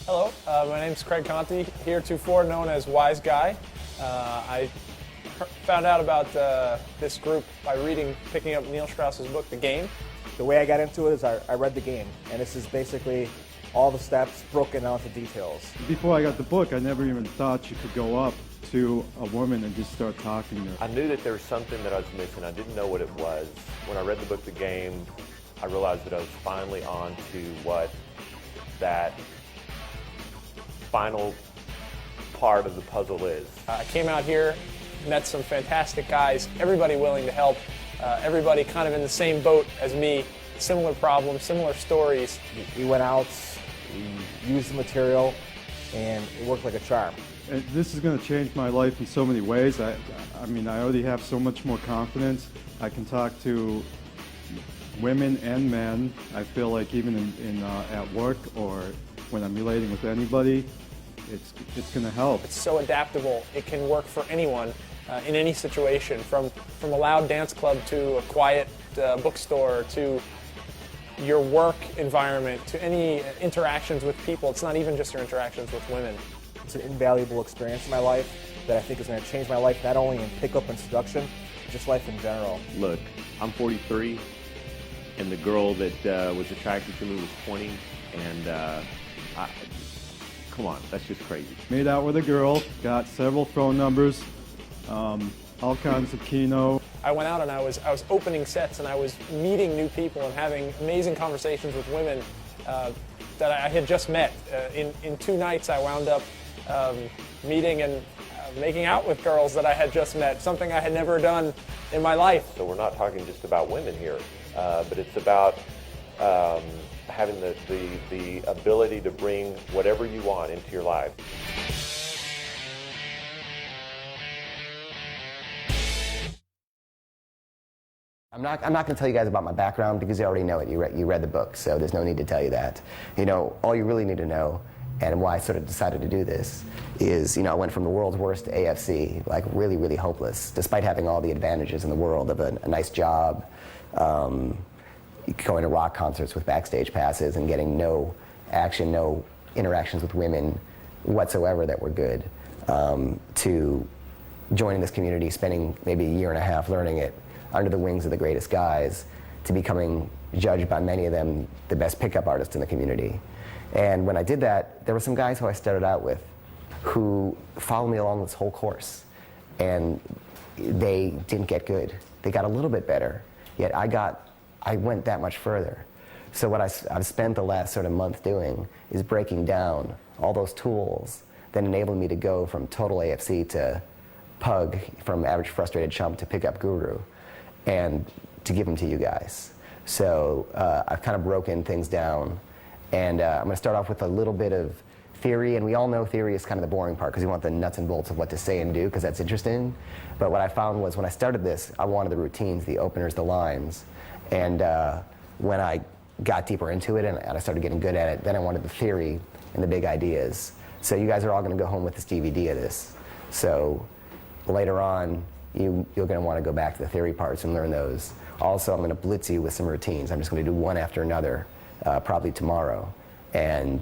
Hello, my name's Craig Conti, heretofore known as Wise Guy. I found out about this group by picking up Neil Strauss's book, The Game. The way I got into it is I read The Game, and this is basically all the steps broken down to details. Before I got the book, I never even thought you could go up to a woman and just start talking to her. I knew that there was something that I was missing. I didn't know what it was. When I read the book, The Game, I realized that I was finally on to what that final part of the puzzle is. I came out here, met some fantastic guys, everybody willing to help, everybody kind of in the same boat as me, similar problems, similar stories. We went out, we used the material, and it worked like a charm. And this is going to change my life in so many ways. I mean, I already have so much more confidence. I can talk to women and men. I feel like even at work or when I'm relating with anybody, it's going to help. It's so adaptable. It can work for anyone in any situation, from a loud dance club to a quiet bookstore to your work environment to any interactions with people. It's not even just your interactions with women. It's an invaluable experience in my life that I think is going to change my life, not only in pickup and seduction, just life in general. Look, I'm 43, and the girl that was attracted to me was 20, and come on, that's just crazy. Made out with a girl, got several phone numbers, all kinds of keno. I went out and I was opening sets and I was meeting new people and having amazing conversations with women that I had just met. In 2 nights I wound up meeting and making out with girls that I had just met, something I had never done in my life. So we're not talking just about women here, but it's about having the ability to bring whatever you want into your life. I'm not going to tell you guys about my background because you already know it. You read the book, so there's no need to tell you that. You know, all you really need to know, and why I sort of decided to do this, is, you know, I went from the world's worst AFC, like really, really hopeless, despite having all the advantages in the world of a nice job, going to rock concerts with backstage passes and getting no action, no interactions with women whatsoever that were good, to joining this community, spending maybe a year and a half learning it under the wings of the greatest guys, to becoming judged by many of them the best pickup artists in the community. And when I did that, there were some guys who I started out with who followed me along this whole course, and they didn't get good. They got a little bit better, yet I went that much further. So what I've spent the last sort of month doing is breaking down all those tools that enabled me to go from total AFC to pug, from average frustrated chump to pickup guru, and to give them to you guys. So I've kind of broken things down, and I'm going to start off with a little bit of theory, and we all know theory is kind of the boring part because you want the nuts and bolts of what to say and do because that's interesting. But what I found was when I started this, I wanted the routines, the openers, the lines, and when I got deeper into it and I started getting good at it, then I wanted the theory and the big ideas. So you guys are all going to go home with this DVD of this. So later on, you're going to want to go back to the theory parts and learn those. Also, I'm going to blitz you with some routines. I'm just going to do one after another, probably tomorrow. And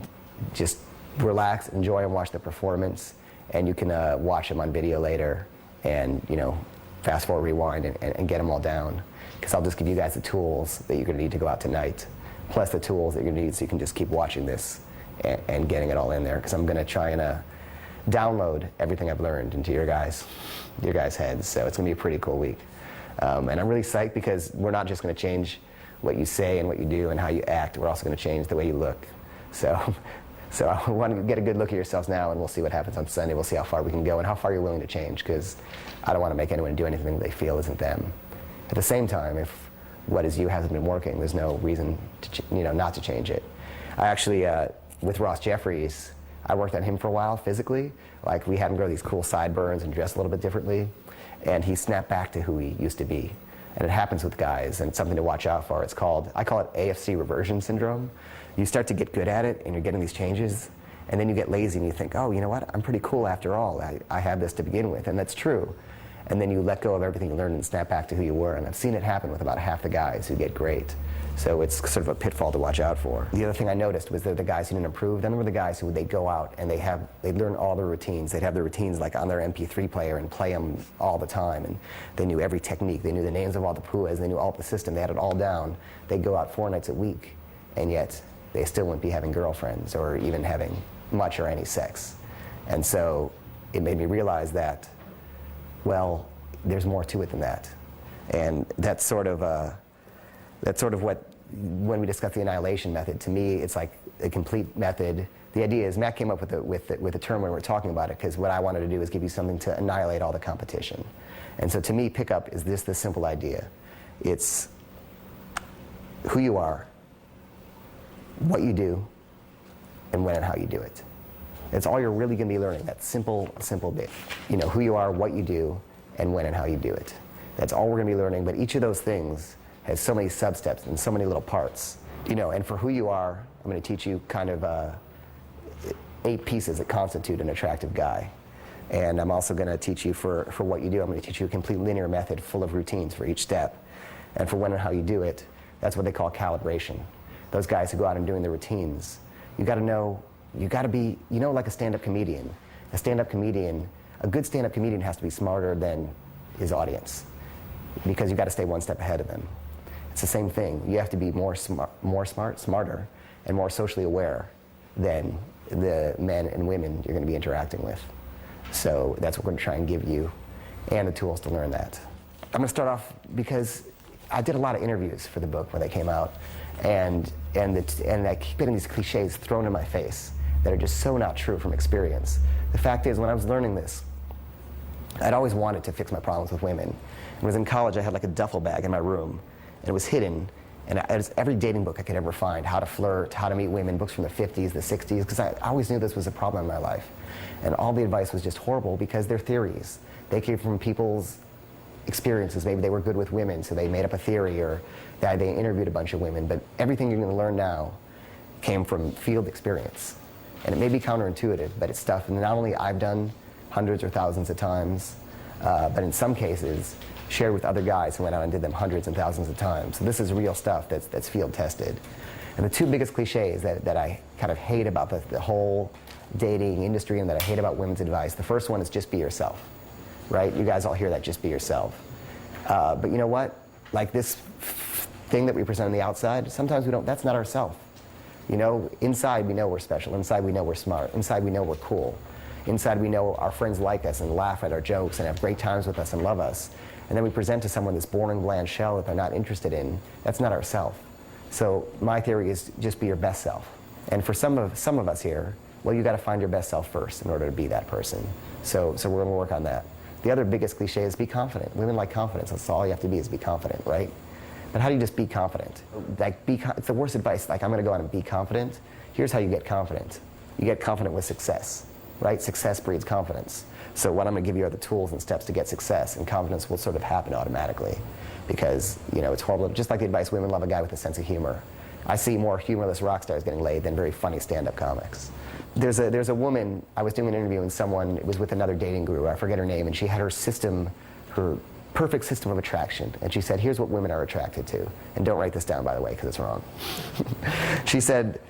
just relax, enjoy and watch the performance. And you can watch them on video later and, you know, fast forward, rewind, and get them all down. Because I'll just give you guys the tools that you're going to need to go out tonight, plus the tools that you're going to need so you can just keep watching this and getting it all in there. Because I'm going to try and download everything I've learned into your guys' heads. So it's going to be a pretty cool week. And I'm really psyched because we're not just going to change what you say and what you do and how you act. We're also going to change the way you look. So I want to get a good look at yourselves now, and we'll see what happens on Sunday. We'll see how far we can go and how far you're willing to change, because I don't want to make anyone do anything they feel isn't them. At the same time, if what is you hasn't been working, there's no reason to, not to change it. I actually, with Ross Jeffries, I worked on him for a while physically. Like, we had him grow these cool sideburns and dress a little bit differently, and he snapped back to who he used to be. And it happens with guys, and it's something to watch out for. I call it AFC reversion syndrome. You start to get good at it, and you're getting these changes, and then you get lazy and you think, oh, you know what, I'm pretty cool after all. I have this to begin with, and that's true. and then you let go of everything you learned and snap back to who you were. And I've seen it happen with about half the guys who get great. So it's sort of a pitfall to watch out for. The other thing I noticed was that the guys who didn't improve, then there were the guys who they'd go out and they'd learn all their routines. They'd have their routines like on their MP3 player and play them all the time. And they knew every technique. They knew the names of all the puas. They knew all the system. They had it all down. They'd go out 4 nights a week, and yet they still wouldn't be having girlfriends or even having much or any sex. And so it made me realize that, well, there's more to it than that. And that's sort of what, when we discuss the annihilation method, to me it's like a complete method. The idea is, Matt came up with the term when we were talking about it, because what I wanted to do is give you something to annihilate all the competition. And so to me, pickup is this simple idea. It's who you are, what you do, and when and how you do it. That's all you're really going to be learning, that simple bit. You know, who you are, what you do, and when and how you do it. That's all we're going to be learning, but each of those things has so many sub-steps and so many little parts. You know, and for who you are, I'm going to teach you kind of 8 pieces that constitute an attractive guy. And I'm also going to teach you for what you do, I'm going to teach you a complete linear method full of routines for each step. And for when and how you do it, that's what they call calibration. Those guys who go out and doing the routines, you got to know, you got to be, you know, like a stand-up comedian. A good stand-up comedian has to be smarter than his audience, because you got to stay one step ahead of them. It's the same thing. You have to be smarter, and more socially aware than the men and women you're going to be interacting with. So that's what we're going to try and give you, and the tools to learn that. I'm going to start off because I did a lot of interviews for the book when they came out, and I keep getting these cliches thrown in my face that are just so not true from experience. The fact is, when I was learning this, I'd always wanted to fix my problems with women. When I was in college, I had like a duffel bag in my room, and it was hidden, and it was every dating book I could ever find, how to flirt, how to meet women, books from the 50s, the 60s, because I always knew this was a problem in my life. And all the advice was just horrible because they're theories. They came from people's experiences. Maybe they were good with women, so they made up a theory, or they interviewed a bunch of women, but everything you're going to learn now came from field experience. And it may be counterintuitive, but it's stuff that not only I've done hundreds or thousands of times, but in some cases shared with other guys who went out and did them hundreds and thousands of times. So this is real stuff that's field tested. And the 2 biggest cliches that I kind of hate about the whole dating industry, and that I hate about women's advice, the first one is just be yourself, right? You guys all hear that, just be yourself. But you know what? Like this thing that we present on the outside, sometimes we don't, that's not ourselves. You know, inside we know we're special, inside we know we're smart, inside we know we're cool. Inside we know our friends like us and laugh at our jokes and have great times with us and love us. And then we present to someone this boring, bland shell that they're not interested in. That's not ourself. So my theory is just be your best self. And for some of us here, well, you got to find your best self first in order to be that person. So we're going to work on that. The other biggest cliche is be confident. Women like confidence. That's all you have to be, is be confident, right? But how do you just be confident? Like, it's the worst advice. Like, I'm going to go out and be confident. Here's how you get confident. You get confident with success, right? Success breeds confidence. So what I'm going to give you are the tools and steps to get success, and confidence will sort of happen automatically, because, you know, it's horrible. Just like the advice, women love a guy with a sense of humor. I see more humorless rock stars getting laid than very funny stand-up comics. There's a woman, I was doing an interview, and someone was with another dating guru, I forget her name, and she had her perfect system of attraction. And she said, here's what women are attracted to. And don't write this down, by the way, because it's wrong. She said,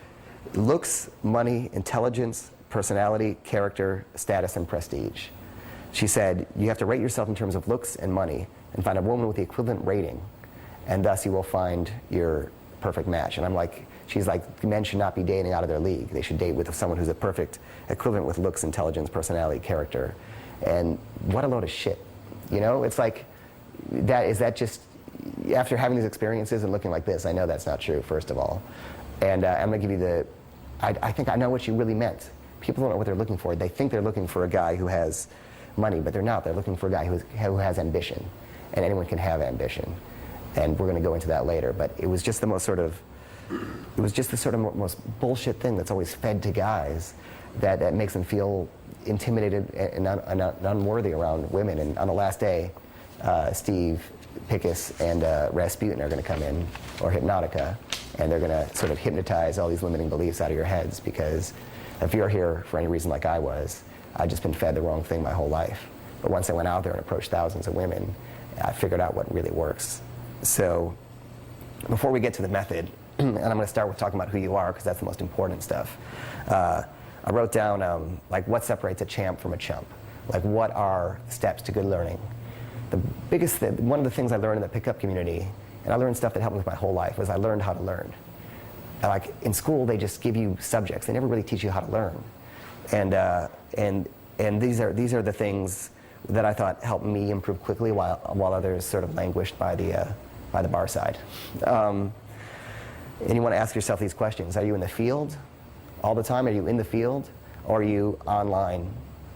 looks, money, intelligence, personality, character, status, and prestige. She said, you have to rate yourself in terms of looks and money, and find a woman with the equivalent rating, and thus you will find your perfect match. And I'm like, she's like, men should not be dating out of their league. They should date with someone who's a perfect equivalent with looks, intelligence, personality, character. And what a load of shit. You know, it's like, is that just, after having these experiences and looking like this, I know that's not true, first of all. And I'm going to give you I think I know what you really meant. People don't know what they're looking for. They think they're looking for a guy who has money, but they're not. They're looking for a guy who has ambition. And anyone can have ambition. And we're going to go into that later. But it was just the most most bullshit thing that's always fed to guys that makes them feel intimidated and unworthy around women. And on the last day, Steve Pickus and Rasputin are going to come in, or Hypnotica, and they're going to sort of hypnotize all these limiting beliefs out of your heads, because if you're here for any reason like I was, I've just been fed the wrong thing my whole life. But once I went out there and approached thousands of women, I figured out what really works. So before we get to the method, and I'm going to start with talking about who you are, because that's the most important stuff. I wrote down like what separates a champ from a chump. Like what are steps to good learning. The biggest thing, one of the things I learned in the pickup community, and I learned stuff that helped me with my whole life, was I learned how to learn. And like in school, they just give you subjects. They never really teach you how to learn. And these are the things that I thought helped me improve quickly, while others sort of languished by the bar side. And you want to ask yourself these questions: are you in the field all the time? Are you in the field, or are you online,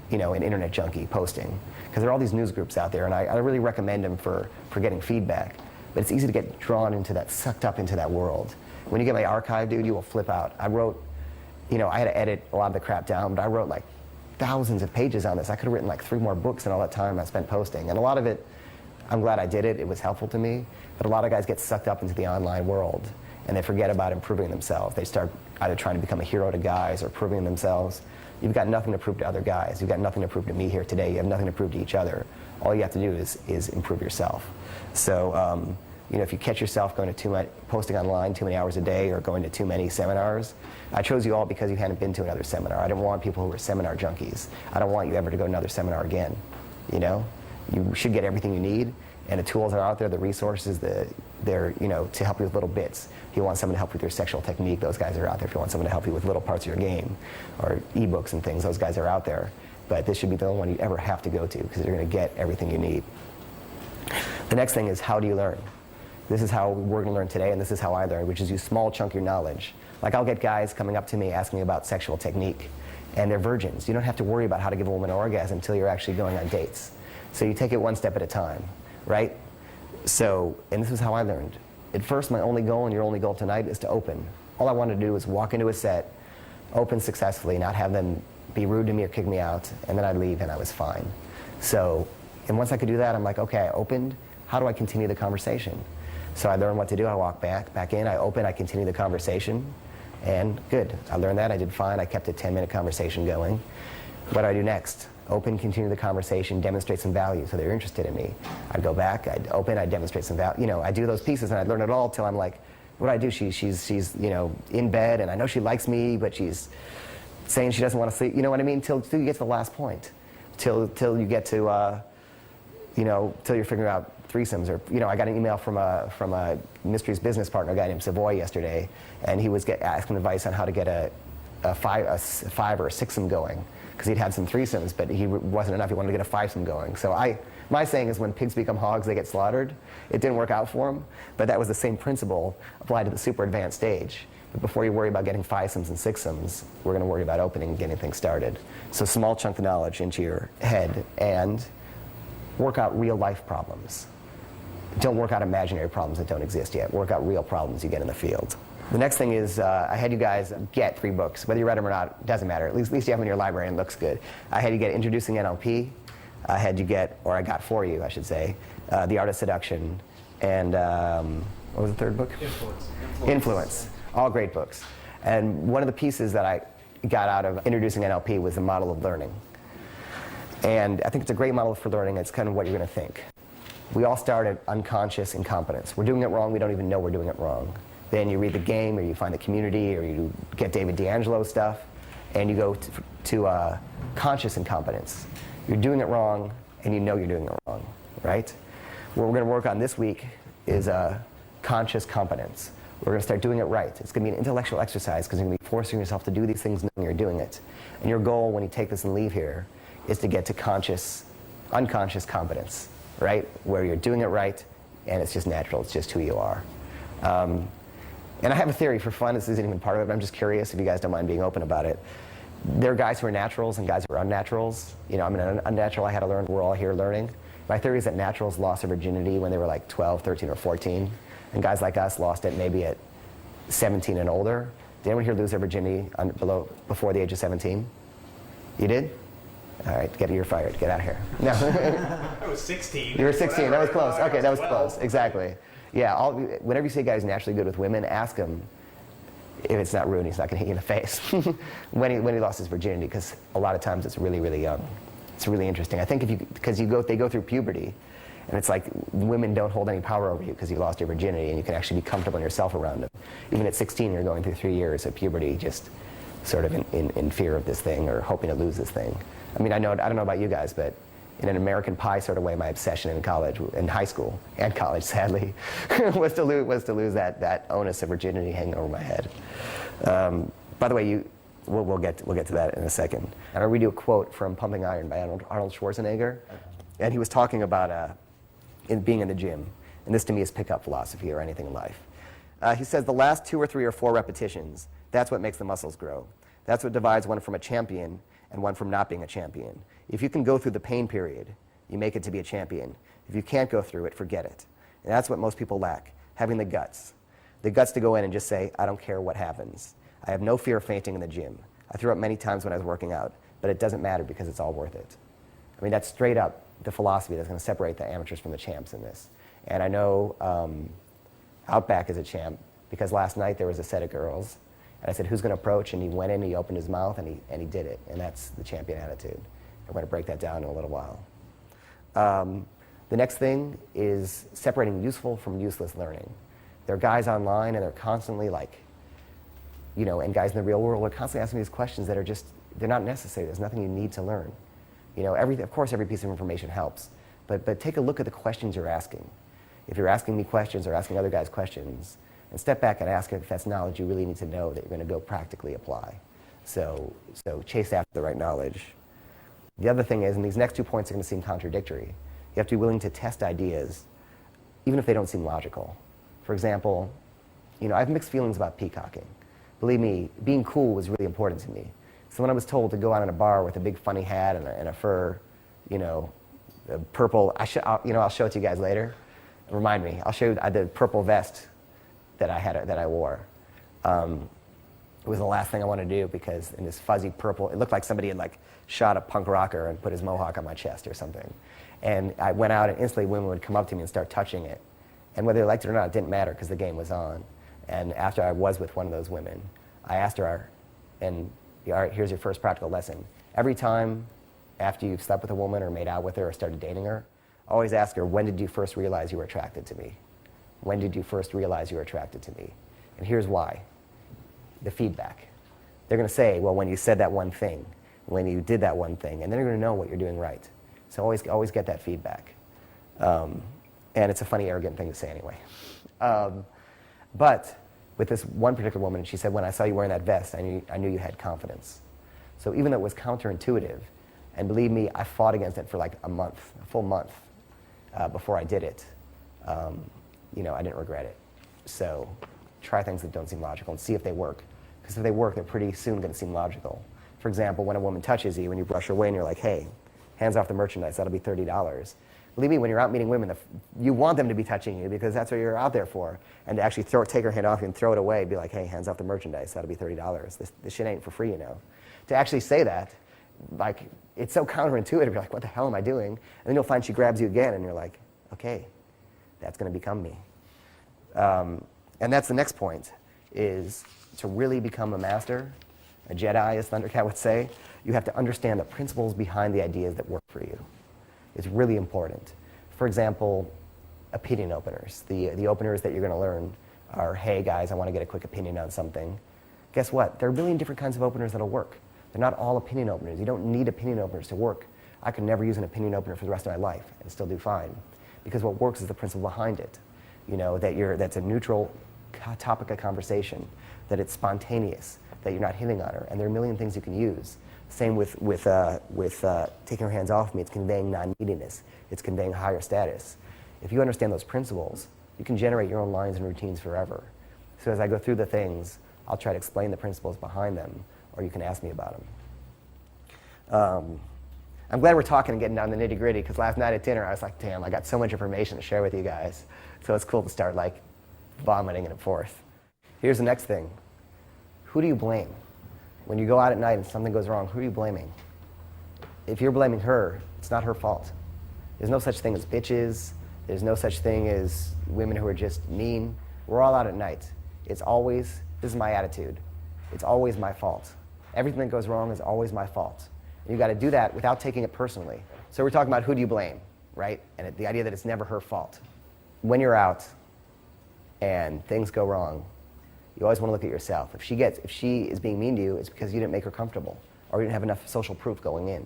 an internet junkie posting? Because there are all these news groups out there, and I really recommend them for getting feedback. But it's easy to get drawn into that, sucked up into that world. When you get my archive, dude, you will flip out. I wrote, I had to edit a lot of the crap down, but I wrote like thousands of pages on this. I could have written like 3 more books in all that time I spent posting. And a lot of it, I'm glad I did it. It was helpful to me. But a lot of guys get sucked up into the online world, and they forget about improving themselves. They start either trying to become a hero to guys or proving themselves. You've got nothing to prove to other guys. You've got nothing to prove to me here today. You have nothing to prove to each other. All you have to do is improve yourself. So, if you catch yourself going to too much, posting online too many hours a day, or going to too many seminars, I chose you all because you hadn't been to another seminar. I didn't want people who were seminar junkies. I don't want you ever to go to another seminar again. You should get everything you need, and the tools are out there, the resources, they're to help you with little bits. If you want someone to help you with your sexual technique, those guys are out there. If you want someone to help you with little parts of your game, or ebooks and things, those guys are out there. But this should be the only one you ever have to go to, because you're going to get everything you need. The next thing is, how do you learn? This is how we're going to learn today, and this is how I learn, which is use small chunk your knowledge. Like I'll get guys coming up to me asking me about sexual technique, and they're virgins. You don't have to worry about how to give a woman an orgasm until you're actually going on dates. So you take it one step at a time, right? So, and this is how I learned. At first, my only goal, and your only goal tonight, is to open. All I wanted to do was walk into a set, open successfully, not have them be rude to me or kick me out, and then I'd leave and I was fine. So, and once I could do that, I'm like, okay, I opened. How do I continue the conversation? So I learned what to do. I walk back in, I open, I continue the conversation, and good. I learned that, I did fine. I kept a 10-minute conversation going. What do I do next? Open, continue the conversation, demonstrate some value so they're interested in me. I'd go back, I'd open, I'd demonstrate some value. I do those pieces, and I'd learn it all till I'm like, what do I do? She's in bed, and I know she likes me, but she's saying she doesn't want to sleep. You know what I mean? Till you get to the last point. Till you get to, till you're figuring out threesomes. Or, I got an email from a Mysteries business partner, a guy named Savoy, yesterday, and he was asking advice on how to get a five or a sixsome going, because he'd had some threesomes, but he wasn't enough. He wanted to get a fivesome going. So my saying is, when pigs become hogs, they get slaughtered. It didn't work out for him, but that was the same principle applied to the super advanced stage. But before you worry about getting fivesomes and sixsomes, we're going to worry about opening and getting things started. So small chunk of knowledge into your head, and work out real life problems. Don't work out imaginary problems that don't exist yet. Work out real problems you get in the field. The next thing is, I had you guys get 3 books. Whether you read them or not, doesn't matter. At least you have them in your library and it looks good. I had you get Introducing NLP. I had you get, or I got for you, I should say, The Art of Seduction, and what was the third book? Influence. All great books. And one of the pieces that I got out of Introducing NLP was the model of learning. And I think it's a great model for learning. It's kind of what you're going to think. We all start at unconscious incompetence. We're doing it wrong. We don't even know we're doing it wrong. Then you read the game, or you find the community, or you get David D'Angelo stuff, and you go to conscious incompetence. You're doing it wrong, and you know you're doing it wrong, right? What we're going to work on this week is conscious competence. We're going to start doing it right. It's going to be an intellectual exercise, because you're going to be forcing yourself to do these things knowing you're doing it. And your goal when you take this and leave here is to get to unconscious competence, right? Where you're doing it right, and it's just natural. It's just who you are. And I have a theory for fun. This isn't even part of it, but I'm just curious if you guys don't mind being open about it. There are guys who are naturals and guys who are unnaturals. I'm an unnatural. I had to learn. We're all here learning. My theory is that naturals lost their virginity when they were like 12, 13, or 14. And guys like us lost it maybe at 17 and older. Did anyone here lose their virginity before the age of 17? You did? All right, you're fired. Get out of here. No. I was 16. You were 16. Whatever. That was close. Okay, that was 12. close. Exactly. Yeah. Whenever you see a guy who's naturally good with women, ask him if it's not rude. He's not going to hit you in the face when he lost his virginity, because a lot of times it's really, really young. It's really interesting. I think because they go through puberty, and it's like women don't hold any power over you because you lost your virginity, and you can actually be comfortable in yourself around them. Even at 16, you're going through 3 years of puberty, just sort of in fear of this thing or hoping to lose this thing. I mean, I don't know about you guys, but in an American Pie sort of way, my obsession in college, in high school and college, sadly, was to lose that onus of virginity hanging over my head. By the way, we'll get to that in a second. And I'll read you a quote from Pumping Iron by Arnold Schwarzenegger, and he was talking about being in the gym, and this to me is pickup philosophy or anything in life. He says the last 2 or 3 or 4 repetitions, that's what makes the muscles grow. That's what divides one from a champion and one from not being a champion. If you can go through the pain period, you make it to be a champion. If you can't go through it, forget it. And that's what most people lack, having the guts. The guts to go in and just say, I don't care what happens. I have no fear of fainting in the gym. I threw up many times when I was working out, but it doesn't matter because it's all worth it. I mean, that's straight up the philosophy that's going to separate the amateurs from the champs in this. And I know Outback is a champ because last night there was a set of girls, and I said, who's going to approach? And he went in, he opened his mouth, and he did it. And that's the champion attitude. I'm going to break that down in a little while. The next thing is separating useful from useless learning. There are guys online, and they're constantly like, and guys in the real world are constantly asking these questions that are just, they're not necessary. There's nothing you need to learn. Of course, every piece of information helps, but take a look at the questions you're asking. If you're asking me questions or asking other guys questions, and step back and ask if that's knowledge you really need to know that you're going to go practically apply. So chase after the right knowledge. The other thing is, and these next 2 points are going to seem contradictory, you have to be willing to test ideas, even if they don't seem logical. For example, I have mixed feelings about peacocking. Believe me, being cool was really important to me. So when I was told to go out in a bar with a big funny hat and a fur, a purple, I'll show it to you guys later. Remind me. I'll show you the purple vest that I wore. It was the last thing I wanted to do because in this fuzzy purple, it looked like somebody had shot a punk rocker and put his mohawk on my chest or something. And I went out and instantly women would come up to me and start touching it. And whether they liked it or not, it didn't matter because the game was on. And after I was with one of those women, I asked her, all right, here's your first practical lesson. Every time after you've slept with a woman or made out with her or started dating her, always ask her, when did you first realize you were attracted to me? When did you first realize you were attracted to me? And here's why. The feedback. They're going to say, well, when you said that one thing, when you did that one thing, and then they're going to know what you're doing right. So always get that feedback. And it's a funny, arrogant thing to say anyway. But with this one particular woman, she said, when I saw you wearing that vest, I knew you had confidence. So even though it was counterintuitive, and believe me, I fought against it for a full month before I did it, I didn't regret it. So try things that don't seem logical and see if they work. Because if they work, they're pretty soon going to seem logical. For example, when a woman touches you, when you brush her away and you're like, hey, hands off the merchandise, that'll be $30. Believe me, when you're out meeting women, you want them to be touching you because that's what you're out there for. And to actually take her hand off you and throw it away, be like, hey, hands off the merchandise, that'll be $30. This shit ain't for free, To actually say that, it's so counterintuitive. You're like, what the hell am I doing? And then you'll find she grabs you again, and you're like, okay, that's going to become me. And that's the next point, is to really become a master, a Jedi, as Thundercat would say, you have to understand the principles behind the ideas that work for you. It's really important. For example, opinion openers. The openers that you're going to learn are, hey guys, I want to get a quick opinion on something. Guess what? There are a million different kinds of openers that'll work. They're not all opinion openers. You don't need opinion openers to work. I could never use an opinion opener for the rest of my life and still do fine. Because what works is the principle behind it. That's a neutral topic of conversation, that it's spontaneous, that you're not hitting on her, and there are a million things you can use. Same with taking her hands off me. It's conveying non-neediness. It's conveying higher status. If you understand those principles, you can generate your own lines and routines forever. So as I go through the things, I'll try to explain the principles behind them, or you can ask me about them. I'm glad we're talking and getting down to the nitty-gritty, because last night at dinner I was like, damn, I got so much information to share with you guys. So it's cool to start vomiting it forth. Here's the next thing. Who do you blame? When you go out at night and something goes wrong, who are you blaming? If you're blaming her, it's not her fault. There's no such thing as bitches. There's no such thing as women who are just mean. We're all out at night. It's always, this is my attitude, it's always my fault. Everything that goes wrong is always my fault. You got to do that without taking it personally. So we're talking about who do you blame, right? And the idea that it's never her fault. When you're out and things go wrong, you always want to look at yourself. If she is being mean to you, it's because you didn't make her comfortable or you didn't have enough social proof going in.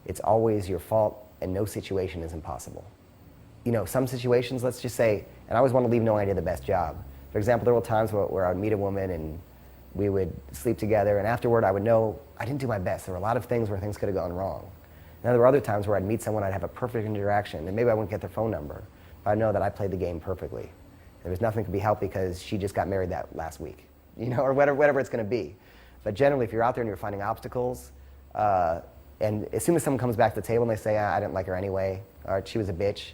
It's always your fault, and no situation is impossible. You know, some situations, let's just say, and I always want to leave knowing I did the best job. For example, there were times where I would meet a woman and we would sleep together, and afterward I would know I didn't do my best. There were a lot of things where things could have gone wrong. Now, there were other times where I'd meet someone, I'd have a perfect interaction, and maybe I wouldn't get their phone number, but I know that I played the game perfectly. There was nothing could be helped because she just got married that last week, you know, or whatever it's going to be. But generally, if you're out there and you're finding obstacles, and as soon as someone comes back to the table and they say, I didn't like her anyway, or she was a bitch,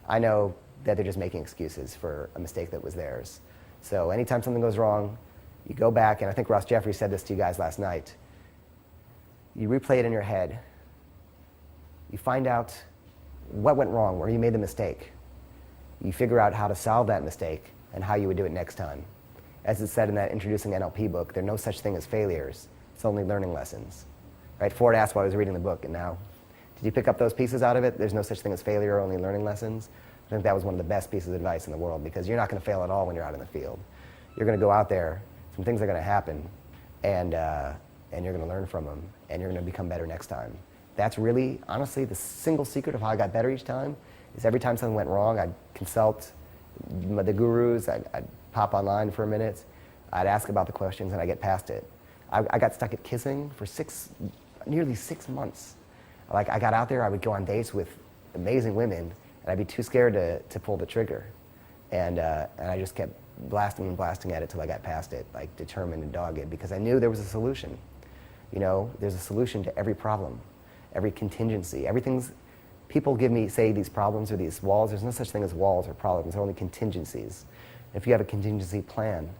I know that they're just making excuses for a mistake that was theirs. So anytime something goes wrong, you go back, and I think Ross Jeffrey said this to you guys last night, you replay it in your head, you find out what went wrong, where you made the mistake. You figure out how to solve that mistake and how you would do it next time. As it said in that Introducing NLP book, there's no such thing as failures, it's only learning lessons. Right? Ford asked while I was reading the book, and now, did you pick up those pieces out of it? There's no such thing as failure, only learning lessons. I think that was one of the best pieces of advice in the world, because you're not going to fail at all when you're out in the field. You're going to go out there, some things are going to happen, and you're going to learn from them, and you're going to become better next time. That's really, honestly, the single secret of how I got better each time, is every time something went wrong, I'd consult the gurus, I'd pop online for a minute, I'd ask about the questions, and I'd get past it. I got stuck at kissing for nearly 6 months. Like, I got out there, I would go on dates with amazing women, and I'd be too scared to pull the trigger. And I just kept blasting and blasting at it till I got past it, like determined and dogged, because I knew there was a solution. You know, there's a solution to every problem, every contingency. People say these problems or these walls. There's no such thing as walls or problems, they're only contingencies. If you have a contingency plan,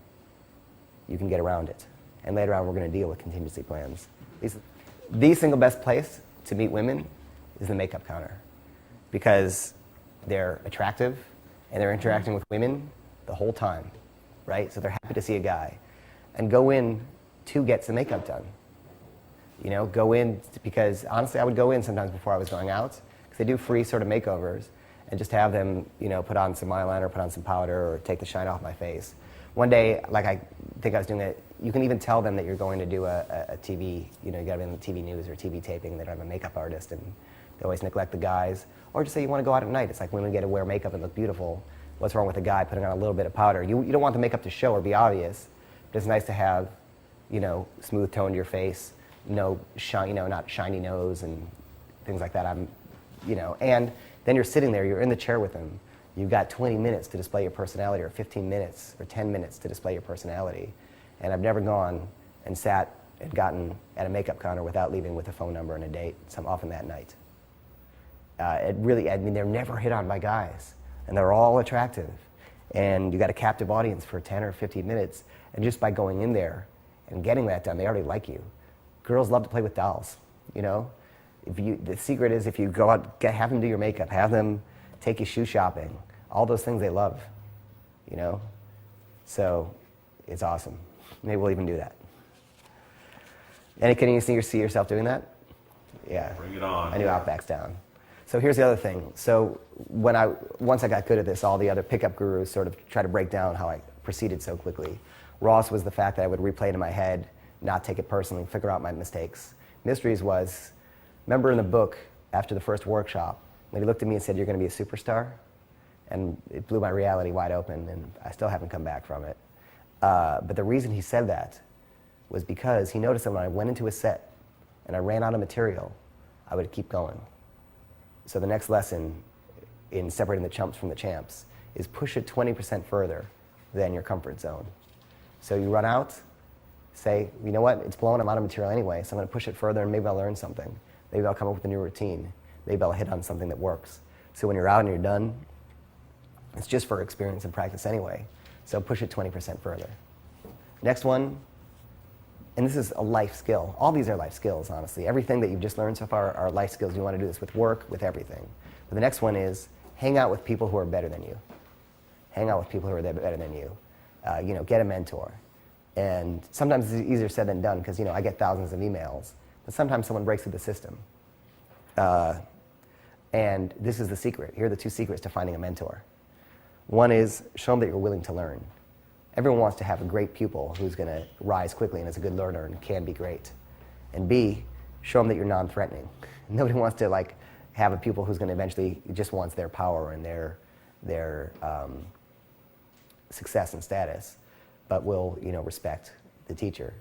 you can get around it. And later on, we're going to deal with contingency plans. The single best place to meet women is the makeup counter, because they're attractive and they're interacting with women the whole time, right? So they're happy to see a guy. And go in to get some makeup done. You know, go in, because honestly, I would go in sometimes before I was going out, because they do free sort of makeovers, and just have them, you know, put on some eyeliner, put on some powder, or take the shine off my face. One day, like I think I was doing it, you can even tell them that you're going to do a TV, you know, you got to be in the TV news or TV taping, they don't have a makeup artist, and they always neglect the guys. Or just say you want to go out at night. It's like women get to wear makeup and look beautiful. What's wrong with a guy putting on a little bit of powder? You don't want the makeup to show or be obvious, but it's nice to have, you know, smooth tone to your face, not shiny nose and things like that. And then you're sitting there, you're in the chair with them. You've got 20 minutes to display your personality, or 15 minutes, or 10 minutes to display your personality. And I've never gone and sat and gotten at a makeup counter without leaving with a phone number and a date, often that night. They're never hit on by guys, and they're all attractive. And you got a captive audience for 10 or 15 minutes, and just by going in there and getting that done, they already like you. Girls love to play with dolls, you know? The secret is, if you go out, have them do your makeup, have them take you shoe shopping, all those things they love, you know? So it's awesome. Maybe we'll even do that. Can you see yourself doing that? Yeah. Bring it on. I knew Outback's down. So here's the other thing. So once I got good at this, all the other pickup gurus sort of try to break down how I proceeded so quickly. Ross was the fact that I would replay it in my head, not take it personally, figure out my mistakes. Mysteries was, remember in the book, after the first workshop, when he looked at me and said, "You're going to be a superstar?" And it blew my reality wide open, and I still haven't come back from it. But the reason he said that was because he noticed that when I went into a set and I ran out of material, I would keep going. So the next lesson in separating the chumps from the champs is push it 20% further than your comfort zone. So you run out, say, you know what, it's blowing, I'm out of material anyway, so I'm going to push it further, and maybe I'll learn something. Maybe I'll come up with a new routine. Maybe I'll hit on something that works. So when you're out and you're done, it's just for experience and practice anyway. So push it 20% further. Next one, and this is a life skill. All these are life skills, honestly. Everything that you've just learned so far are life skills. You want to do this with work, with everything. But the next one is hang out with people who are better than you. Hang out with people who are better than you. Get a mentor. And sometimes it's easier said than done, because I get thousands of emails, but sometimes someone breaks through the system. And this is the secret. Here are the two secrets to finding a mentor. One is show them that you're willing to learn. Everyone wants to have a great pupil who's going to rise quickly and is a good learner and can be great. And B, show them that you're non-threatening. Nobody wants to like have a pupil who's going to eventually just wants their power and their success and status, but will respect the teacher.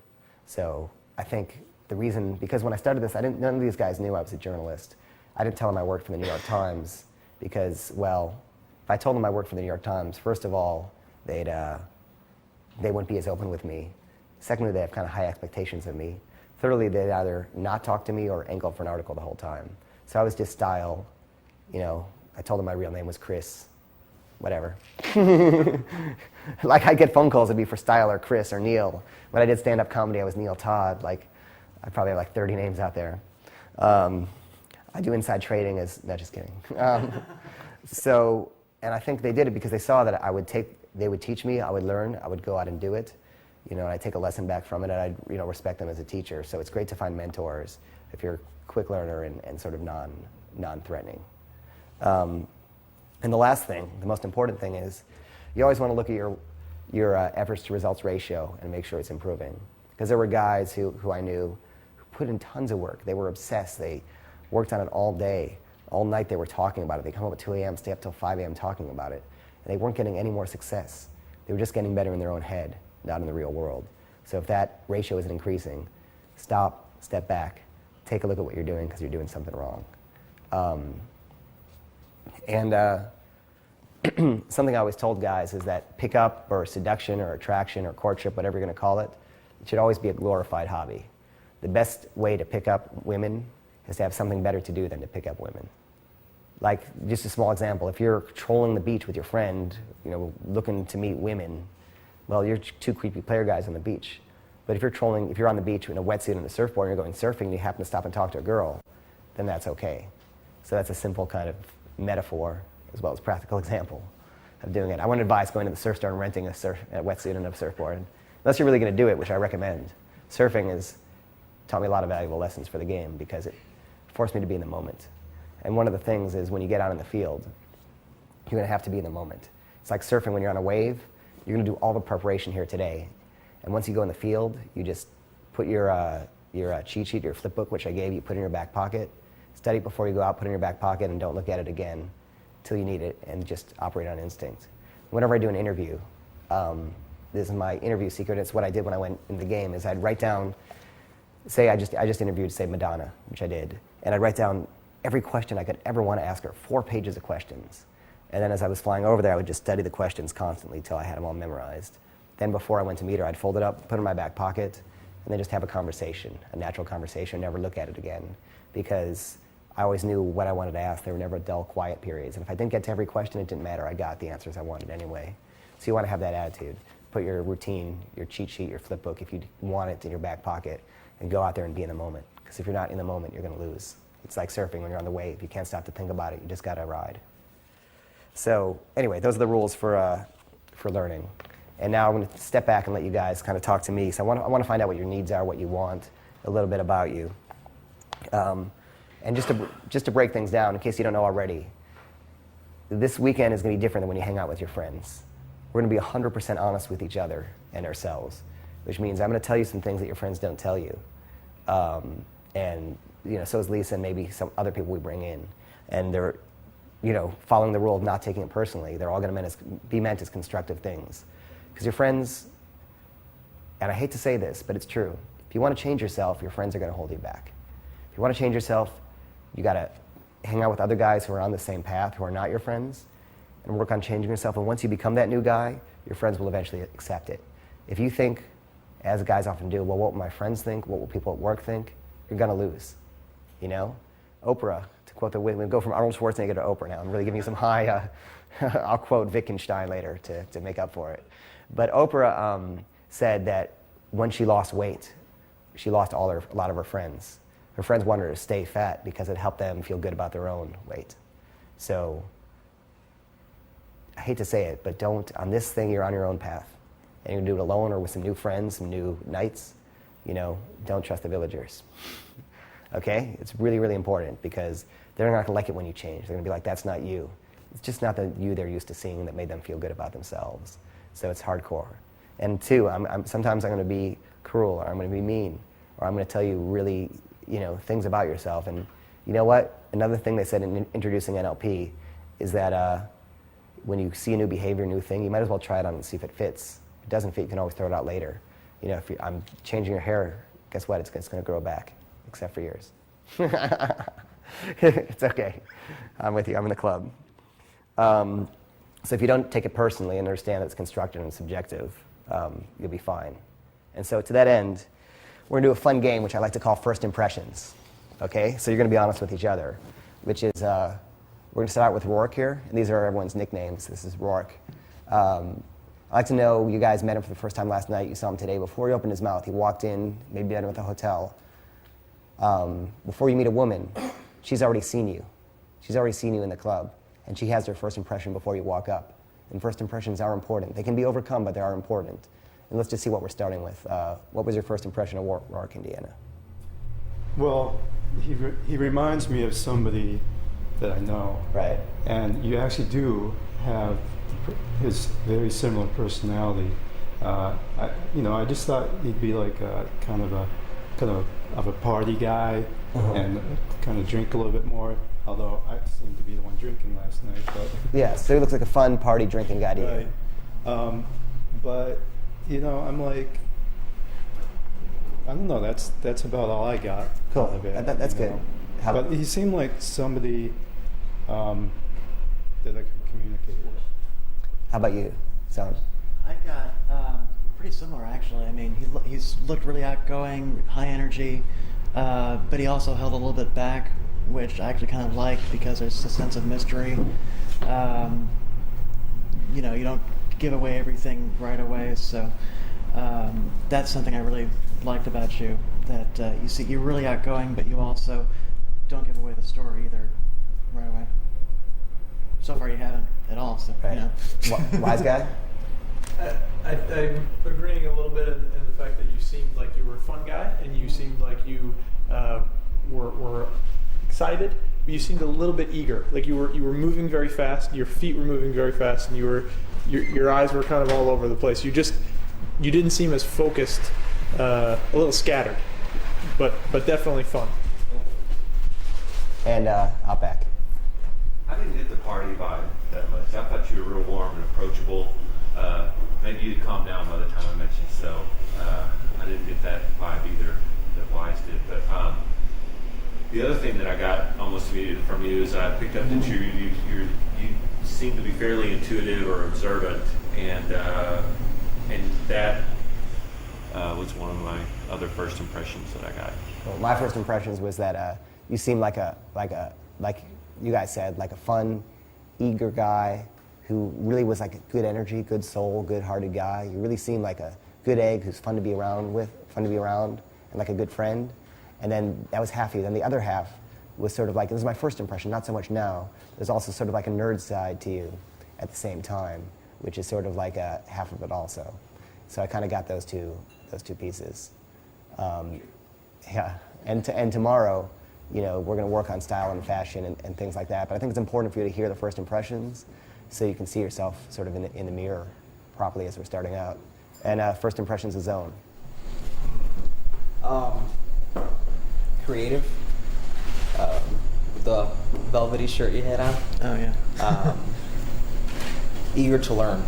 So I think the reason, because when I started this, none of these guys knew I was a journalist. I didn't tell them I worked for the New York Times because, well, if I told them I worked for the New York Times, first of all, they wouldn't be as open with me. Secondly, they have kind of high expectations of me. Thirdly, they'd either not talk to me or angle for an article the whole time. So I was just style, I told them my real name was Chris, whatever. Like I'd get phone calls, it'd be for style or Chris or Neil. When I did stand-up comedy, I was Neil Todd. Like, I probably have like 30 names out there. I do inside trading no, just kidding. And I think they did it because they saw that they would teach me, I would learn, I would go out and do it, and I'd take a lesson back from it, and I'd respect them as a teacher. So it's great to find mentors if you're a quick learner and sort of non-threatening. And the last thing, the most important thing is, you always want to look at your efforts to results ratio and make sure it's improving. Because there were guys who I knew who put in tons of work. They were obsessed. They worked on it all day. All night they were talking about it. They come up at 2 a.m., stay up till 5 a.m. talking about it. And they weren't getting any more success. They were just getting better in their own head, not in the real world. So if that ratio isn't increasing, stop, step back, take a look at what you're doing because you're doing something wrong. Something I always told guys is that pickup or seduction or attraction or courtship, whatever you're going to call it, it should always be a glorified hobby. The best way to pick up women is to have something better to do than to pick up women. Like, just a small example, if you're trolling the beach with your friend, looking to meet women, well, you're two creepy player guys on the beach. But if you're on the beach in a wetsuit and a surfboard and you're going surfing and you happen to stop and talk to a girl, then that's okay. So that's a simple kind of metaphor as well as practical example of doing it. I wouldn't advise going to the surf store and renting a wetsuit and a surfboard, unless you're really going to do it, which I recommend. Surfing has taught me a lot of valuable lessons for the game because it forced me to be in the moment. And one of the things is when you get out in the field, you're going to have to be in the moment. It's like surfing when you're on a wave. You're going to do all the preparation here today. And once you go in the field, you just put your cheat sheet, your flip book, which I gave you, put in your back pocket. Study it before you go out, put it in your back pocket, and don't look at it again till you need it, and just operate on instinct. Whenever I do an interview, this is my interview secret. It's what I did when I went in the game. Is I'd write down, say I just interviewed, say, Madonna, which I did, and I'd write down every question I could ever want to ask her, 4 pages of questions. And then as I was flying over there, I would just study the questions constantly till I had them all memorized. Then before I went to meet her, I'd fold it up, put it in my back pocket, and then just have a conversation, a natural conversation, never look at it again. Because I always knew what I wanted to ask. There were never dull, quiet periods. And if I didn't get to every question, it didn't matter. I got the answers I wanted anyway. So you want to have that attitude. Put your routine, your cheat sheet, your flip book, if you want it, in your back pocket, and go out there and be in the moment. Because if you're not in the moment, you're going to lose. It's like surfing when you're on the wave. You can't stop to think about it. You just got to ride. So anyway, those are the rules for learning. And now I'm going to step back and let you guys kind of talk to me. So I want to find out what your needs are, what you want, a little bit about you. And just to break things down, in case you don't know already, this weekend is going to be different than when you hang out with your friends. We're going to be 100% honest with each other and ourselves, which means I'm going to tell you some things that your friends don't tell you. And so is Lisa and maybe some other people we bring in. And they're following the rule of not taking it personally. They're all going to be meant as constructive things. Because your friends, and I hate to say this, but it's true, if you want to change yourself, your friends are going to hold you back. If you want to change yourself, you got to hang out with other guys who are on the same path, who are not your friends, and work on changing yourself. And once you become that new guy, your friends will eventually accept it. If you think, as guys often do, well, what will my friends think? What will people at work think? You're going to lose. Oprah, to quote we go from Arnold Schwarzenegger to Oprah now. I'm really giving you some high, I'll quote Wittgenstein later to make up for it. But Oprah said that when she lost weight, she lost a lot of her friends. Her friends wanted her to stay fat because it helped them feel good about their own weight. So, I hate to say it, but on this thing, you're on your own path. And you can do it alone or with some new friends, some new nights. Don't trust the villagers. Okay? It's really, really important because they're not going to like it when you change. They're going to be like, that's not you. It's just not the you they're used to seeing that made them feel good about themselves. So it's hardcore. And two, sometimes I'm going to be cruel, or I'm going to be mean, or I'm going to tell you really, things about yourself. And you know what? Another thing they said in introducing NLP is that when you see a new behavior, new thing, you might as well try it on and see if it fits. If it doesn't fit, you can always throw it out later. If I'm changing your hair, guess what? It's going to grow back, except for yours. It's okay. I'm with you. I'm in the club. So if you don't take it personally and understand that it's constructive and subjective, you'll be fine. And so to that end, we're going to do a fun game, which I like to call First Impressions. Okay? So you're going to be honest with each other, which is, we're going to start out with Rourke here, and these are everyone's nicknames. This is Rourke. I'd like to know, you guys met him for the first time last night, you saw him today. Before he opened his mouth, he walked in, maybe met him at the hotel. Before you meet a woman, she's already seen you. She's already seen you in the club, and she has her first impression before you walk up. And first impressions are important. They can be overcome, but they are important. And let's just see what we're starting with. What was your first impression of Rourke, Indiana? Well, he reminds me of somebody that I know. Right. And you actually do have his very similar personality. I just thought he'd be like a kind of a party guy, and kind of drink a little bit more. Although I seemed to be the one drinking last night. But yeah, so he looks like a fun party drinking guy to right. you. But I'm like, I don't know. That's about all I got. Cool. Out of it, That's good. But he seemed like somebody that I could communicate with. How about you, Son? I got pretty similar, actually. I mean, he's looked really outgoing, high energy, but he also held a little bit back, which I actually kind of liked because there's a sense of mystery. You don't give away everything right away, so that's something I really liked about you. That you're really outgoing, but you also don't give away the story either right away. So far, you haven't at all. So Right. Wise guy? I'm agreeing a little bit in the fact that you seemed like you were a fun guy, and you seemed like you were excited, but you seemed a little bit eager. Like you were moving very fast. Your feet were moving very fast, and your eyes were kind of all over the place. You didn't seem as focused, a little scattered, but definitely fun. And Outback. I didn't get the party vibe that much. I thought you were real warm and approachable. Maybe you'd calm down by the time I met you, so I didn't get that vibe either that Wise did. But the other thing that I got almost immediately from you is I picked up that you seem to be fairly intuitive or observant, and that was one of my other first impressions that I got. Well, my first impressions was that you seemed like you guys said, like a fun, eager guy who really was like a good energy, good soul, good-hearted guy. You really seemed like a good egg who's fun to be around, and like a good friend. And then that was half of you. Then the other half was sort of like, this is my first impression, not so much now. There's also sort of like a nerd side to you at the same time, which is sort of like a half of it also. So I kind of got those two pieces. Yeah, and tomorrow, we're going to work on style and fashion and things like that. But I think it's important for you to hear the first impressions so you can see yourself sort of in the mirror properly as we're starting out. And first impressions of Zone. Creative. The velvety shirt you had on. Oh yeah. Eager to learn,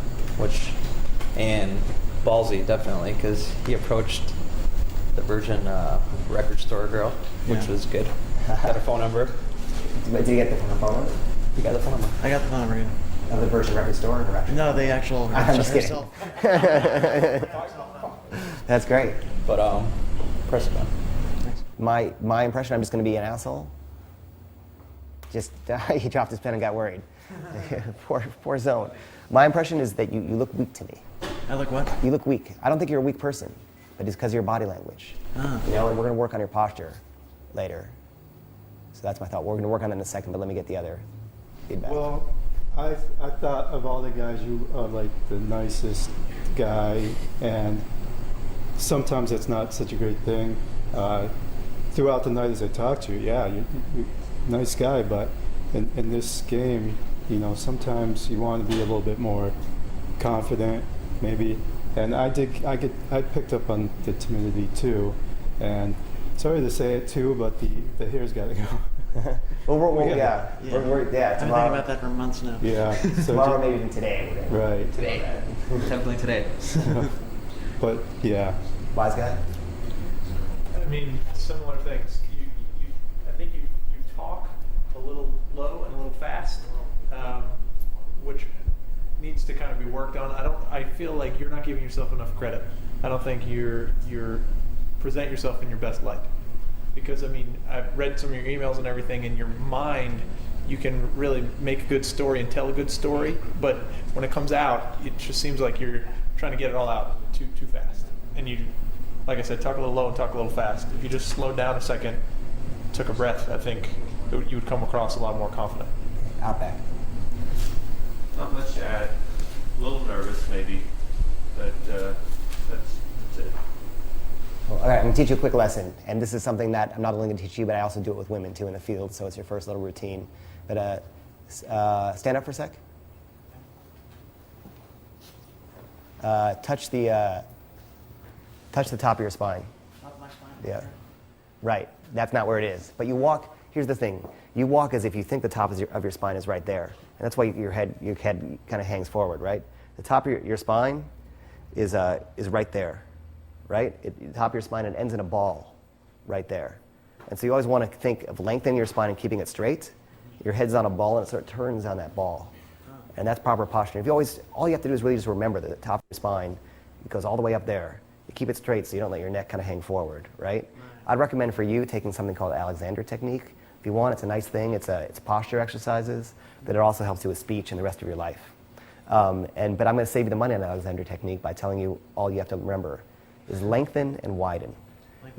and ballsy definitely, because he approached the Virgin record store girl, which was good. Got her phone number. Did you get the phone number? You got the phone number. I got the phone number. Yeah. Of the Virgin record store or record? No, the actual. I'm just kidding. herself. That's great. But impressive, man. My impression, I'm just going to be an asshole. Just he dropped his pen and got worried. Poor Zone. My impression is that you look weak to me. I look what? You look weak. I don't think you're a weak person, but it's because of your body language. Ah. And we're going to work on your posture later. So that's my thought. We're going to work on it in a second, but let me get the other feedback. Well, I thought of all the guys, you are like the nicest guy, and sometimes that's not such a great thing. throughout the night as I talked to you, yeah, you're nice guy, but in this game, you know, sometimes you want to be a little bit more confident, maybe. And I picked up on the timidity too, and sorry to say it too, but the hair's got to go. Well, I've tomorrow. been thinking about that for months now. Yeah. So Tomorrow, maybe even today. Right. Today. Definitely today. But yeah. Wise guy. I mean, similar things. I think you talk a little low and a little fast, which needs to kind of be worked on. I feel like you're not giving yourself enough credit. I don't think you're present yourself in your best light. Because I mean, I've read some of your emails and everything. In your mind, you can really make a good story and tell a good story. But when it comes out, it just seems like you're trying to get it all out too fast. And you, like I said, talk a little low and talk a little fast. If you just slowed down a second, took a breath, I think you would come across a lot more confident. Outback. Not much to add. A little nervous, maybe, but that's it. Well, all right, I'm going to teach you a quick lesson. And this is something that I'm not only going to teach you, but I also do it with women, too, in the field. So it's your first little routine. But stand up for a sec. Touch the top of your spine. Top of my spine? Yeah. Right. That's not where it is. But you walk. Here's the thing. You walk as if you think the top of your spine is right there. And that's why your head kind of hangs forward, right? The top of your spine is right there. Right? The top of your spine, it ends in a ball right there. And so you always want to think of lengthening your spine and keeping it straight. Your head's on a ball and it sort of turns on that ball. And that's proper posture. If all you have to do is really just remember that the top of your spine, it goes all the way up there. You keep it straight so you don't let your neck kind of hang forward, right? I'd recommend for you taking something called Alexander technique. If you want, it's a nice thing. It's posture exercises, but it also helps you with speech and the rest of your life. But I'm going to save you the money on the Alexander technique by telling you all you have to remember is lengthen and widen.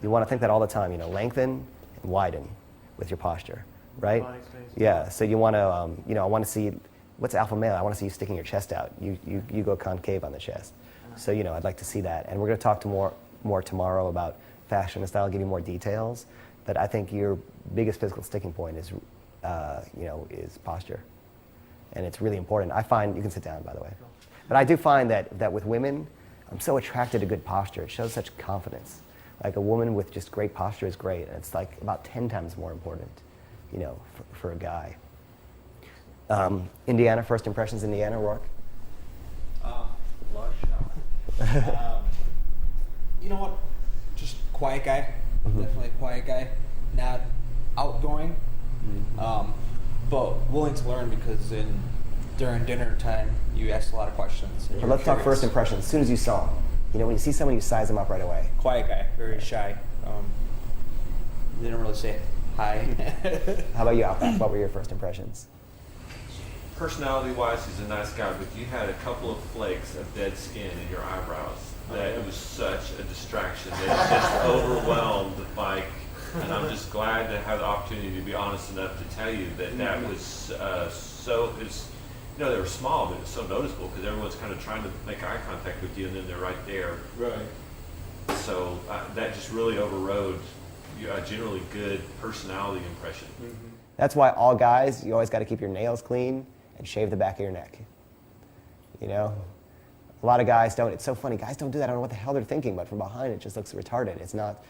You want to think that all the time, you know, lengthen and widen with your posture, right? Body space. Yeah, so you want to, I want to see, what's alpha male? I want to see you sticking your chest out. You go concave on the chest. So, I'd like to see that. And we're going to talk more tomorrow about fashion and style, give you more details. But I think your biggest physical sticking point is, is posture. And it's really important. I find, you can sit down, by the way. But I do find that with women, I'm so attracted to good posture. It shows such confidence. Like a woman with just great posture is great, and it's like about 10 times more important, for a guy. Indiana, first impressions, Indiana, Rourke? Lush. No. You know what? Just quiet guy. Mm-hmm. Definitely a quiet guy. Not outgoing, but willing to learn because during dinner time, you asked a lot of questions. So let's talk first impressions. As soon as you saw him, when you see someone, you size them up right away. Quiet guy, very shy. Didn't really say hi. How about you, Outback? What were your first impressions? Personality-wise, he's a nice guy, but you had a couple of flakes of dead skin in your eyebrows. It was such a distraction that it just overwhelmed Mike. And I'm just glad to have the opportunity to be honest enough to tell you that was they were small, but it's so noticeable because everyone's kind of trying to make eye contact with you, and then they're right there. Right. So that just really overrode a generally good personality impression. Mm-hmm. That's why all guys, you always got to keep your nails clean and shave the back of your neck. A lot of guys don't. It's so funny. Guys don't do that. I don't know what the hell they're thinking, but from behind it just looks retarded. It's not.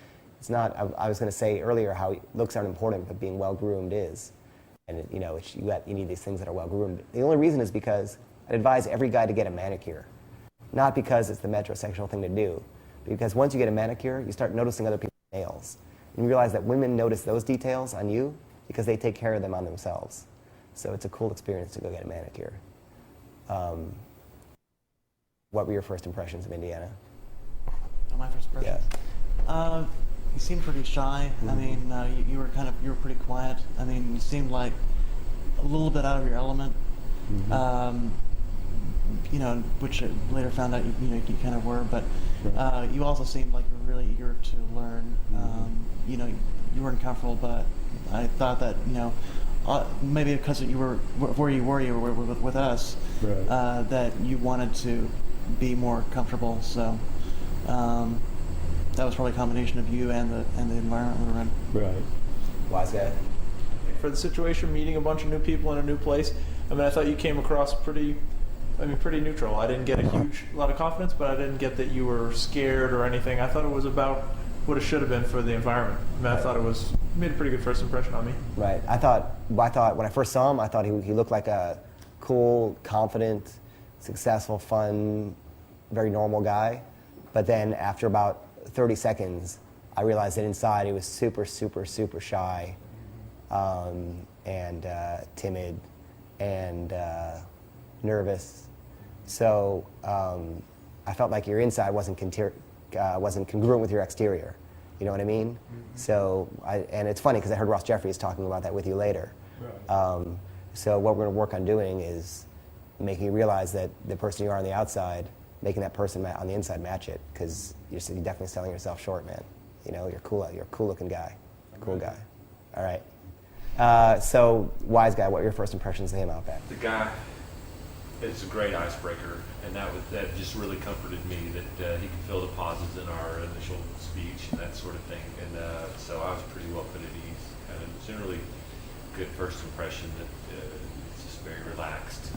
I was going to say earlier how looks aren't important, but being well groomed is. And you need these things that are well groomed. The only reason is because I'd advise every guy to get a manicure, not because it's the metrosexual thing to do, but because once you get a manicure, you start noticing other people's nails, and you realize that women notice those details on you because they take care of them on themselves. So it's a cool experience to go get a manicure. What were your first impressions of Indiana? My first impressions? Yeah. You seemed pretty shy. Mm-hmm. I mean, you were pretty quiet. I mean, you seemed like a little bit out of your element. Mm-hmm. Which I later found out you kind of were. But you also seemed like you were really eager to learn. Mm-hmm. You weren't comfortable, but I thought that maybe because you were where you were with us, right. That you wanted to be more comfortable. So. that was probably a combination of you and the environment we were in. Right. Wise guy. For the situation, meeting a bunch of new people in a new place, I mean, I thought you came across pretty neutral. I didn't get a lot of confidence, but I didn't get that you were scared or anything. I thought it was about what it should have been for the environment. I mean, I thought it made a pretty good first impression on me. Right. I thought when I first saw him, I thought he looked like a cool, confident, successful, fun, very normal guy. But then after about 30 seconds, I realized that inside he was super, super, super shy, and timid, and nervous. So I felt like your inside wasn't congruent with your exterior. You know what I mean? Mm-hmm. So and it's funny because I heard Ross Jeffries talking about that with you later. Right. So what we're going to work on doing is making you realize that the person you are on the outside, making that person on the inside match it, because you're definitely selling yourself short, man. You know, you're cool. You're a cool-looking guy. Cool guy. All right. So, Wise Guy, what are your first impressions of him out back? The guy is a great icebreaker, and that just really comforted me that he could fill the pauses in our initial speech and that sort of thing. And so I was pretty well put at ease. And it was generally good first impression that it's just very relaxed.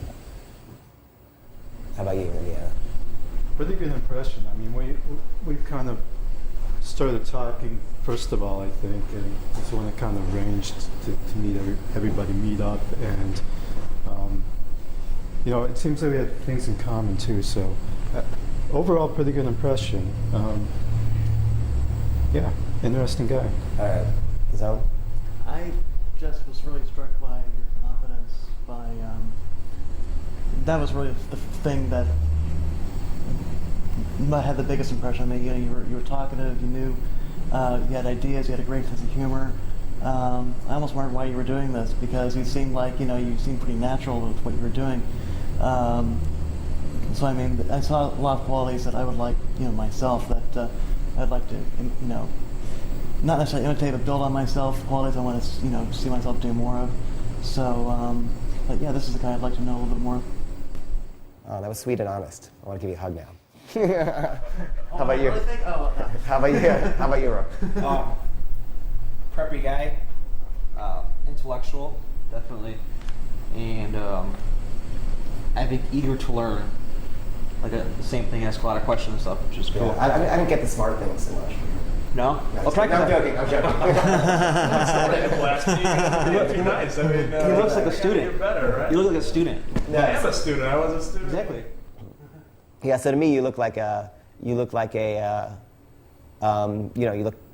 How about you, Indiana? Pretty good impression. I mean, we kind of started talking first of all, I think, and that's when it kind of arranged to meet everybody meet up, and you know, it seems like we had things in common too. So overall, pretty good impression. Yeah, interesting guy. All right, Zone? I just was really struck by your confidence. That was really the thing that had the biggest impression on me. You know, you were talkative. You knew you had ideas. You had a great sense of humor. I almost wondered why you were doing this, because you seemed like you seemed pretty natural with what you were doing. So I mean, I saw a lot of qualities that I would like, myself, that I'd like to, not necessarily imitate, but build on myself. Qualities I want to, see myself do more of. So, but yeah, this is the guy I'd like to know a little bit more. Oh, that was sweet and honest. I want to give you a hug now. How about you? Oh, no. How about you? How about you, Ro? Preppy guy, intellectual, definitely, and I think eager to learn. Like the same thing, ask a lot of questions and stuff, which is cool. Yeah, I didn't get the smart things so much. No? I'm joking. He looks like a student. Better, right? You look like a student. I am a student. I was a student. Exactly. Yeah. So to me, you look like a, you look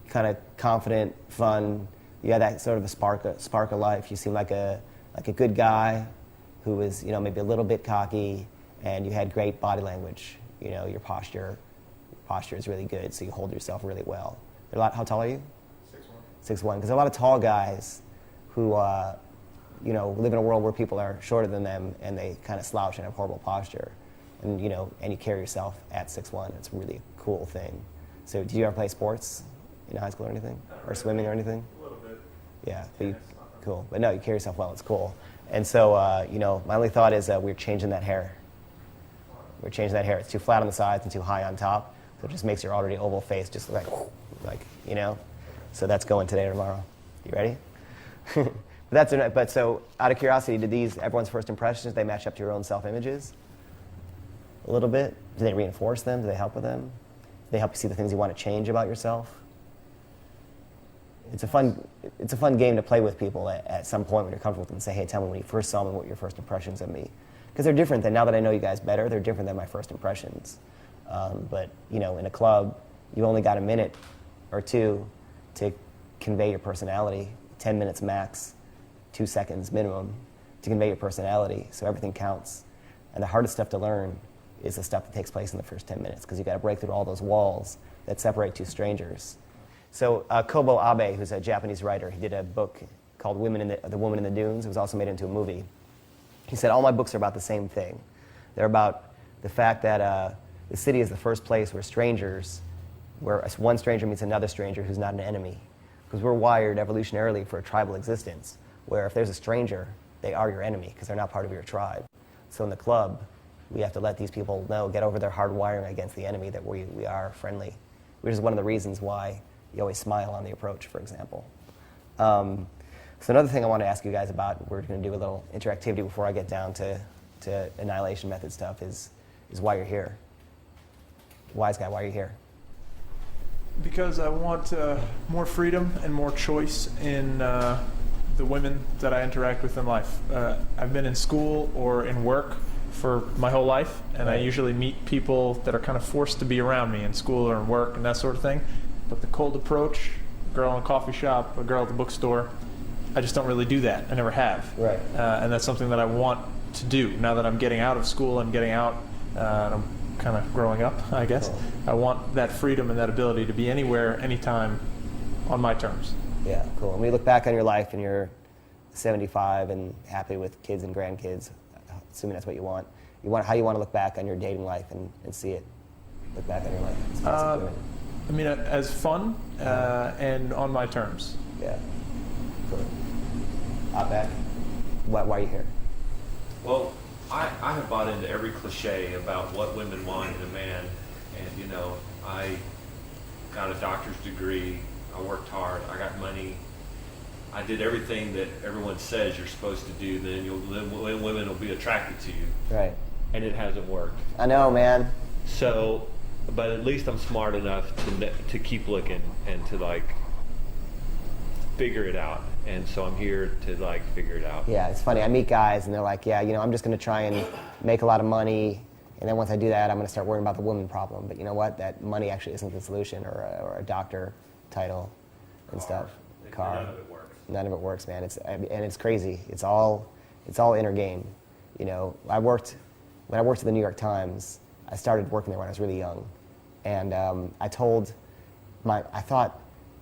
kind of confident, fun. You had that sort of a spark of life. You seem like a good guy who was, maybe a little bit cocky, and you had great body language. Your posture is really good, so you hold yourself really well. How tall are you? 6'1". 6'1". Because a lot of tall guys who, live in a world where people are shorter than them, and they kind of slouch and have horrible posture. And you carry yourself at 6'1". It's a really cool thing. So, did you ever play sports in high school or anything, or swimming or anything? A little bit. Yeah, but cool. But no, you carry yourself well. It's cool. And so, my only thought is we're changing that hair. We're changing that hair. It's too flat on the sides and too high on top, so it just makes your already oval face just look like. So that's going today or tomorrow. You ready? But so, out of curiosity, did everyone's first impressions, they match up to your own self-images? A little bit? Do they reinforce them? Do they help with them? Do they help you see the things you want to change about yourself? It's a fun game to play with people at some point when you're comfortable with them and say, hey, tell me when you first saw me, what were your first impressions of me? Because they're different now that I know you guys better, they're different than my first impressions. But, in a club, you only got a minute or two to convey your personality, 10 minutes max, 2 seconds minimum to convey your personality, so everything counts. And the hardest stuff to learn is the stuff that takes place in the first 10 minutes, because you've got to break through all those walls that separate two strangers. So Kobo Abe, who's a Japanese writer, he did a book called The Woman in the Dunes. It was also made into a movie. He said, all my books are about the same thing. They're about the fact that the city is the first place where one stranger meets another stranger who's not an enemy. Because we're wired evolutionarily for a tribal existence, where if there's a stranger, they are your enemy because they're not part of your tribe. So in the club, we have to let these people know, get over their hard wiring against the enemy, that we are friendly which is one of the reasons why you always smile on the approach, for example. So another thing I want to ask you guys about, we're going to do a little interactivity before I get down to annihilation method stuff, is why you're here. Wise guy, why are you here? Because I want more freedom and more choice in the women that I interact with in life. I've been in school or in work for my whole life, and I usually meet people that are kind of forced to be around me in school or in work and that sort of thing. But the cold approach, a girl in a coffee shop, a girl at the bookstore, I just don't really do that. I never have. Right. And that's something that I want to do now that I'm getting out of school. I'm getting out. And I'm kind of growing up, I guess. Cool. I want that freedom and that ability to be anywhere, anytime, on my terms. Yeah, cool. And when you look back on your life and you're 75 and happy with kids and grandkids, assuming that's what you want, how you want to look back on your dating life and see it, look back on your life. I mean, as fun and on my terms. Yeah. Cool. Outback, why are you here? Well, I have bought into every cliche about what women want in a man, and you know, I got a doctor's degree, I worked hard, I got money, I did everything that everyone says you're supposed to do, then women will be attracted to you. Right. And it hasn't worked. I know, man. So, but at least I'm smart enough to keep looking and to like figure it out. And so I'm here to like figure it out. Yeah, it's funny. I meet guys and they're like, yeah, you know, I'm just going to try and make a lot of money, and then once I do that, I'm going to start worrying about the woman problem. But you know what? That money actually isn't the solution, or a doctor title and stuff. Car. None of it works. None of it works, man. And it's crazy. It's all inner game. You know, when I worked at the New York Times, I started working there when I was really young, and I thought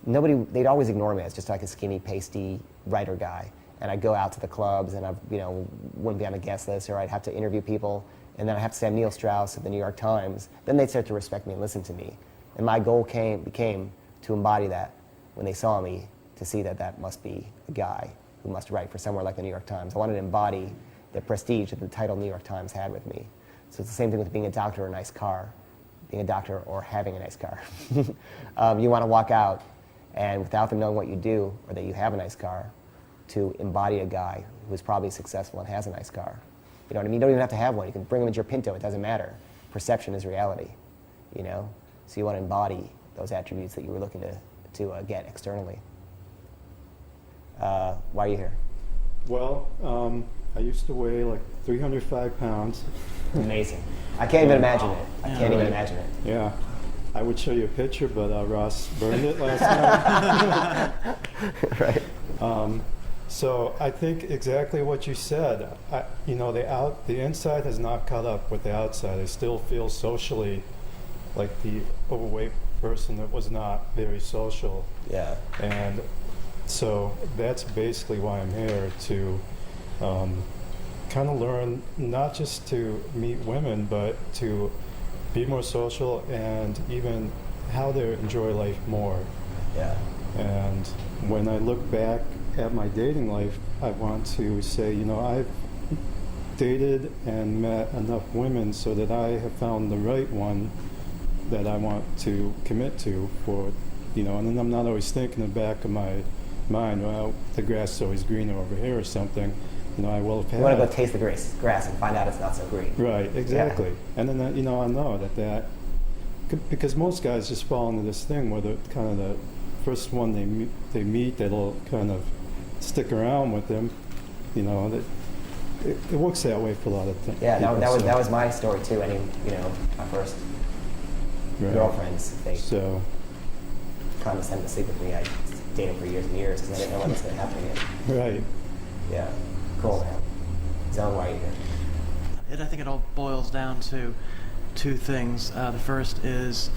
they'd always ignore me as just like a skinny, pasty writer guy. And I'd go out to the clubs and I wouldn't be on the guest list, or I'd have to interview people, and then I'd have to say I'm Neil Strauss at the New York Times. Then they'd start to respect me and listen to me. And my goal became to embody that when they saw me, to see that must be a guy who must write for somewhere like the New York Times. I wanted to embody the prestige that the title New York Times had with me. So it's the same thing with being a doctor or a nice car, being a doctor or having a nice car. You want to walk out, and without them knowing what you do or that you have a nice car, to embody a guy who is probably successful and has a nice car. You know what I mean? You don't even have to have one. You can bring them into your Pinto. It doesn't matter. Perception is reality, you know? So you want to embody those attributes that you were looking to get externally. Why are you here? Well, I used to weigh like 305 pounds. Amazing. I can't even imagine it. I can't even imagine it. Yeah. I would show you a picture, but Ross burned it last night. Right. So I think exactly what you said. The inside has not caught up with the outside. I still feel socially like the overweight person that was not very social. Yeah. And so that's basically why I'm here, to kind of learn not just to meet women, but to be more social and even how to enjoy life more. Yeah. And when I look back at my dating life, I want to say, I've dated and met enough women so that I have found the right one that I want to commit to for, and then I'm not always thinking in the back of my mind, well, the grass is always greener over here or something. I will have had. You want to go taste the grass and find out it's not so green. Right, exactly. Yeah. And then, I know that because most guys just fall into this thing where the kind of the first one they meet, that'll kind of stick around with them. That it works that way for a lot of things. Yeah, that was my story too. I mean, my first girlfriends, they condescended to sleep with me. I dated for years and years because I didn't know what was going to happen again. Right. Yeah. Cool, man. Zone, why are you here? I think it all boils down to two things. The first is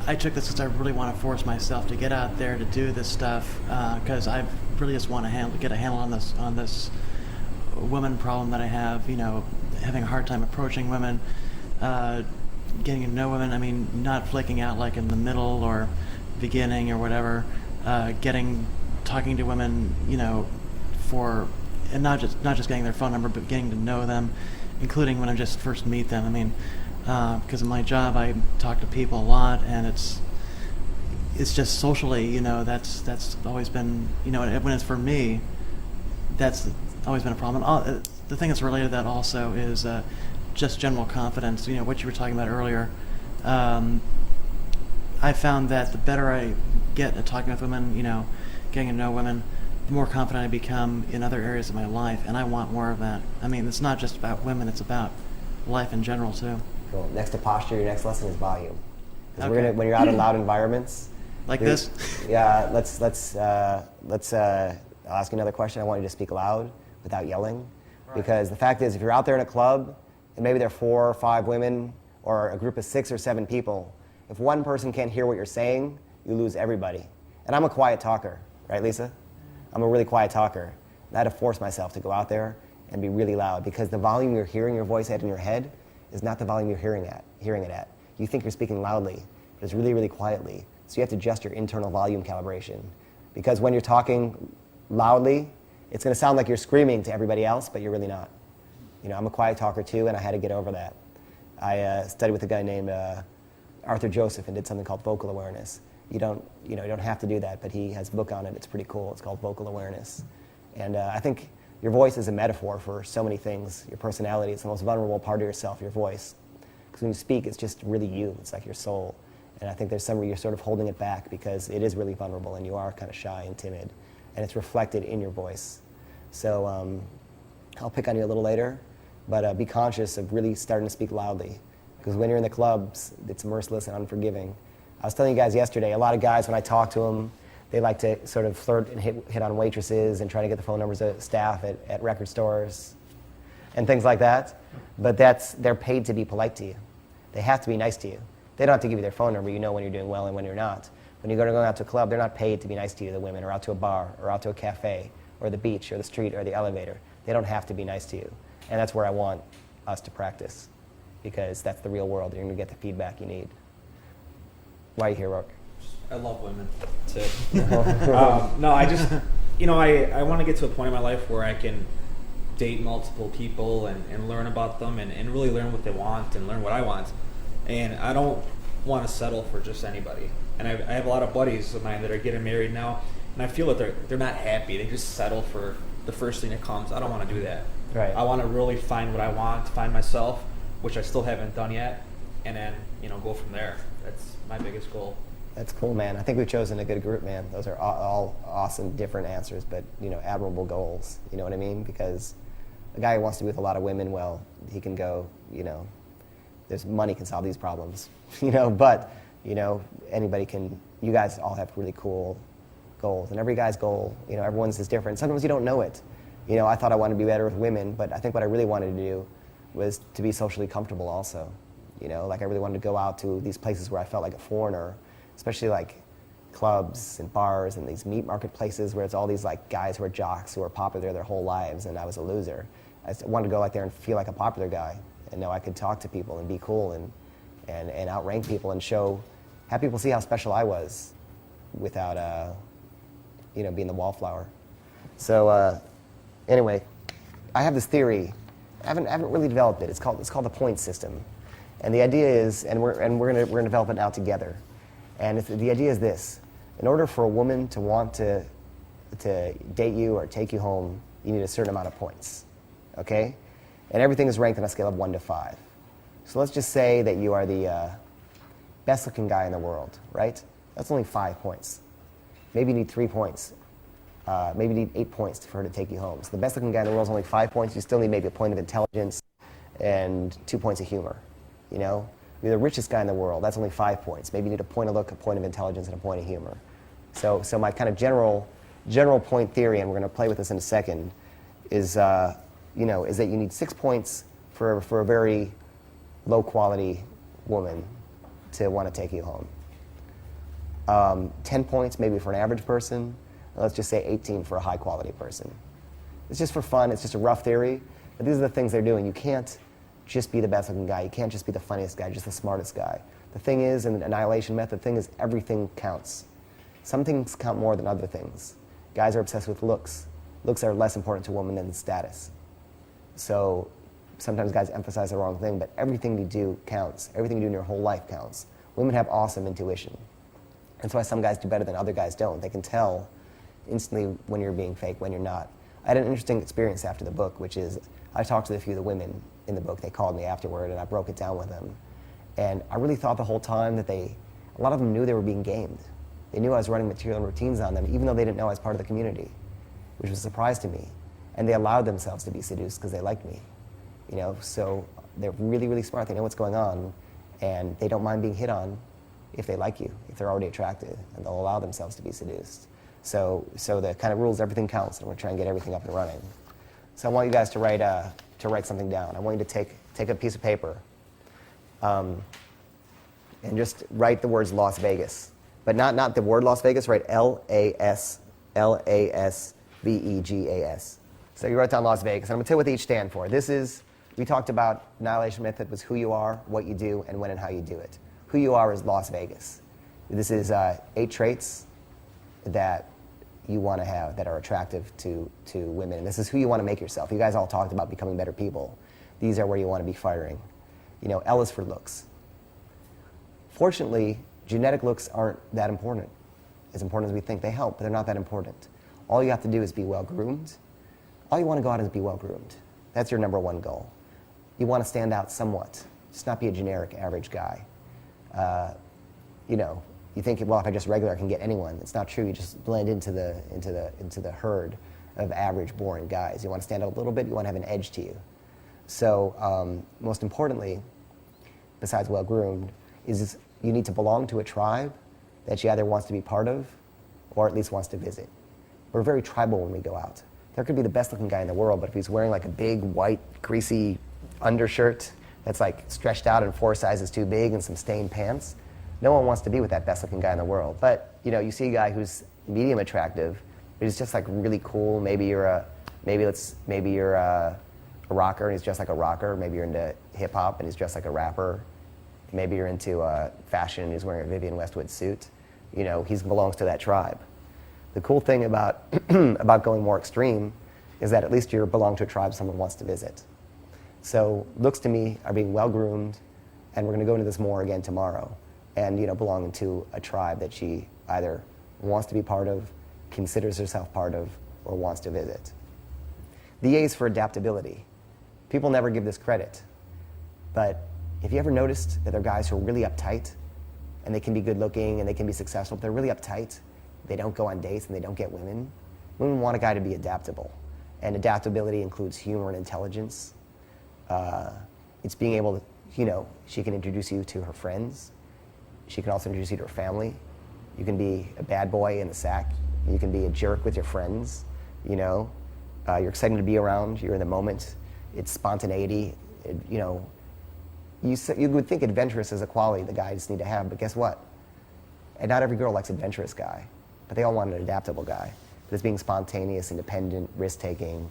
I took this because I really want to force myself to get out there to do this stuff because I really just want to get a handle on this women problem that I have. Having a hard time approaching women, getting to know women. I mean, not flaking out like in the middle or beginning or whatever. Talking to women, and not just getting their phone number, but getting to know them, including when I just first meet them. I mean, because of my job, I talk to people a lot, and it's it's just socially, you know, that's always been, you know, when it's for me, that's always been a problem. The thing that's related to that also is just general confidence. You know, what you were talking about earlier. I found that the better I get at talking with women, you know, getting to know women, the more confident I become in other areas of my life, and I want more of that. I mean, it's not just about women; it's about life in general too. Cool. Next to posture, your next lesson is volume. 'Cause Okay. when you're out in loud environments, Like this? Yeah. I'll ask you another question. I want you to speak loud without yelling, because the fact is, if you're out there in a club and maybe there are 4 or 5 women or a group of 6 or 7 people, if one person can't hear what you're saying, you lose everybody. And I'm a quiet talker, right, Lisa? I'm a really quiet talker. And I had to force myself to go out there and be really loud, because the volume you're hearing your voice at in your head is not the volume you're hearing it at. You think you're speaking loudly, but it's really, really quietly. So you have to adjust your internal volume calibration. Because when you're talking loudly, it's going to sound like you're screaming to everybody else, but you're really not. You know, I'm a quiet talker too, and I had to get over that. I studied with a guy named Arthur Joseph and did something called vocal awareness. You don't have to do that, but he has a book on it. It's pretty cool. It's called Vocal Awareness. And I think your voice is a metaphor for so many things. Your personality is the most vulnerable part of yourself, your voice. Because when you speak, it's just really you. It's like your soul. And I think there's somewhere you're sort of holding it back because it is really vulnerable and you are kind of shy and timid. And it's reflected in your voice. So I'll pick on you a little later, but be conscious of really starting to speak loudly. Because when you're in the clubs, it's merciless and unforgiving. I was telling you guys yesterday, a lot of guys, when I talk to them, they like to sort of flirt and hit on waitresses and try to get the phone numbers of staff at record stores and things like that. But they're paid to be polite to you. They have to be nice to you. They don't have to give you their phone number. You know when you're doing well and when you're not. When you're going out to a club, they're not paid to be nice to you, the women, or out to a bar, or out to a cafe, or the beach, or the street, or the elevator. They don't have to be nice to you. And that's where I want us to practice, because that's the real world. You're going to get the feedback you need. Why are you here, Rourke? I love women. That's it. No, I just, I want to get to a point in my life where I can date multiple people and learn about them and really learn what they want and learn what I want. And I don't want to settle for just anybody. And I have a lot of buddies of mine that are getting married now, and I feel that they're not happy. They just settle for the first thing that comes. I don't want to do that. Right. I want to really find what I want, find myself, which I still haven't done yet, and then go from there. That's my biggest goal. That's cool, man. I think we've chosen a good group, man. Those are all awesome, different answers, but admirable goals. You know what I mean? Because a guy who wants to be with a lot of women, well, he can go. There's money can solve these problems. But anybody can. You guys all have really cool goals, and every guy's goal, everyone's is different. Sometimes you don't know it. I thought I wanted to be better with women, but I think what I really wanted to do was to be socially comfortable also. Like I really wanted to go out to these places where I felt like a foreigner, especially like clubs and bars and these meat market places where it's all these like guys who are jocks who are popular their whole lives, and I was a loser. I just wanted to go like there and feel like a popular guy and know I could talk to people and be cool and outrank people and have people see how special I was without being the wallflower. So anyway, I have this theory. I haven't really developed it. It's called the point system. And the idea is, and we're gonna develop it now together. And the idea is this: in order for a woman to want to date you or take you home, you need a certain amount of points, okay? And everything is ranked on a scale of 1 to 5. So let's just say that you are the best-looking guy in the world, right? That's only 5 points. Maybe you need 3 points. Maybe you need 8 points for her to take you home. So the best-looking guy in the world is only 5 points. You still need maybe a point of intelligence and 2 points of humor. You're the richest guy in the world. That's only 5 points. Maybe you need a point of look, a point of intelligence, and a point of humor. So my kind of general point theory, and we're going to play with this in a second, is that you need 6 points for a very low-quality woman to want to take you home. 10 points maybe for an average person. Let's just say 18 for a high-quality person. It's just for fun. It's just a rough theory. But these are the things they're doing. You can't just be the best-looking guy. You can't just be the funniest guy, just the smartest guy. The thing is, in the annihilation method, the thing is everything counts. Some things count more than other things. Guys are obsessed with looks. Looks are less important to a woman than status. So sometimes guys emphasize the wrong thing, but everything you do counts. Everything you do in your whole life counts. Women have awesome intuition. That's why some guys do better than other guys don't. They can tell instantly when you're being fake, when you're not. I had an interesting experience after the book, which is I talked to a few of the women in the book. They called me afterward, and I broke it down with them. And I really thought the whole time that a lot of them knew they were being gamed. They knew I was running material and routines on them, even though they didn't know I was part of the community, which was a surprise to me. And they allowed themselves to be seduced because they liked me. So they're really, really smart. They know what's going on, and they don't mind being hit on if they like you, if they're already attracted, and they'll allow themselves to be seduced. So the kind of rules, everything counts, and we're trying to get everything up and running. So I want you guys to write something down. I want you to take a piece of paper and just write the words Las Vegas. But not the word Las Vegas, write Lasvegas. So you write down Las Vegas. I'm going to tell you what they each stand for. We talked about annihilation method was who you are, what you do, and when and how you do it. Who you are is Las Vegas. This is 8 traits that you want to have that are attractive to women. And this is who you want to make yourself. You guys all talked about becoming better people. These are where you want to be firing. L is for looks. Fortunately, genetic looks aren't that important. As important as we think. They help, but they're not that important. All you have to do is be well-groomed. All you want to go out is be well-groomed. That's your number one goal. You want to stand out somewhat. Just not be a generic average guy. You think, well, if I just regular, I can get anyone. It's not true. You just blend into the herd of average, boring guys. You want to stand out a little bit. You want to have an edge to you. So most importantly, besides well-groomed, is you need to belong to a tribe that she either wants to be part of or at least wants to visit. We're very tribal when we go out. There could be the best-looking guy in the world, but if he's wearing like a big, white, greasy undershirt that's like stretched out and 4 sizes too big and some stained pants, no one wants to be with that best-looking guy in the world. But you see a guy who's medium attractive, but he's just like really cool. Maybe you're a rocker and he's just like a rocker. Maybe you're into hip hop and he's dressed like a rapper. Maybe you're into fashion and he's wearing a Vivienne Westwood suit. He belongs to that tribe. The cool thing about about going more extreme is that at least you belong to a tribe someone wants to visit. So looks to me are being well-groomed, and we're going to go into this more again tomorrow, and belonging to a tribe that she either wants to be part of, considers herself part of, or wants to visit. The A is for adaptability. People never give this credit, but have you ever noticed that there are guys who are really uptight, and they can be good-looking and they can be successful, but they're really uptight? They don't go on dates and they don't get women. Women want a guy to be adaptable, and adaptability includes humor and intelligence. It's being able to, she can introduce you to her friends. She can also introduce you to her family. You can be a bad boy in the sack. You can be a jerk with your friends. You're exciting to be around. You're in the moment. It's spontaneity. You would think adventurous is a quality the guys need to have, but guess what? And not every girl likes an adventurous guy, but they all want an adaptable guy. But it's being spontaneous, independent, risk-taking,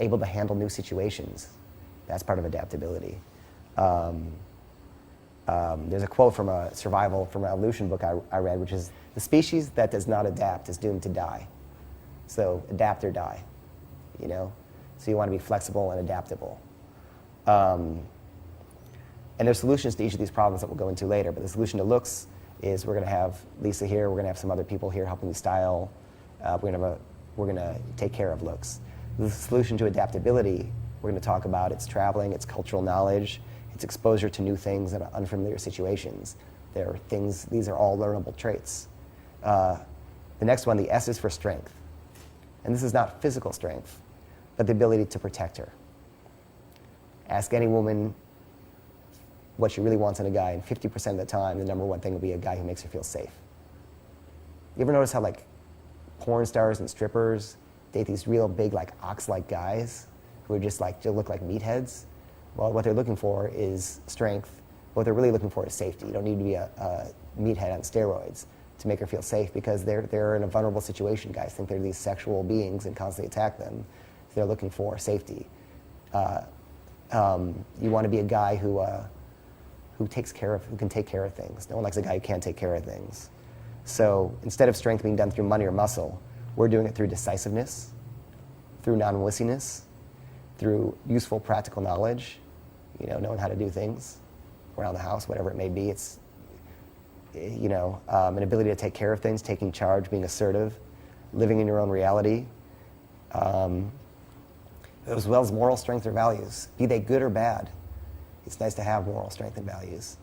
able to handle new situations. That's part of adaptability. There's a quote from an evolution book I read, which is, the species that does not adapt is doomed to die. So adapt or die, So you want to be flexible and adaptable. And there's solutions to each of these problems that we'll go into later, but the solution to looks is we're going to have Lisa here, we're going to have some other people here helping you style, we're going to take care of looks. The solution to adaptability we're going to talk about, it's traveling, it's cultural knowledge, it's exposure to new things and unfamiliar situations. These are all learnable traits. The next one, the S is for strength. And this is not physical strength, but the ability to protect her. Ask any woman what she really wants in a guy, and 50% of the time, the number one thing will be a guy who makes her feel safe. You ever notice how porn stars and strippers date these real big ox-like guys who are just they look like meatheads? Well, what they're looking for is strength. What they're really looking for is safety. You don't need to be a meathead on steroids to make her feel safe, because they're in a vulnerable situation. Guys think they're these sexual beings and constantly attack them. So they're looking for safety. You want to be a guy who can take care of things. No one likes a guy who can't take care of things. So instead of strength being done through money or muscle, we're doing it through decisiveness, through non-wissiness, through useful practical knowledge, knowing how to do things around the house, whatever it may be. an ability to take care of things, taking charge, being assertive, living in your own reality, as well as moral strength or values, be they good or bad. It's nice to have moral strength and values.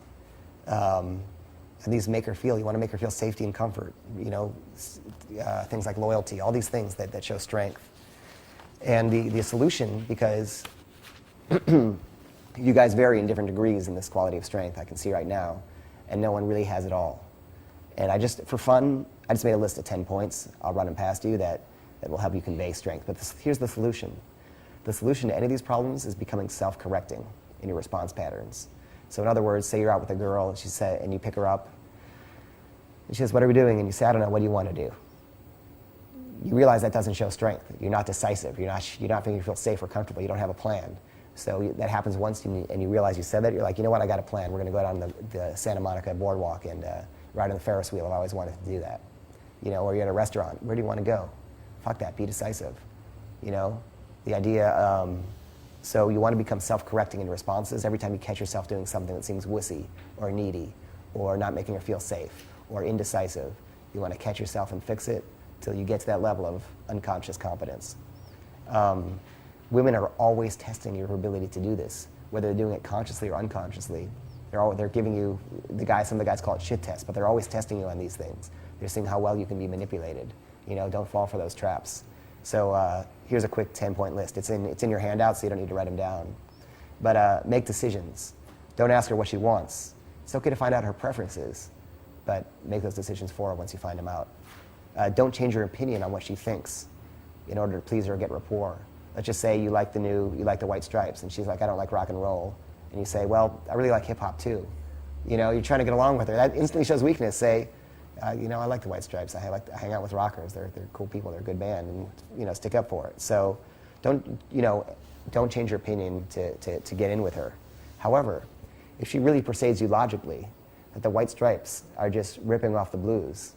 And these make her feel, you want to make her feel safety and comfort, things like loyalty, all these things that show strength. And the solution, because you guys vary in different degrees in this quality of strength, I can see right now, and no one really has it all. And for fun, I just made a list of 10 points. I'll run them past you that will help you convey strength. But here's the solution. The solution to any of these problems is becoming self-correcting in your response patterns. So in other words, say you're out with a girl and you pick her up, and she says, "What are we doing?" And you say, "I don't know, what do you want to do?" You realize that doesn't show strength. You're not decisive. You're not making you feel safe or comfortable. You don't have a plan. So that happens once, and you realize you said that. You're like, you know what? I got a plan. We're going to go down the Santa Monica boardwalk and ride on the Ferris wheel. I've always wanted to do that. Or you're at a restaurant. Where do you want to go? Fuck that. Be decisive. The idea. So you want to become self-correcting in your responses. Every time you catch yourself doing something that seems wussy or needy or not making her feel safe or indecisive, you want to catch yourself and fix it till you get to that level of unconscious competence. Women are always testing your ability to do this, whether they're doing it consciously or unconsciously. They're giving you, some of the guys call it shit tests, but they're always testing you on these things. They're seeing how well you can be manipulated. Don't fall for those traps. So here's a quick 10-point list. It's in your handout, so you don't need to write them down. But make decisions. Don't ask her what she wants. It's okay to find out her preferences, but make those decisions for her once you find them out. Don't change your opinion on what she thinks in order to please her or get rapport. Let's just say you like the White Stripes, and she's like, "I don't like rock and roll." And you say, "Well, I really like hip hop too." You're trying to get along with her. That instantly shows weakness. Say, I like the White Stripes. I hang out with rockers. They're cool people. They're a good band, and stick up for it. So, don't change your opinion to get in with her. However, if she really persuades you logically that the White Stripes are just ripping off the blues,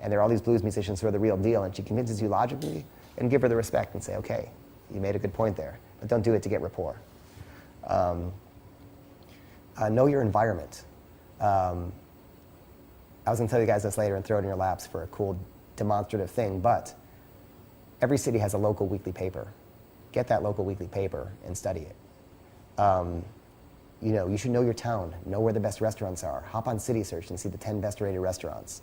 and there are all these blues musicians who are the real deal, and she convinces you logically, and give her the respect and say, "Okay, you made a good point there," but don't do it to get rapport. Know your environment. I was going to tell you guys this later and throw it in your laps for a cool demonstrative thing, but every city has a local weekly paper. Get that local weekly paper and study it. You should know your town, know where the best restaurants are. Hop on City Search and see the 10 best rated restaurants.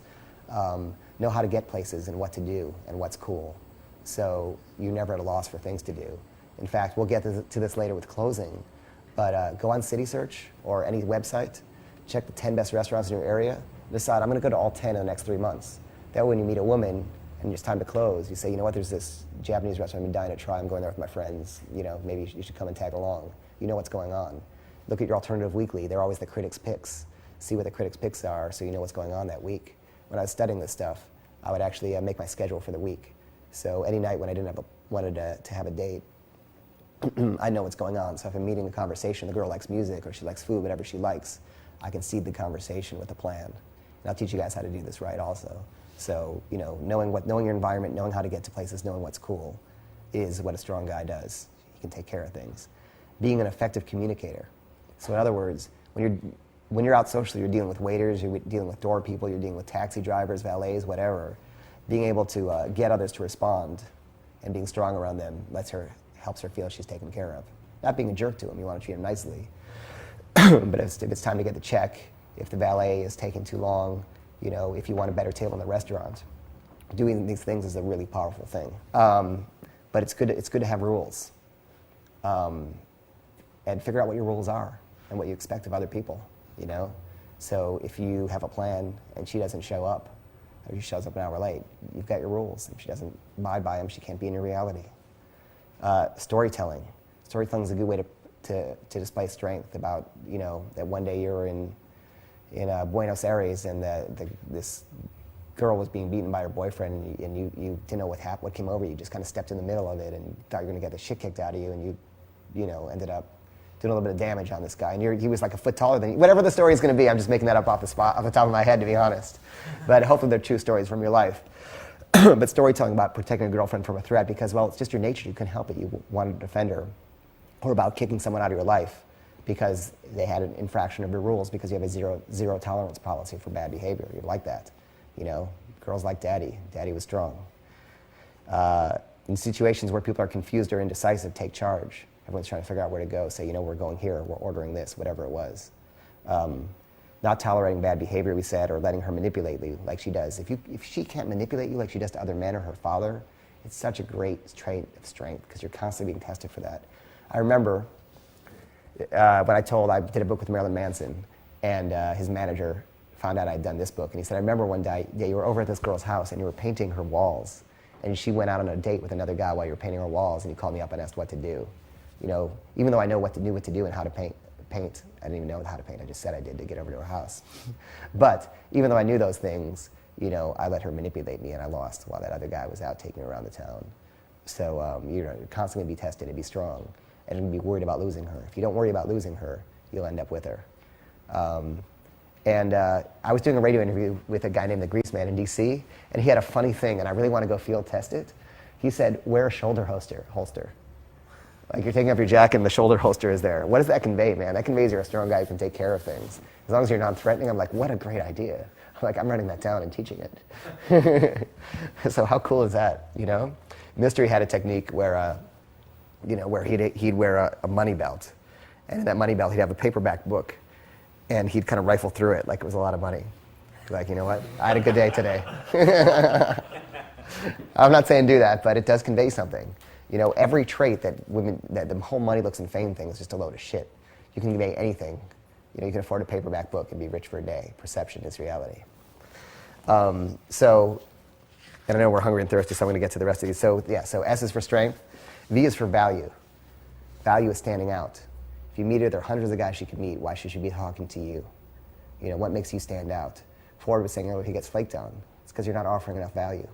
Know how to get places and what to do and what's cool. So you're never at a loss for things to do. In fact, we'll get to this later with closing, but go on City Search or any website, check the 10 best restaurants in your area, decide, I'm going to go to all 10 in the next 3 months. That way when you meet a woman and it's time to close, you say, "You know what, there's this Japanese restaurant I've been dying to try. I'm going there with my friends. Maybe you should come and tag along. You know what's going on. Look at your alternative weekly. They're always the critics' picks. See what the critics' picks are so you know what's going on that week." When I was studying this stuff, I would actually make my schedule for the week. So any night when I wanted to have a date, I know what's going on. So if I'm meeting a conversation, the girl likes music or she likes food, whatever she likes, I can seed the conversation with a plan. And I'll teach you guys how to do this right also. So, knowing your environment, knowing how to get to places, knowing what's cool is what a strong guy does. He can take care of things. Being an effective communicator. So in other words, when you're out socially, you're dealing with waiters, you're dealing with door people, you're dealing with taxi drivers, valets, whatever. Being able to get others to respond and being strong around them helps her feel she's taken care of. Not being a jerk to them, you want to treat them nicely. But if it's time to get the check, if the valet is taking too long, if you want a better table in the restaurant, doing these things is a really powerful thing. But it's good to have rules. And figure out what your rules are and what you expect of other people, So if you have a plan and she doesn't show up, or she shows up an hour late, you've got your rules. If she doesn't abide by them, she can't be in your reality. Storytelling. Storytelling is a good way to display strength about, that one day you were in Buenos Aires and this girl was being beaten by her boyfriend and you didn't know what came over you. You just kind of stepped in the middle of it and thought you were going to get the shit kicked out of you, and you ended up doing a little bit of damage on this guy. And he was like a foot taller than you. Whatever the story is going to be, I'm just making that up off the top of my head, to be honest. But hopefully they're true stories from your life. But storytelling about protecting a girlfriend from a threat because, well, it's just your nature. You couldn't help it. You wanted to defend her. Or about kicking someone out of your life because they had an infraction of your rules because you have a zero tolerance policy for bad behavior. You like that. You know, girls like daddy. Daddy was strong. In situations where people are confused or indecisive, take charge. Everyone's trying to figure out where to go. Say, you know, we're going here, we're ordering this, whatever it was. Not tolerating bad behavior, we said, or letting her manipulate you like she does. If she can't manipulate you like she does to other men or her father, it's such a great trait of strength because you're constantly being tested for that. I remember when I did a book with Marilyn Manson, and his manager found out I'd done this book, and he said, I remember one day you were over at this girl's house and you were painting her walls, and she went out on a date with another guy while you were painting her walls, and he called me up and asked what to do. You know, even though I knew what to do and how to paint, I didn't even know how to paint. I just said I did to get over to her house. But even though I knew those things, you know, I let her manipulate me, and I lost while that other guy was out taking her around the town. So you're constantly be tested and be strong, and be worried about losing her. If you don't worry about losing her, you'll end up with her. I was doing a radio interview with a guy named the Grease Man in D.C., and he had a funny thing, and I really want to go field test it. He said, wear a shoulder holster. Like you're taking off your jacket and the shoulder holster is there. What does that convey, man? That conveys you're a strong guy who can take care of things. As long as you're non-threatening, I'm like, what a great idea. I'm like, I'm writing that down and teaching it. So how cool is that, you know? Mystery had a technique where, where he'd wear a money belt. And in that money belt, he'd have a paperback book. And he'd kind of rifle through it like it was a lot of money. Like, you know what? I had a good day today. I'm not saying do that, but it does convey something. You know, every trait that the whole money, looks, and fame thing is just a load of shit. You can convey anything. You know, you can afford a paperback book and be rich for a day. Perception is reality. And I know we're hungry and thirsty, so I'm going to get to the rest of these. So S is for strength. V is for value. Value is standing out. If you meet her, there are hundreds of guys she could meet. Why should she be talking to you? You know, what makes you stand out? Ford was saying earlier he gets flaked on. It's because you're not offering enough value.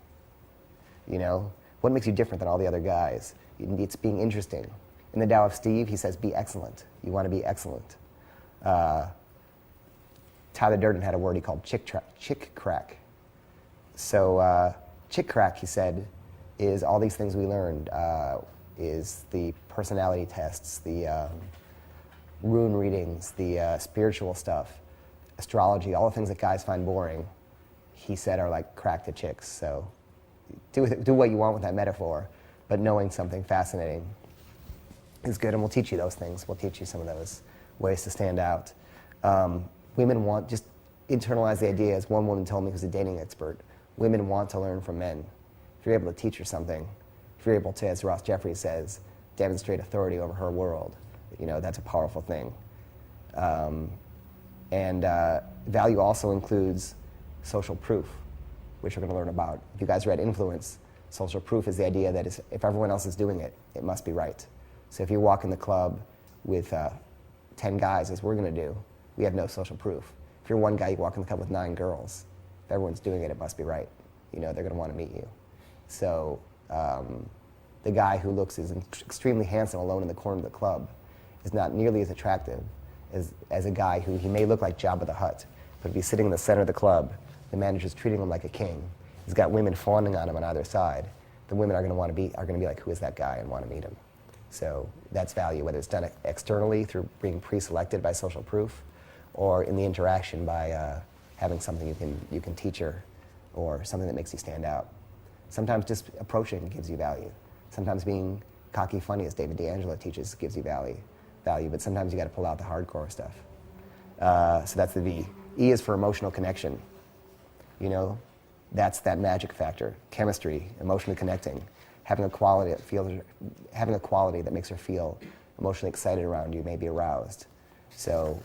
You know, what makes you different than all the other guys? It's being interesting. In the Tao of Steve, he says, be excellent. You want to be excellent. Tyler Durden had a word he called chick crack. So chick crack, he said, is all these things we learned, is the personality tests, the rune readings, the spiritual stuff, astrology, all the things that guys find boring, he said are like crack to chicks. So do what you want with that metaphor, but knowing something fascinating is good, and we'll teach you those things. We'll teach you some of those ways to stand out. Women want, just internalize the idea, as one woman told me who's a dating expert, women want to learn from men. If you're able to teach her something, if you're able to, as Ross Jeffries says, demonstrate authority over her world, you know, that's a powerful thing. Value also includes social proof, which we're going to learn about. If you guys read Influence, social proof is the idea that if everyone else is doing it, it must be right. So if you walk in the club with 10 guys, as we're going to do, we have no social proof. If you're one guy, you walk in the club with 9 girls. If everyone's doing it, it must be right. You know, they're going to want to meet you. So the guy who looks is extremely handsome alone in the corner of the club is not nearly as attractive as a guy who he may look like Jabba the Hutt, but if he's sitting in the center of the club, the manager's treating him like a king. He's got women fawning on him on either side. The women are going to be like, who is that guy, and want to meet him. So that's value, whether it's done externally through being pre-selected by social proof, or in the interaction by having something you can teach her, or something that makes you stand out. Sometimes just approaching gives you value. Sometimes being cocky funny, as David D'Angelo teaches, gives you value. But sometimes you got to pull out the hardcore stuff. So that's the V. E is for emotional connection. You know, that's that magic factor. Chemistry, emotionally connecting, having a quality that makes her feel emotionally excited around you, maybe aroused. So,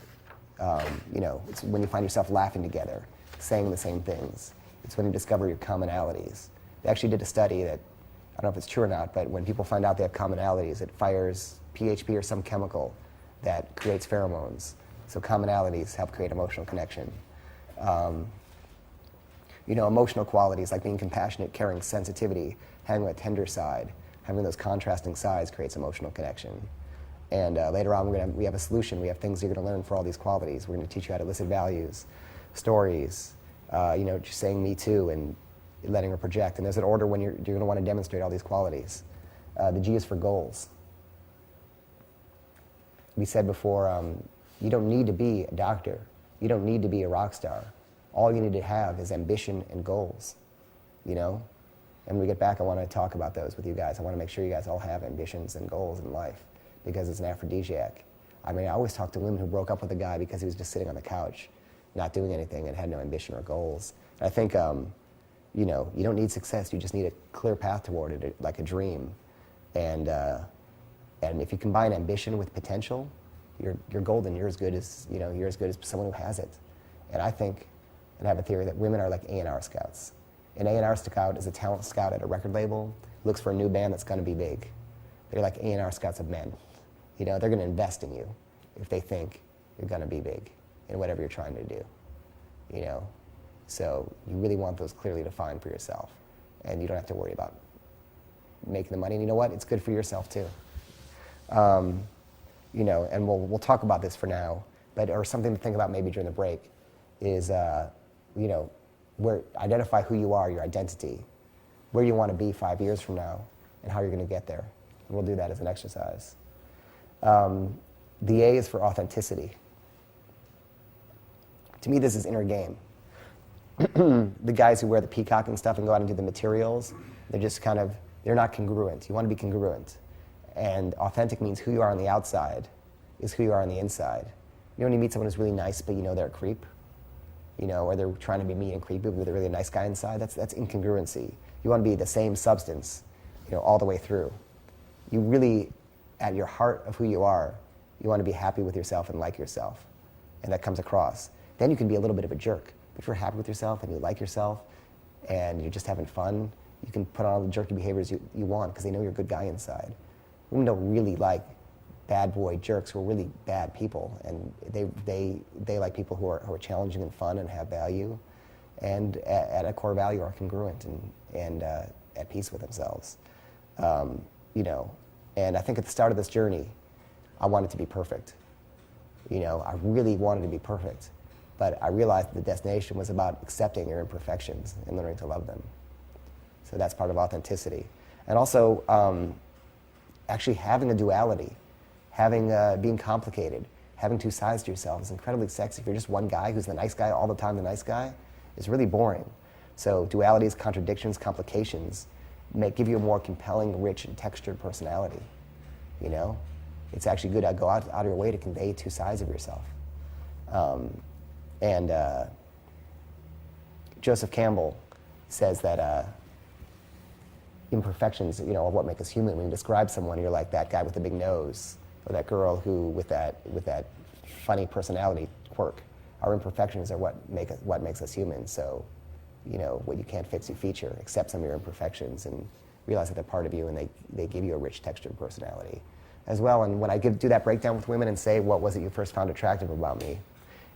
you know, it's when you find yourself laughing together, saying the same things. It's when you discover your commonalities. They actually did a study that, I don't know if it's true or not, but when people find out they have commonalities, it fires PHP or some chemical that creates pheromones. So commonalities help create emotional connection. You know, emotional qualities like being compassionate, caring, sensitivity, having a tender side, having those contrasting sides creates emotional connection. And later on, we have a solution. We have things you're going to learn for all these qualities. We're going to teach you how to elicit values, stories, you know, just saying me too and letting her project. And there's an order when you're going to want to demonstrate all these qualities. The G is for goals. we said before, you don't need to be a doctor. You don't need to be a rock star. All you need to have is ambition and goals, you know? And when we get back, I want to talk about those with you guys. I want to make sure you guys all have ambitions and goals in life because it's an aphrodisiac. I mean, I always talk to women who broke up with a guy because he was just sitting on the couch, not doing anything and had no ambition or goals. And I think, you know, you don't need success. You just need a clear path toward it, like a dream. And if you combine ambition with potential, you're golden. You're as good as, you know, you're as good as someone who has it. And I think, and I have a theory that women are like A&R scouts. An A&R scout is a talent scout at a record label, looks for a new band that's going to be big. They're like A&R scouts of men. You know, they're going to invest in you if they think you're going to be big in whatever you're trying to do. You know, so you really want those clearly defined for yourself, and you don't have to worry about making the money. And you know what? It's good for yourself too. You know, and we'll talk about this for now, but or something to think about maybe during the break is, you know, identify who you are, your identity, where you want to be 5 years from now, and how you're going to get there. And we'll do that as an exercise. The A is for authenticity. To me, this is inner game. The guys who wear the peacocking stuff and go out and do the materials, they're just kind of, they're not congruent. You want to be congruent. And authentic means who you are on the outside is who you are on the inside. You know when you meet someone who's really nice, but you know they're a creep? You know, or they're trying to be mean and creepy, but they're really a nice guy inside? That's incongruency. You want to be the same substance, you know, all the way through. You really, at your heart of who you are, you want to be happy with yourself and like yourself. And that comes across. Then you can be a little bit of a jerk. But if you're happy with yourself and you like yourself and you're just having fun, you can put on all the jerky behaviors you want because they know you're a good guy inside. Women don't really like bad boy jerks who are really bad people, and they like people who are challenging and fun and have value, and at a core value are congruent and at peace with themselves. You know, and I think at the start of this journey, I wanted to be perfect. You know, I really wanted to be perfect, but I realized that the destination was about accepting your imperfections and learning to love them. So that's part of authenticity, and also actually having a duality. Being complicated, having two sides to yourself is incredibly sexy. If you're just one guy who's the nice guy all the time, the nice guy, it's really boring. So dualities, contradictions, complications give you a more compelling, rich, and textured personality. You know, it's actually good to go out of your way to convey two sides of yourself. Joseph Campbell says that imperfections, you know, are what make us human. When you describe someone, you're like that guy with the big nose, or that girl who with that funny personality quirk. Our imperfections are what makes us human. So, you know, what you can't fix, you feature. Accept some of your imperfections and realize that they're part of you, and they give you a rich, textured personality as well. And when I do that breakdown with women and say, what was it you first found attractive about me? It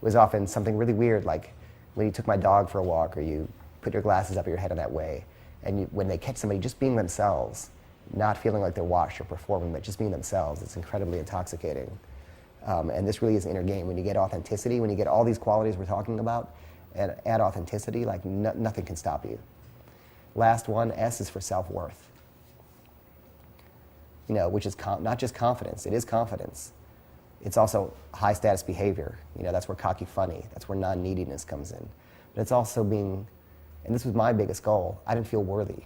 was often something really weird, like when you took my dog for a walk, or you put your glasses up your head in that way, and when they catch somebody just being themselves, not feeling like they're watched or performing, but just being themselves, it's incredibly intoxicating. And this really is inner game. When you get authenticity, when you get all these qualities we're talking about, and add authenticity, like nothing can stop you. Last one, S is for self-worth. You know, which is not just confidence, it is confidence. It's also high status behavior. You know, that's where cocky funny, that's where non-neediness comes in. But it's also being, and this was my biggest goal, I didn't feel worthy.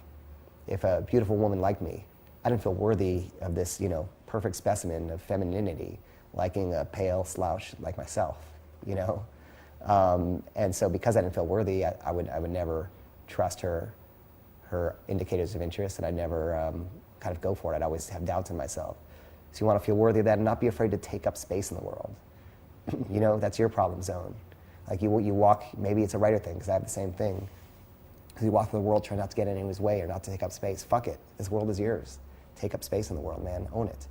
If a beautiful woman liked me, I didn't feel worthy of this, you know, perfect specimen of femininity, liking a pale slouch like myself, you know? And so because I didn't feel worthy, I would never trust her indicators of interest, and I'd never kind of go for it. I'd always have doubts in myself. So you want to feel worthy of that and not be afraid to take up space in the world. You know, that's your problem zone. Like you walk, maybe it's a writer thing, because I have the same thing. Because you walk through the world trying not to get in anyone's way or not to take up space. Fuck it. This world is yours. Take up space in the world, man. Own it.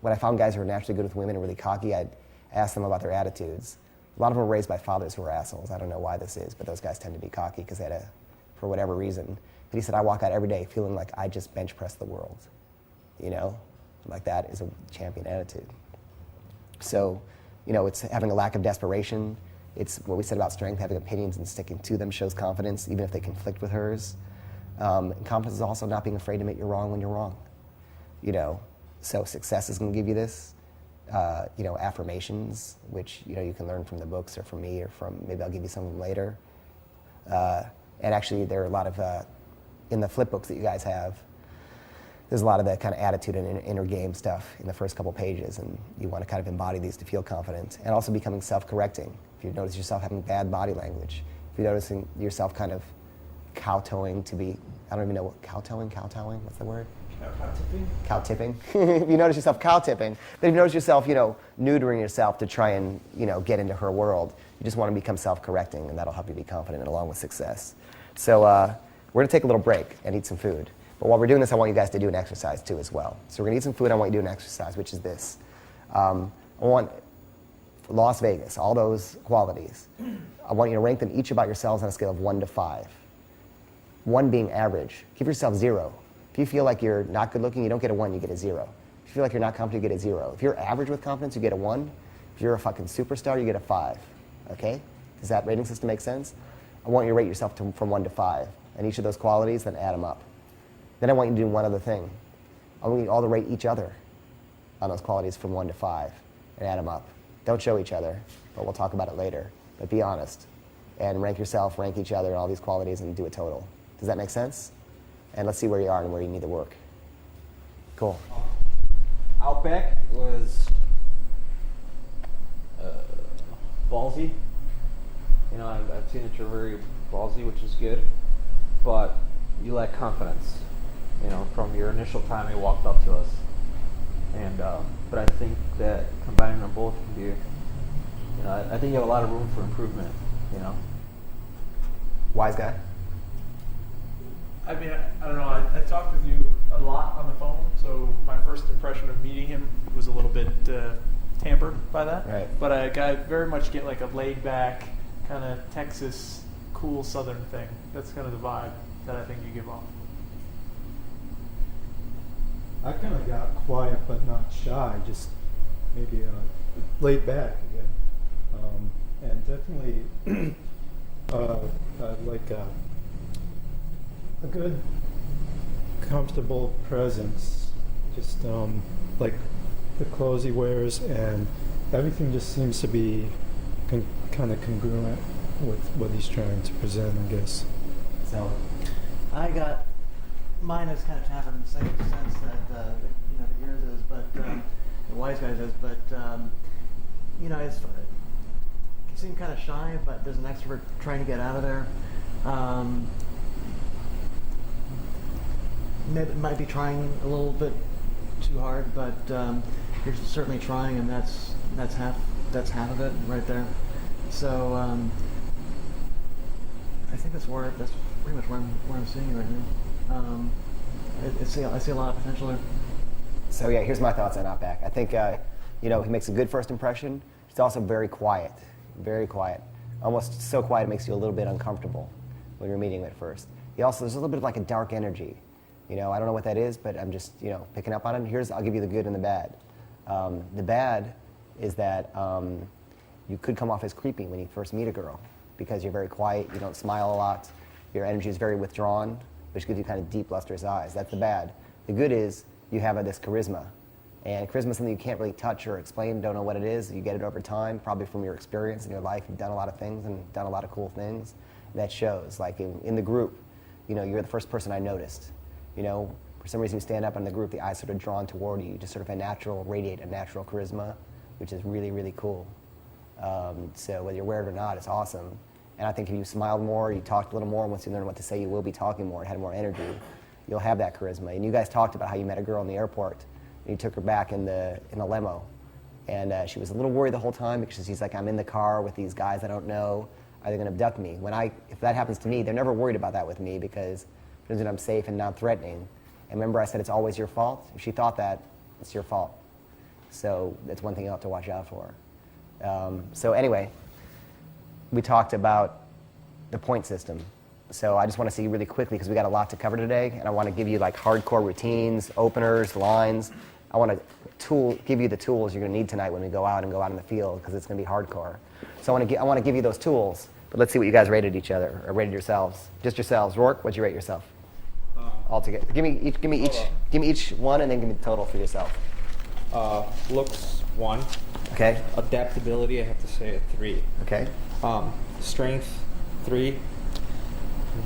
When I found guys who were naturally good with women and really cocky, I'd ask them about their attitudes. A lot of them were raised by fathers who were assholes. I don't know why this is, but those guys tend to be cocky because they had for whatever reason. But he said, I walk out every day feeling like I just bench press the world. You know? Like that is a champion attitude. So, you know, it's having a lack of desperation. It's what we said about strength, having opinions and sticking to them shows confidence, even if they conflict with hers. And confidence is also not being afraid to admit you're wrong when you're wrong. You know, so success is going to give you this. affirmations, which you can learn from the books or from me or from maybe I'll give you some of them later. And actually, there are a lot of in the flip books that you guys have. There's a lot of that kind of attitude and inner game stuff in the first couple pages, and you want to kind of embody these to feel confident, and also becoming self-correcting. If you notice yourself having bad body language, if you're noticing yourself kind of kowtowing to be, I don't even know what kowtowing, what's the word? Cow tipping. If you notice yourself cow tipping, then if you notice yourself, neutering yourself to try and, get into her world, you just want to become self-correcting, and that'll help you be confident along with success. So we're going to take a little break and eat some food. But while we're doing this, I want you guys to do an exercise too as well. So we're going to eat some food. I want you to do an exercise, which is this. I want Las Vegas, all those qualities. I want you to rank them each about yourselves on a scale of 1 to 5. 1 being average. Give yourself 0. If you feel like you're not good looking, you don't get a 1, you get a 0. If you feel like you're not confident, you get a 0. If you're average with confidence, you get a 1. If you're a fucking superstar, you get a 5. Okay? Does that rating system make sense? I want you to rate yourself from 1 to 5. And each of those qualities, then add them up. Then I want you to do one other thing. I want you all to rate each other on those qualities from 1 to 5 and add them up. Don't show each other, but we'll talk about it later. But be honest. And rank yourself, rank each other, and all these qualities, and do a total. Does that make sense? And let's see where you are and where you need to work. Cool. Outback was ballsy. I've seen that you're very ballsy, which is good, but you lack confidence. From your initial time you walked up to us, and but I think that combining them both can be, I think you have a lot of room for improvement. Wise guy. I mean, I don't know. I talked with you a lot on the phone, so my first impression of meeting him was a little bit tampered by that. Right. But I very much get like a laid-back, kind of Texas, cool Southern thing. That's kind of the vibe that I think you give off. I kind of got quiet but not shy, just maybe laid back again. And definitely like a good, comfortable presence. Just like the clothes he wears, and everything just seems to be kind of congruent with what he's trying to present, I guess. So, Mine is kind of tapping in the same sense that that yours is, but the wise guys is. But it's you seem kind of shy, but there's an extrovert trying to get out of there. Maybe might be trying a little bit too hard, but you're certainly trying, and that's half of it right there. So I think that's pretty much where I'm seeing right now. I see a lot of potential there. So yeah, here's my thoughts on Outback. I think he makes a good first impression. He's also very quiet, almost so quiet it makes you a little bit uncomfortable when you're meeting him at first. There's a little bit of like a dark energy. I don't know what that is, but I'm just picking up on it. I'll give you the good and the bad. The bad is that you could come off as creepy when you first meet a girl because you're very quiet, you don't smile a lot, your energy is very withdrawn, which gives you kind of deep, lustrous eyes. That's the bad. The good is you have this charisma. And charisma is something you can't really touch or explain, don't know what it is. You get it over time, probably from your experience in your life. You've done a lot of things and done a lot of cool things. That shows. Like in the group, you're the first person I noticed. For some reason you stand up in the group, the eyes sort of drawn toward you. You just sort of radiate a natural charisma, which is really, really cool. So whether you're wearing it or not, it's awesome. And I think if you smiled more, you talked a little more, once you learn what to say, you will be talking more, had more energy. You'll have that charisma. And you guys talked about how you met a girl in the airport, and you took her back in the limo. And she was a little worried the whole time because she's like, I'm in the car with these guys I don't know. Are they going to abduct me? If that happens to me, they're never worried about that with me because it means that I'm safe and not threatening. And remember I said it's always your fault? If she thought that, it's your fault. So that's one thing you'll have to watch out for. So anyway, we talked about the point system. So I just want to see really quickly, because we got a lot to cover today, and I want to give you like hardcore routines, openers, lines. I want to give you the tools you're going to need tonight when we go out in the field, because it's going to be hardcore. So I want to give you those tools, but let's see what you guys rated each other, or rated yourselves. Just yourselves. Rourke, what'd you rate yourself? All together. Give me each one, and then give me the total for yourself. Looks 1. Okay. Adaptability, I have to say a 3. Okay. Strength, 3.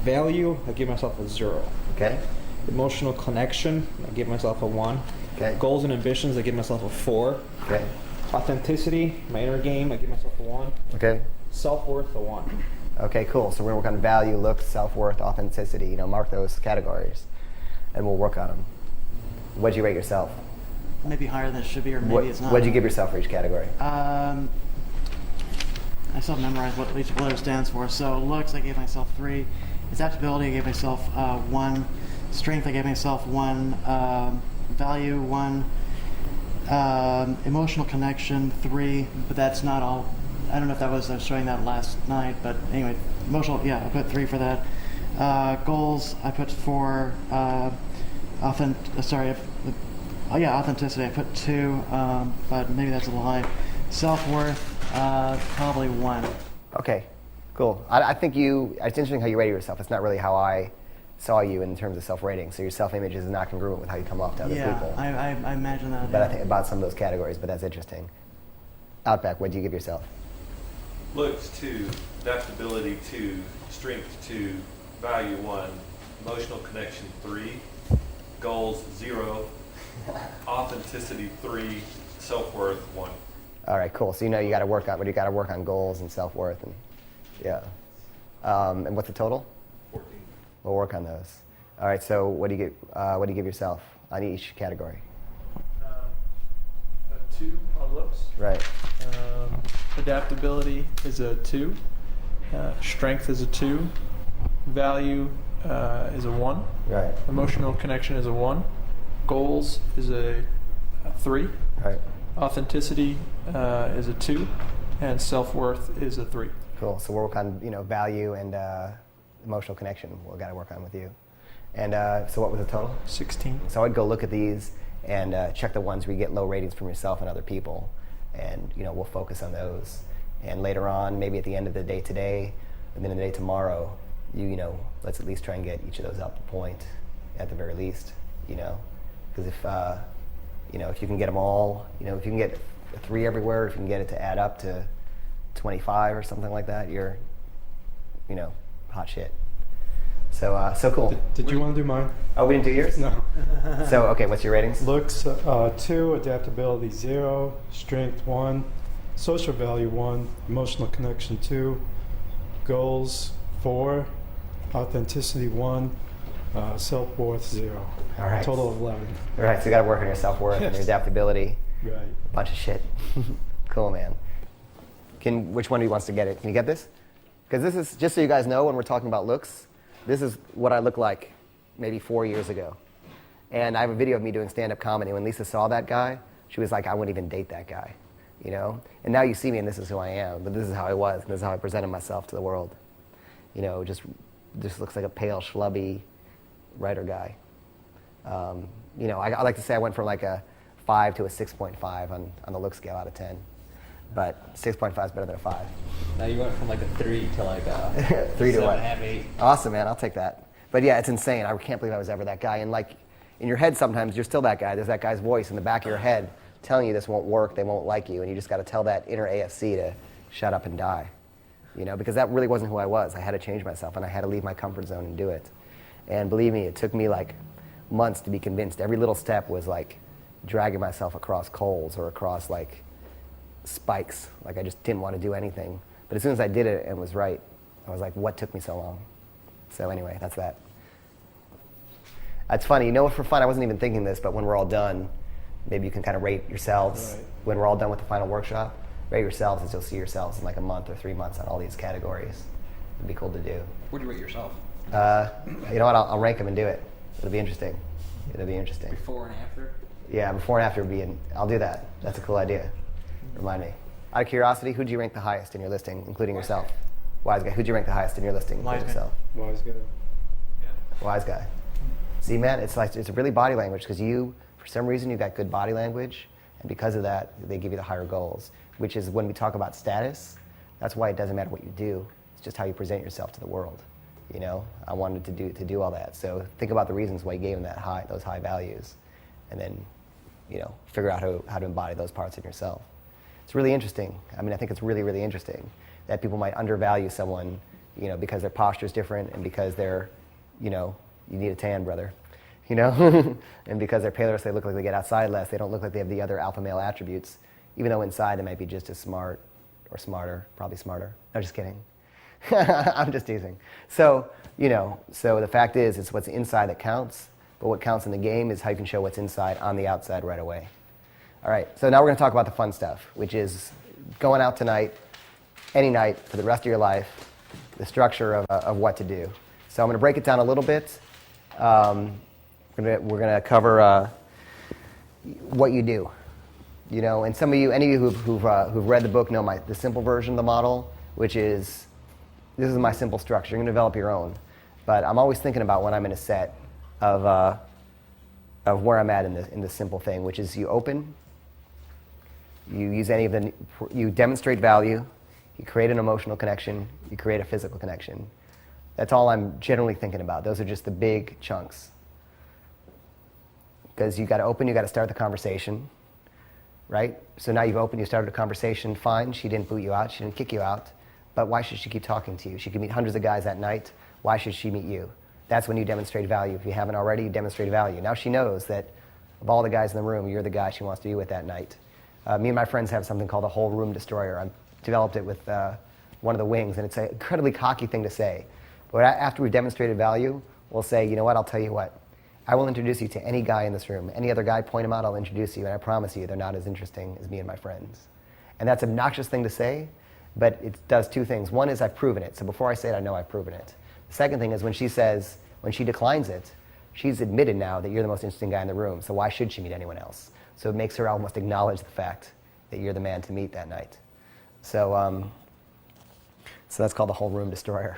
Value, I give myself a 0. Okay. Emotional connection, I give myself a 1. Okay. Goals and ambitions, I give myself a 4. Okay. Authenticity, my inner game, I give myself a 1. Okay. Self-worth, a 1. Okay, cool. So we're going to work on value, looks, self-worth, authenticity. Mark those categories, and we'll work on them. What'd you rate yourself? Maybe higher than it should be, or maybe it's not. What'd you give yourself for each category? I still have memorized what each letter stands for. So looks, I gave myself 3. Adaptability, I gave myself 1. Strength, I gave myself 1. Value, 1. Emotional connection, 3. But that's not all. I don't know if I was showing that last night, but anyway, emotional. Yeah, I put 3 for that. Goals, I put 4. Authenticity, I put 2, but maybe that's a little high. Self-worth, probably 1. Okay, cool. I think it's interesting how you rated yourself. It's not really how I saw you in terms of self-rating. So your self-image is not congruent with how you come off to other people. Yeah, I imagine that. But yeah. I think about some of those categories, but that's interesting. Outback, what do you give yourself? Looks 2, adaptability 2, strength 2, value 1, emotional connection 3, goals 0, authenticity 3, self-worth 1. All right, cool. So you got to work on goals and self-worth, and yeah. And what's the total? 14. We'll work on those. All right. So what do you give yourself on each category? A 2 on looks. Right. Adaptability is a 2. Strength is a 2. Value is a 1. Right. Emotional connection is a 1. Goals is a 3. Right. Authenticity is a 2. And self-worth is a 3. Cool. So we'll work on value and emotional connection. We've got to work on with you. And so what was the total? 16. So I'd go look at these and check the ones where you get low ratings from yourself and other people, and we'll focus on those. And later on, maybe at the end of the day today, and then in the day tomorrow, let's at least try and get each of those up a point, at the very least. Because if you can get them all, if you can get a 3 everywhere, if you can get it to add up to 25 or something like that, you're, hot shit. So cool. Did you want to do mine? Oh, we didn't do yours? No. So, okay, what's your ratings? Looks 2, adaptability 0, strength 1, social value 1, emotional connection 2, goals 4, authenticity 1, self-worth 0. All right. Total of 11. All right, so you got to work on your self-worth and your adaptability. Right. A bunch of shit. Cool, man. Which one of you wants to get it? Can you get this? Because this is, just so you guys know, when we're talking about looks, this is what I looked like maybe 4 years ago. And I have a video of me doing stand-up comedy. When Lisa saw that guy, she was like, I wouldn't even date that guy, And now you see me and this is who I am, but this is how I was, and this is how I presented myself to the world. Just looks like a pale, schlubby writer guy. I like to say I went from like a 5 to a 6.5 on the look scale out of 10. But 6.5 is better than a 5. Now you went from like a 3 to like a 3 to what? 7.5, 8. Awesome, man. I'll take that. But yeah, it's insane. I can't believe I was ever that guy. And like in your head sometimes, you're still that guy. There's that guy's voice in the back of your head telling you this won't work, they won't like you, and you just got to tell that inner AFC to shut up and die. Because that really wasn't who I was. I had to change myself, and I had to leave my comfort zone and do it. And believe me, it took me like months to be convinced. Every little step was like dragging myself across coals or across like spikes. Like I just didn't want to do anything. But as soon as I did it and was right, I was like, what took me so long? So anyway, that's that. That's funny. For fun, I wasn't even thinking this, but when we're all done, maybe you can kind of rate yourselves. Right. When we're all done with the final workshop, rate yourselves, and you'll see yourselves in like a month or 3 months on all these categories. It'd be cool to do. Where do you rate yourself? You know what? I'll rank them and do it. It'll be interesting. Before and after? Yeah, before and after would be I'll do that. That's a cool idea. Remind me. Out of curiosity, who'd you rank the highest in your listing, including yourself? Wise guy. Who'd you rank the highest in your listing, including yourself? Wise guy. Yeah. Wise guy. See, man, it's really body language, because you, for some reason, you've got good body language, and because of that, they give you the higher goals, which is when we talk about status, that's why it doesn't matter what you do. It's just how you present yourself to the world. I wanted to do all that. So think about the reasons why you gave them those high values, and then figure out how to embody those parts in yourself. It's really interesting. I mean, I think it's really, really interesting that people might undervalue someone, because their posture is different and because they're, you need a tan, brother, and because they're paler, so they look like they get outside less. They don't look like they have the other alpha male attributes, even though inside they might be just as smart or smarter, probably smarter. No, just kidding. I'm just teasing. So, so the fact is, it's what's inside that counts, but what counts in the game is how you can show what's inside on the outside right away. All right, so now we're going to talk about the fun stuff, which is going out tonight, any night, for the rest of your life, the structure of what to do. So I'm going to break it down a little bit. We're going to cover what you do. And any of you who've read the book know the simple version of the model, which is, this is my simple structure. You're going to develop your own. But I'm always thinking about when I'm in a set of where I'm at in this simple thing, which is you open, you use you demonstrate value, you create an emotional connection, you create a physical connection. That's all I'm generally thinking about. Those are just the big chunks. Because you got to open, you got to start the conversation, right? So now you've opened, you started a conversation, fine, she didn't boot you out, she didn't kick you out, but why should she keep talking to you? She could meet hundreds of guys that night, why should she meet you? That's when you demonstrate value. If you haven't already, you demonstrate value. Now she knows that of all the guys in the room, you're the guy she wants to be with that night. Me and my friends have something called a whole room destroyer. I developed it with one of the wings, and it's an incredibly cocky thing to say. But after we've demonstrated value, we'll say, you know what, I'll tell you what. I will introduce you to any guy in this room. Any other guy, point him out, I'll introduce you, and I promise you they're not as interesting as me and my friends. And that's an obnoxious thing to say, but it does two things. One is I've proven it. So before I say it, I know I've proven it. The second thing is when she declines it, she's admitted now that you're the most interesting guy in the room, so why should she meet anyone else? So it makes her almost acknowledge the fact that you're the man to meet that night. So, so that's called the whole room destroyer.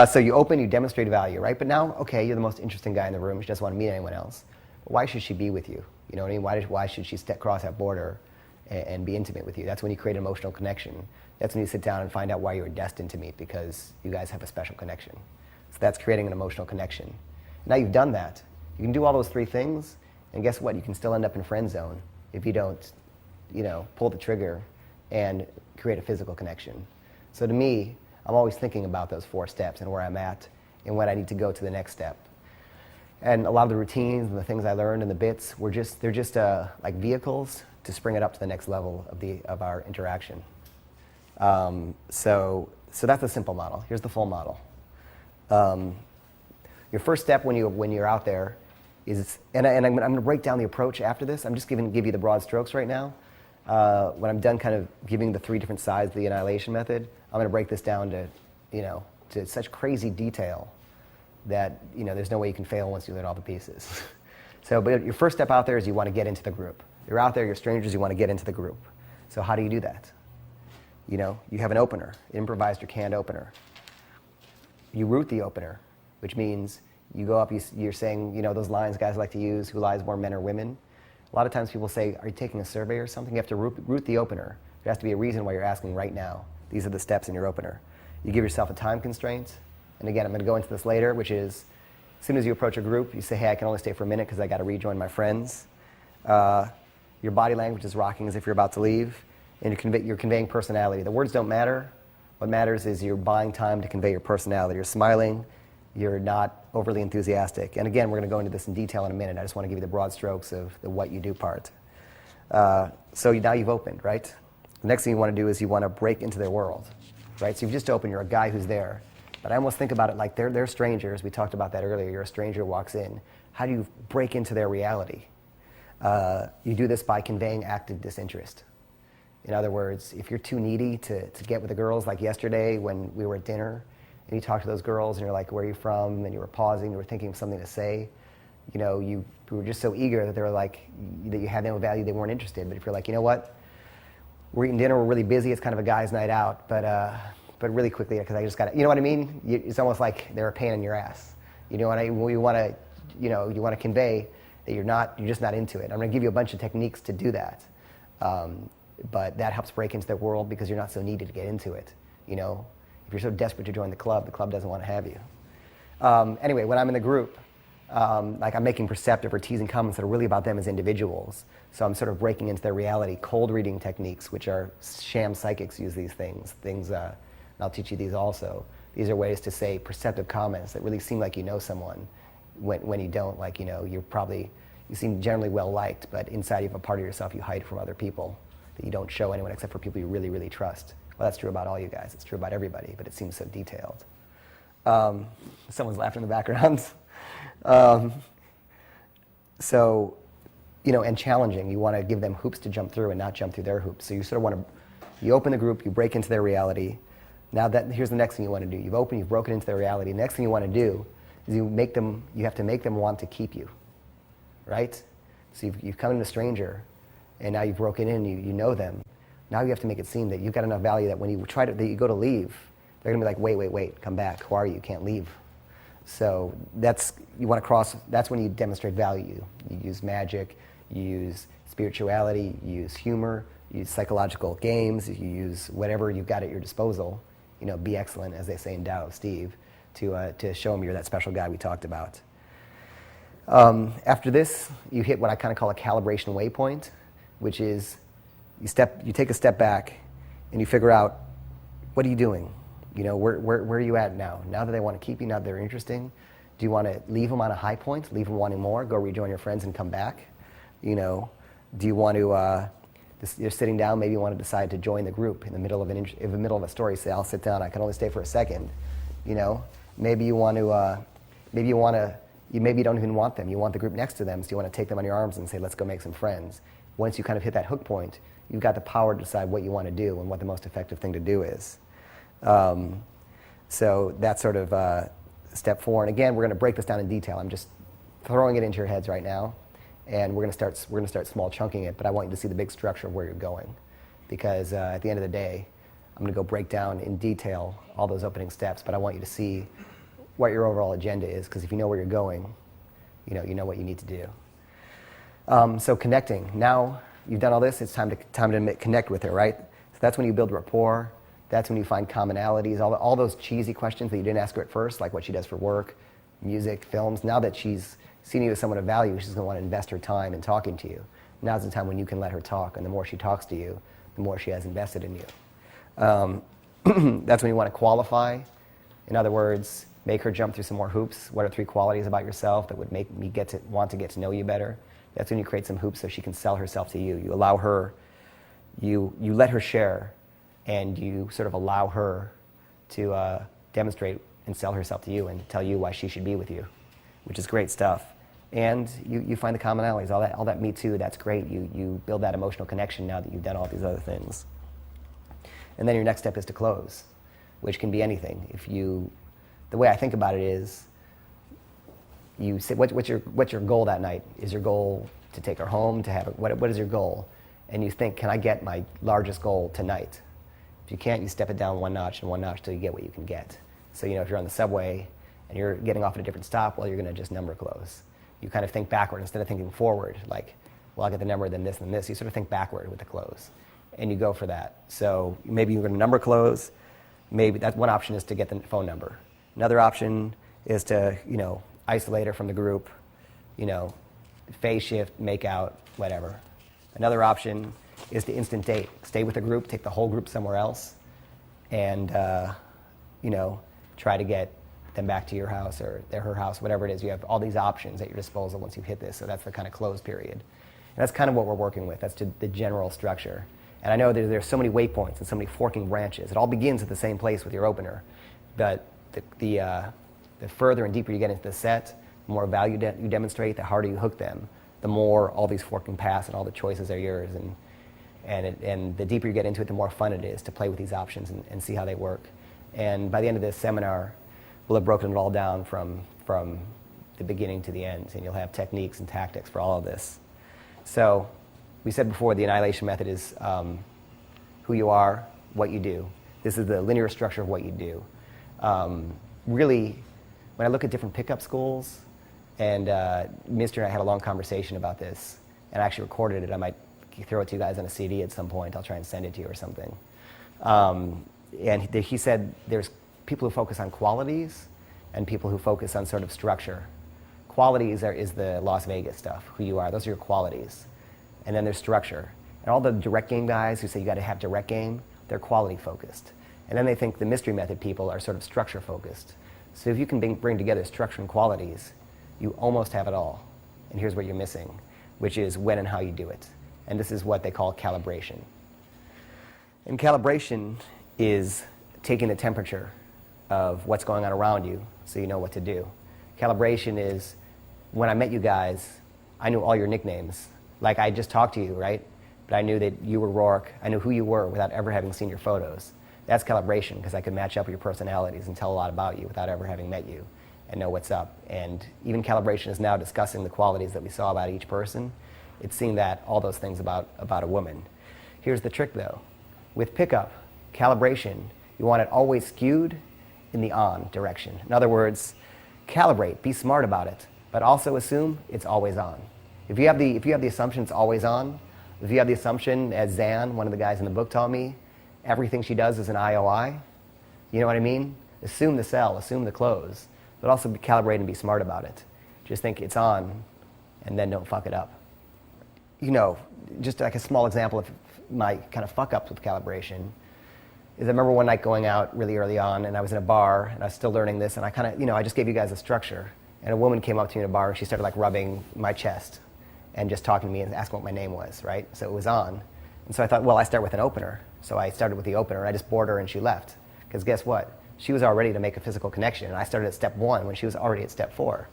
So you open, you demonstrate value, right? But now, okay, you're the most interesting guy in the room. She doesn't want to meet anyone else. But why should she be with you? You know what I mean? Why should she cross that border and be intimate with you? That's when you create an emotional connection. That's when you sit down and find out why you were destined to meet, because you guys have a special connection. So that's creating an emotional connection. Now you've done that. You can do all those three things, and guess what? You can still end up in friend zone if you don't, pull the trigger and create a physical connection. So to me, I'm always thinking about those 4 steps and where I'm at and when I need to go to the next step. And a lot of the routines and the things I learned and the bits they're just like vehicles to spring it up to the next level of our interaction. So that's a simple model. Here's the full model. Your first step when you're out there is, and I'm going to break down the approach after this. I'm just give you the broad strokes right now. When I'm done kind of giving the 3 different sides of the annihilation method, I'm going to break this down to such crazy detail that there's no way you can fail once you learn all the pieces. So, but your first step out there is you want to get into the group. You're out there, you're strangers, you want to get into the group. So how do you do that? You have an opener, improvised or canned opener. You root the opener, which means you go up, you're saying, those lines guys like to use, who lies more, men or women? A lot of times people say, are you taking a survey or something? You have to root the opener. There has to be a reason why you're asking right now. These are the steps in your opener. You give yourself a time constraint. And again, I'm going to go into this later, which is as soon as you approach a group, you say, hey, I can only stay for a minute because I got to rejoin my friends. Your body language is rocking as if you're about to leave. And you're conveying personality. The words don't matter. What matters is you're buying time to convey your personality. You're smiling. You're not overly enthusiastic. And again, we're going to go into this in detail in a minute. I just want to give you the broad strokes of the what you do part. So now you've opened, right? The next thing you want to do is you want to break into their world, right? So you've just opened. You're a guy who's there. But I almost think about it like they're strangers. We talked about that earlier. You're a stranger who walks in. How do you break into their reality? You do this by conveying active disinterest. In other words, if you're too needy to get with the girls, like yesterday when we were at dinner, and you talk to those girls and you're like, where are you from? And you were pausing, you were thinking of something to say. You were just so eager that they were like, that you had no value, they weren't interested. But if you're like, you know what? We're eating dinner, we're really busy, it's kind of a guy's night out, but really quickly, because I just got to, you know what I mean? It's almost like they're a pain in your ass. You want to convey that you're just not into it. I'm going to give you a bunch of techniques to do that. But that helps break into their world because you're not so needy to get into it. If you're so desperate to join the club doesn't want to have you. Anyway, when I'm in the group, Like I'm making perceptive or teasing comments that are really about them as individuals. So I'm sort of breaking into their reality. Cold reading techniques, which are sham psychics use these things. And I'll teach you these also. These are ways to say perceptive comments that really seem like you know someone when you don't. Like, you know, you seem generally well liked, but inside you have a part of yourself you hide from other people that you don't show anyone except for people you really, really trust. Well, that's true about all you guys. It's true about everybody, but it seems so detailed. Someone's laughing in the background. So, you know, and challenging. You want to give them hoops to jump through and not jump through their hoops. So you sort of want to, you open the group, you break into their reality. Now here's the next thing you want to do. You've broken into their reality. The next thing you want to do is you have to make them want to keep you, right? So you've come in a stranger, and now you've broken in, you know them. Now you have to make it seem that you've got enough value that when you you go to leave, they're going to be like, wait, come back. Who are you? You can't leave. So that's when you demonstrate value. You use magic, you use spirituality, you use humor, you use psychological games, you use whatever you've got at your disposal. You know, be excellent, as they say in Tao of Steve, to show them you're that special guy we talked about. After this, you hit what I kind of call a calibration waypoint, which is you take a step back and you figure out, what are you doing? You know, where are you at now? Now that they want to keep you, now that they're interesting, do you want to leave them on a high point, leave them wanting more, go rejoin your friends and come back? You know, do you want to, you're sitting down, maybe you want to decide to join the group in the middle of a story, say, I'll sit down, I can only stay for a second. You know, maybe you want to, maybe you don't even want them, you want the group next to them, so you want to take them on your arms and say, let's go make some friends. Once you kind of hit that hook point, you've got the power to decide what you want to do and what the most effective thing to do is. So that's sort of step 4. And again, we're going to break this down in detail. I'm just throwing it into your heads right now, and we're going to start small chunking it. But I want you to see the big structure of where you're going, because at the end of the day, I'm going to go break down in detail all those opening steps. But I want you to see what your overall agenda is, because if you know where you're going, you know what you need to do. So connecting. Now you've done all this. It's time to connect with her, right? So that's when you build rapport. That's when you find commonalities, all those cheesy questions that you didn't ask her at first, like what she does for work, music, films. Now that she's seen you as someone of value, she's going to want to invest her time in talking to you. Now's the time when you can let her talk, and the more she talks to you, the more she has invested in you. That's when you want to qualify. In other words, make her jump through some more hoops. What are 3 qualities about yourself that would make me want to get to know you better? That's when you create some hoops so she can sell herself to you. You allow her, you let her share, and you sort of allow her to demonstrate and sell herself to you and tell you why she should be with you, which is great stuff. And you find the commonalities, all that me too, that's great. You build that emotional connection now that you've done all these other things. And then your next step is to close, which can be anything. The way I think about it is, you say, what's your goal that night? Is your goal to take her home, what is your goal? And you think, can I get my largest goal tonight? If you can't, you step it down one notch and one notch till you get what you can get. So, if you're on the subway and you're getting off at a different stop, well, you're going to just number close. You kind of think backward instead of thinking forward, like, well, I'll get the number, then this, and this. You sort of think backward with the close, and you go for that. So maybe you're going to number close. Maybe that one option is to get the phone number. Another option is to, isolate her from the group, phase shift, make out, whatever. Another option is to instant date. Stay with the group, take the whole group somewhere else, and try to get them back to your house or her house, whatever it is. You have all these options at your disposal once you've hit this, so that's the kind of close period. And that's kind of what we're working with. That's the general structure. And I know there's so many waypoints and so many forking branches. It all begins at the same place with your opener, but the further and deeper you get into the set, the more value you demonstrate, the harder you hook them, the more all these forking paths and all the choices are yours. And the deeper you get into it, the more fun it is to play with these options and see how they work. And by the end of this seminar, we'll have broken it all down from the beginning to the end, and you'll have techniques and tactics for all of this. So we said before, the annihilation method is who you are, what you do. This is the linear structure of what you do. Really, when I look at different pickup schools, and Mr. and I had a long conversation about this, and I actually recorded it. I might throw it to you guys on a CD at some point. I'll try and send it to you or something. And he said there's people who focus on qualities and people who focus on sort of structure. Qualities is the Las Vegas stuff, who you are. Those are your qualities. And then there's structure. And all the direct game guys who say you got to have direct game, they're quality focused. And then they think the mystery method people are sort of structure focused. So if you can bring together structure and qualities, you almost have it all. And here's what you're missing, which is when and how you do it. And this is what they call calibration. And calibration is taking the temperature of what's going on around you so you know what to do. Calibration is, when I met you guys, I knew all your nicknames. Like, I just talked to you, right? But I knew that you were Rourke. I knew who you were without ever having seen your photos. That's calibration, because I could match up your personalities and tell a lot about you without ever having met you and know what's up. And even calibration is now discussing the qualities that we saw about each person. It's seeing that, all those things about a woman. Here's the trick, though. With pickup, calibration, you want it always skewed in the on direction. In other words, calibrate, be smart about it, but also assume it's always on. If you have the assumption it's always on, if you have the assumption, as Zan, one of the guys in the book, taught me, everything she does is an IOI, you know what I mean? Assume the sell, assume the close, but also calibrate and be smart about it. Just think it's on, and then don't fuck it up. You know, just like a small example of my kind of fuck-ups with calibration is I remember one night going out really early on, and I was in a bar, and I was still learning this, and I kind of, I just gave you guys a structure, and a woman came up to me in a bar, and she started like rubbing my chest and just talking to me and asking what my name was, right? So it was on. And so I thought, well, I start with an opener. So I started with the opener, and I just bored her, and she left. Because guess what? She was already to make a physical connection, and I started at step 1 when she was already at step 4.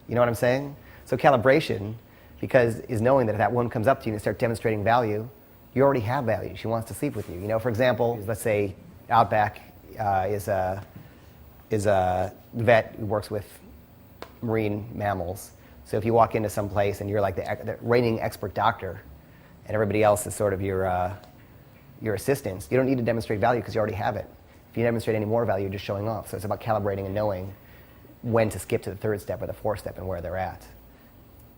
You know what I'm saying? So calibration, because is knowing that if that woman comes up to you and starts demonstrating value, you already have value. She wants to sleep with you. You know, for example, let's say Outback is a vet who works with marine mammals. So if you walk into some place and you're like the reigning expert doctor, and everybody else is sort of your assistants, you don't need to demonstrate value because you already have it. If you demonstrate any more value, you're just showing off. So it's about calibrating and knowing when to skip to the 3rd step or the 4th step and where they're at.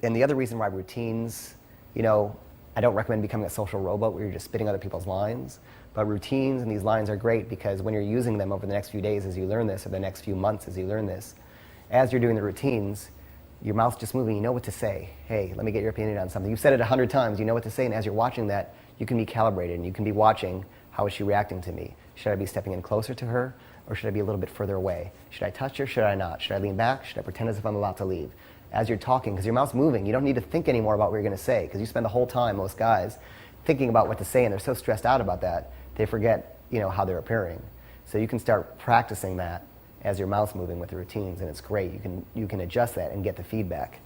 And the other reason why routines, I don't recommend becoming a social robot where you're just spitting other people's lines, but routines and these lines are great because when you're using them over the next few days as you learn this, or the next few months as you learn this, as you're doing the routines, your mouth's just moving, you know what to say. Hey, let me get your opinion on something. You've said it 100 times, you know what to say, and as you're watching that, you can be calibrated, and you can be watching, how is she reacting to me? Should I be stepping in closer to her, or should I be a little bit further away? Should I touch her, should I not? Should I lean back? Should I pretend as if I'm about to leave? As you're talking, because your mouth's moving, you don't need to think anymore about what you're going to say, because you spend the whole time, most guys, thinking about what to say, and they're so stressed out about that, they forget, how they're appearing. So you can start practicing that as your mouth's moving with the routines, and it's great. You can adjust that and get the feedback,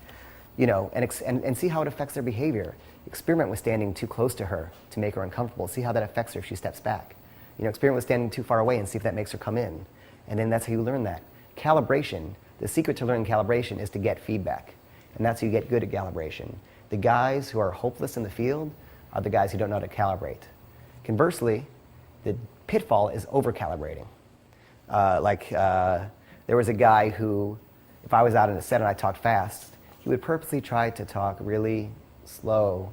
and see how it affects their behavior. Experiment with standing too close to her to make her uncomfortable. See how that affects her if she steps back. Experiment with standing too far away and see if that makes her come in. And then that's how you learn that. Calibration, the secret to learning calibration is to get feedback. And that's how you get good at calibration. The guys who are hopeless in the field are the guys who don't know how to calibrate. Conversely, the pitfall is over-calibrating. There was a guy who, if I was out in a set and I talked fast, he would purposely try to talk really slow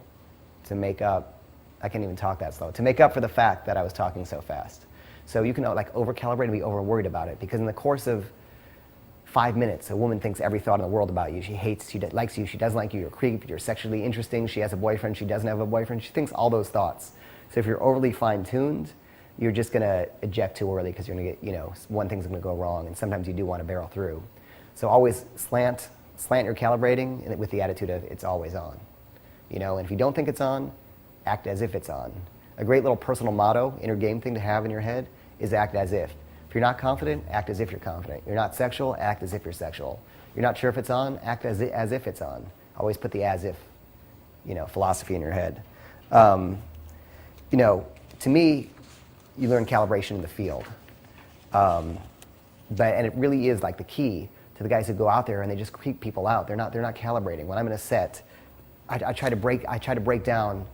to make up, I can't even talk that slow, to make up for the fact that I was talking so fast. So you can over-calibrate and be over-worried about it, because in the course of 5 minutes, a woman thinks every thought in the world about you. She hates, she likes you, she doesn't like you, you're a creep, you're sexually interesting, she has a boyfriend, she doesn't have a boyfriend, she thinks all those thoughts. So if you're overly fine-tuned, you're just going to eject too early because you're going to get, one thing's going to go wrong, and sometimes you do want to barrel through. So always slant your calibrating with the attitude of it's always on. And if you don't think it's on, act as if it's on. A great little personal motto, inner game thing to have in your head is act as if. If you're not confident, act as if you're confident. You're not sexual, act as if you're sexual. You're not sure if it's on, act as if it's on. Always put the as if, philosophy in your head. To me, you learn calibration in the field. And it really is like the key to the guys who go out there and they just creep people out. They're not calibrating. When I'm in a set, I try to break down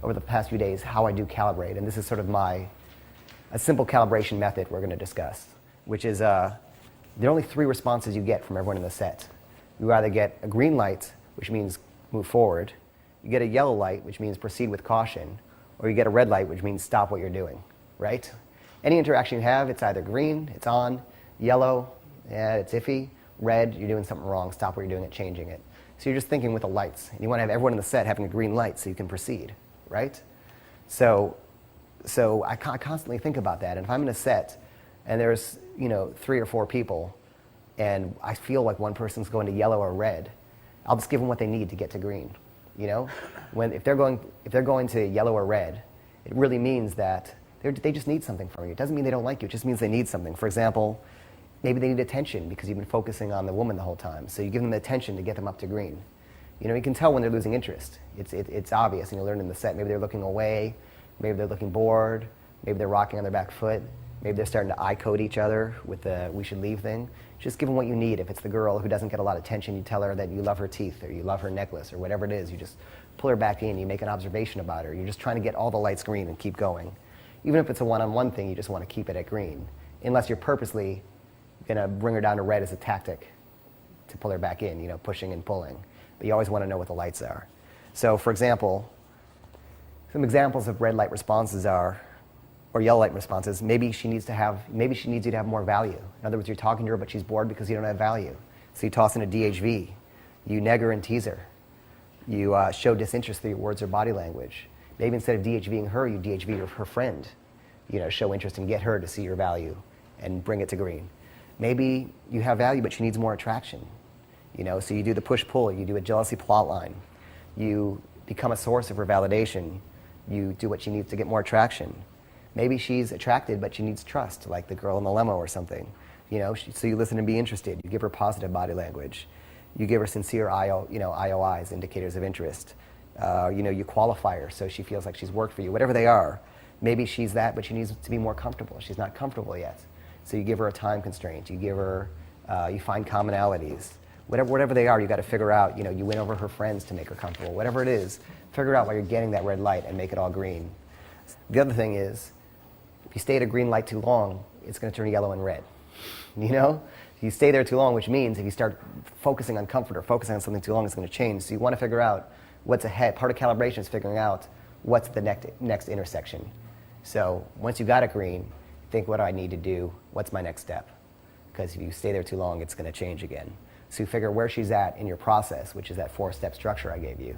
over the past few days how I do calibrate, and this is sort of a simple calibration method we're going to discuss, which is there are only 3 responses you get from everyone in the set. You either get a green light, which means move forward, you get a yellow light, which means proceed with caution, or you get a red light, which means stop what you're doing, right? Any interaction you have, it's either green, it's on, yellow, yeah, it's iffy, Red, you're doing something wrong. Stop what you're doing and changing it. So you're just thinking with the lights. And you want to have everyone in the set having a green light so you can proceed, right? So I constantly think about that. And if I'm in a set and there's 3 or 4 people and I feel like one person's going to yellow or red, I'll just give them what they need to get to green. If they're going to yellow or red, it really means that they just need something from you. It doesn't mean they don't like you. It just means they need something. For example, maybe they need attention because you've been focusing on the woman the whole time. So you give them the attention to get them up to green. You can tell when they're losing interest. It's obvious. You learn in the set. Maybe they're looking away. Maybe they're looking bored. Maybe they're rocking on their back foot. Maybe they're starting to eye code each other with the "we should leave" thing. Just give them what you need. If it's the girl who doesn't get a lot of attention, you tell her that you love her teeth or you love her necklace or whatever it is. You just pull her back in. You make an observation about her. You're just trying to get all the lights green and keep going. Even if it's a one-on-one thing, you just want to keep it at green. Unless you're purposely going to bring her down to red as a tactic to pull her back in, pushing and pulling. But you always want to know what the lights are. So, for example, some examples of red light responses are, or yellow light responses, maybe she needs you to have more value. In other words, you're talking to her, but she's bored because you don't have value. So you toss in a DHV. You neg her and tease her. You show disinterest through your words or body language. Maybe instead of DHVing her, you DHV her friend. Show interest and get her to see your value and bring it to green. Maybe you have value, but she needs more attraction. So you do the push-pull. You do a jealousy plot line. You become a source of her validation. You do what she needs to get more attraction. Maybe she's attracted, but she needs trust, like the girl in the limo or something. So you listen and be interested. You give her positive body language. You give her sincere IOIs, indicators of interest. You qualify her so she feels like she's worked for you, whatever they are. Maybe she's that, but she needs to be more comfortable. She's not comfortable yet. So you give her a time constraint. You give her, you find commonalities. Whatever they are, you got to figure out, you win over her friends to make her comfortable. Whatever it is, figure out why you're getting that red light and make it all green. The other thing is, if you stay at a green light too long, it's going to turn yellow and red. If you stay there too long, which means if you start focusing on comfort or focusing on something too long, it's going to change. So you want to figure out what's ahead. Part of calibration is figuring out what's the next intersection. So once you got it green, think, what do I need to do? What's my next step? Because if you stay there too long, it's going to change again. So you figure where she's at in your process, which is that 4-step structure I gave you,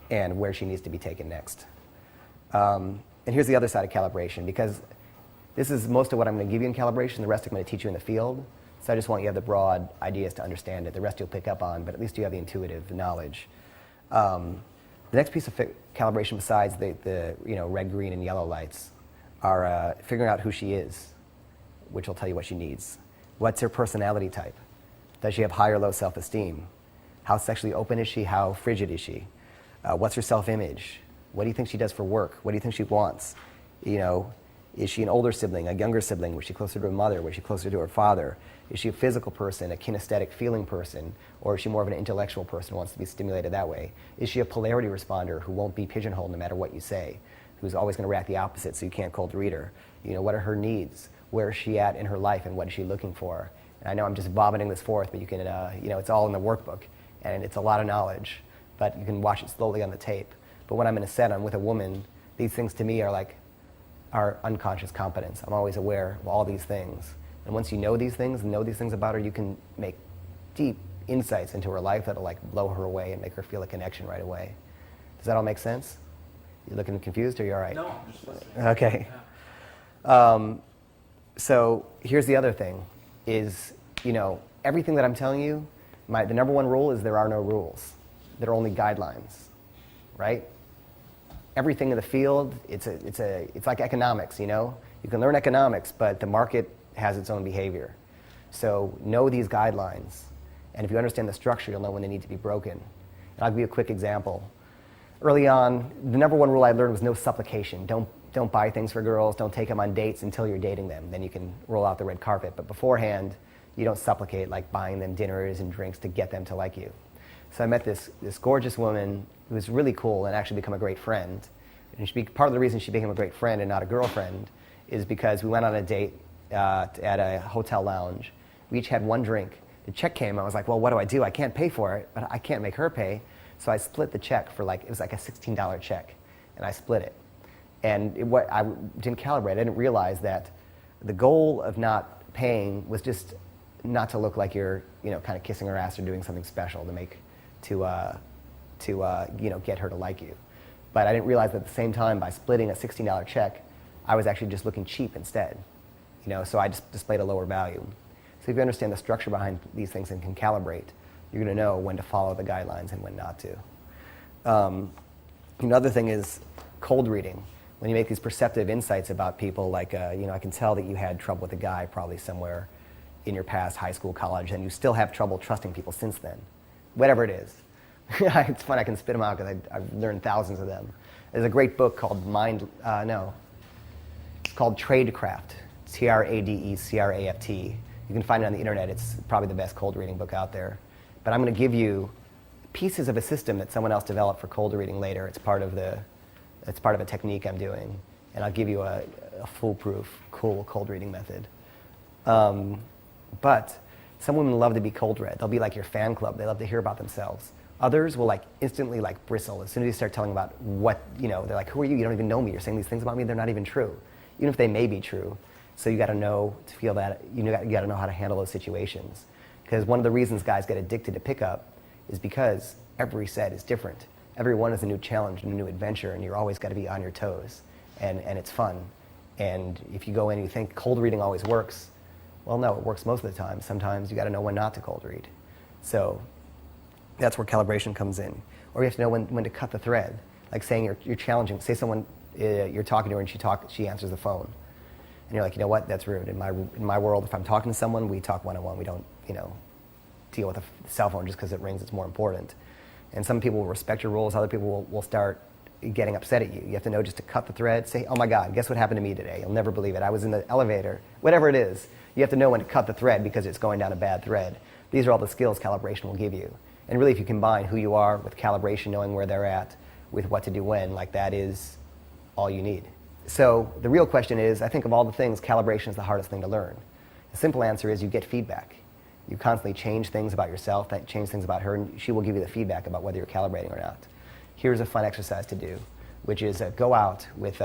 and where she needs to be taken next. And here's the other side of calibration, because this is most of what I'm going to give you in calibration. The rest I'm going to teach you in the field. So I just want you to have the broad ideas to understand it. The rest you'll pick up on, but at least you have the intuitive knowledge. The next piece of calibration, besides the red, green, and yellow lights, are figuring out who she is, which will tell you what she needs. What's her personality type? Does she have high or low self-esteem? How sexually open is she? How frigid is she? What's her self-image? What do you think she does for work? What do you think she wants? Is she an older sibling, a younger sibling? Was she closer to her mother? Was she closer to her father? Is she a physical person, a kinesthetic feeling person? Or is she more of an intellectual person who wants to be stimulated that way? Is she a polarity responder who won't be pigeonholed no matter what you say? Who's always going to react the opposite so you can't cold read her? What are her needs? Where is she at in her life and what is she looking for? And I know I'm just vomiting this forth, but you can, it's all in the workbook and it's a lot of knowledge, but you can watch it slowly on the tape. But when I'm in a set, I'm with a woman, these things to me are like our unconscious competence. I'm always aware of all these things. And once you know these things and know these things about her, you can make deep insights into her life that'll like blow her away and make her feel a connection right away. Does that all make sense? You looking confused or you all right? No, I'm just listening. Okay. Yeah. So here's the other thing is, everything that I'm telling you, the number one rule is there are no rules. There are only guidelines, right? Everything in the field, it's like economics, You can learn economics, but the market has its own behavior. So know these guidelines. And if you understand the structure, you'll know when they need to be broken. And I'll give you a quick example. Early on, the number one rule I learned was no supplication. Don't buy things for girls. Don't take them on dates until you're dating them. Then you can roll out the red carpet. But beforehand, you don't supplicate like buying them dinners and drinks to get them to like you. So I met this gorgeous woman who was really cool and actually become a great friend. And part of the reason she became a great friend and not a girlfriend is because we went on a date at a hotel lounge. We each had one drink. The check came. I was like, well, what do? I can't pay for it, but I can't make her pay. So I split the check for it was like a $16 check, and I split it. And I didn't calibrate. I didn't realize that the goal of not paying was just not to look like you're, kind of kissing her ass or doing something special to get her to like you. But I didn't realize that at the same time, by splitting a $16 check, I was actually just looking cheap instead. So I just displayed a lower value. So if you understand the structure behind these things and can calibrate, you're going to know when to follow the guidelines and when not to. Another thing is cold reading. When you make these perceptive insights about people, like, I can tell that you had trouble with a guy probably somewhere in your past, high school, college, and you still have trouble trusting people since then. Whatever it is. It's fun, I can spit them out because I've learned thousands of them. There's a great book called it's called Tradecraft. Tradecraft. You can find it on the internet. It's probably the best cold reading book out there. But I'm going to give you pieces of a system that someone else developed for cold reading later. It's part of a technique I'm doing, and I'll give you a foolproof, cool cold reading method. But some women love to be cold read. They'll be like your fan club. They love to hear about themselves. Others will instantly bristle as soon as you start telling about what, they're like, who are you? You don't even know me. You're saying these things about me. They're not even true, even if they may be true. So you got to know to feel that, you got to know how to handle those situations. Because one of the reasons guys get addicted to pickup is because every set is different. Every one is a new challenge and a new adventure, and you're always got to be on your toes. And it's fun. And if you go in and you think cold reading always works, well, no, it works most of the time. Sometimes you got to know when not to cold read. So that's where calibration comes in. Or you have to know when to cut the thread. Like saying you're challenging. Say someone, you're talking to her and she answers the phone. And you're like, you know what, that's rude. In my world, if I'm talking to someone, we talk one-on-one. We don't, deal with a cell phone just because it rings. It's more important. And some people will respect your rules. Other people will start getting upset at you. You have to know just to cut the thread. Say, oh my God, guess what happened to me today? You'll never believe it. I was in the elevator. Whatever it is, you have to know when to cut the thread because it's going down a bad thread. These are all the skills calibration will give you. And really, if you combine who you are with calibration, knowing where they're at, with what to do when, that is all you need. So the real question is, I think of all the things, calibration is the hardest thing to learn. The simple answer is you get feedback. You constantly change things about yourself, change things about her, and she will give you the feedback about whether you're calibrating or not. Here's a fun exercise to do, which is go out with,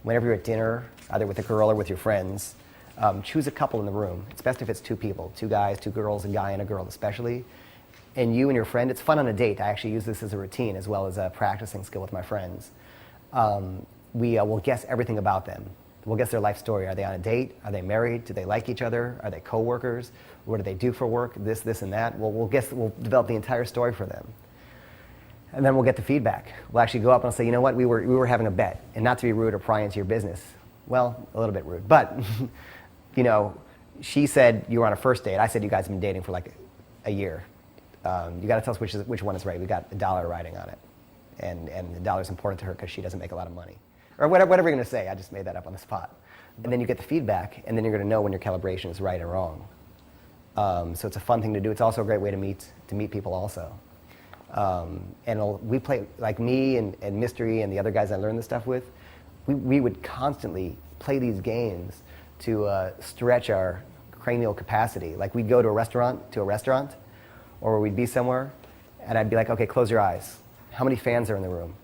whenever you're at dinner, either with a girl or with your friends, choose a couple in the room. It's best if it's two people, two guys, two girls, a guy and a girl especially. And you and your friend, it's fun on a date. I actually use this as a routine as well as a practicing skill with my friends. We will guess everything about them. We'll guess their life story. Are they on a date? Are they married? Do they like each other? Are they co-workers? What do they do for work? This, and that. We'll develop the entire story for them. And then we'll get the feedback. We'll actually go up and I'll say, you know what, we were having a bet. And not to be rude or pry into your business. Well, a little bit rude. But, she said you were on a first date. I said you guys have been dating for a year. You got to tell us which one is right. We got $1 riding on it. And the dollar's important to her because she doesn't make a lot of money. Or whatever you're going to say. I just made that up on the spot. And then you get the feedback, and then you're going to know when your calibration is right or wrong. So it's a fun thing to do. It's also a great way to meet people also. And we play, like me and Mystery and the other guys I learned this stuff with, we would constantly play these games to stretch our cranial capacity. Like we'd go to a restaurant, or we'd be somewhere, and I'd be like, okay, close your eyes. How many fans are in the room?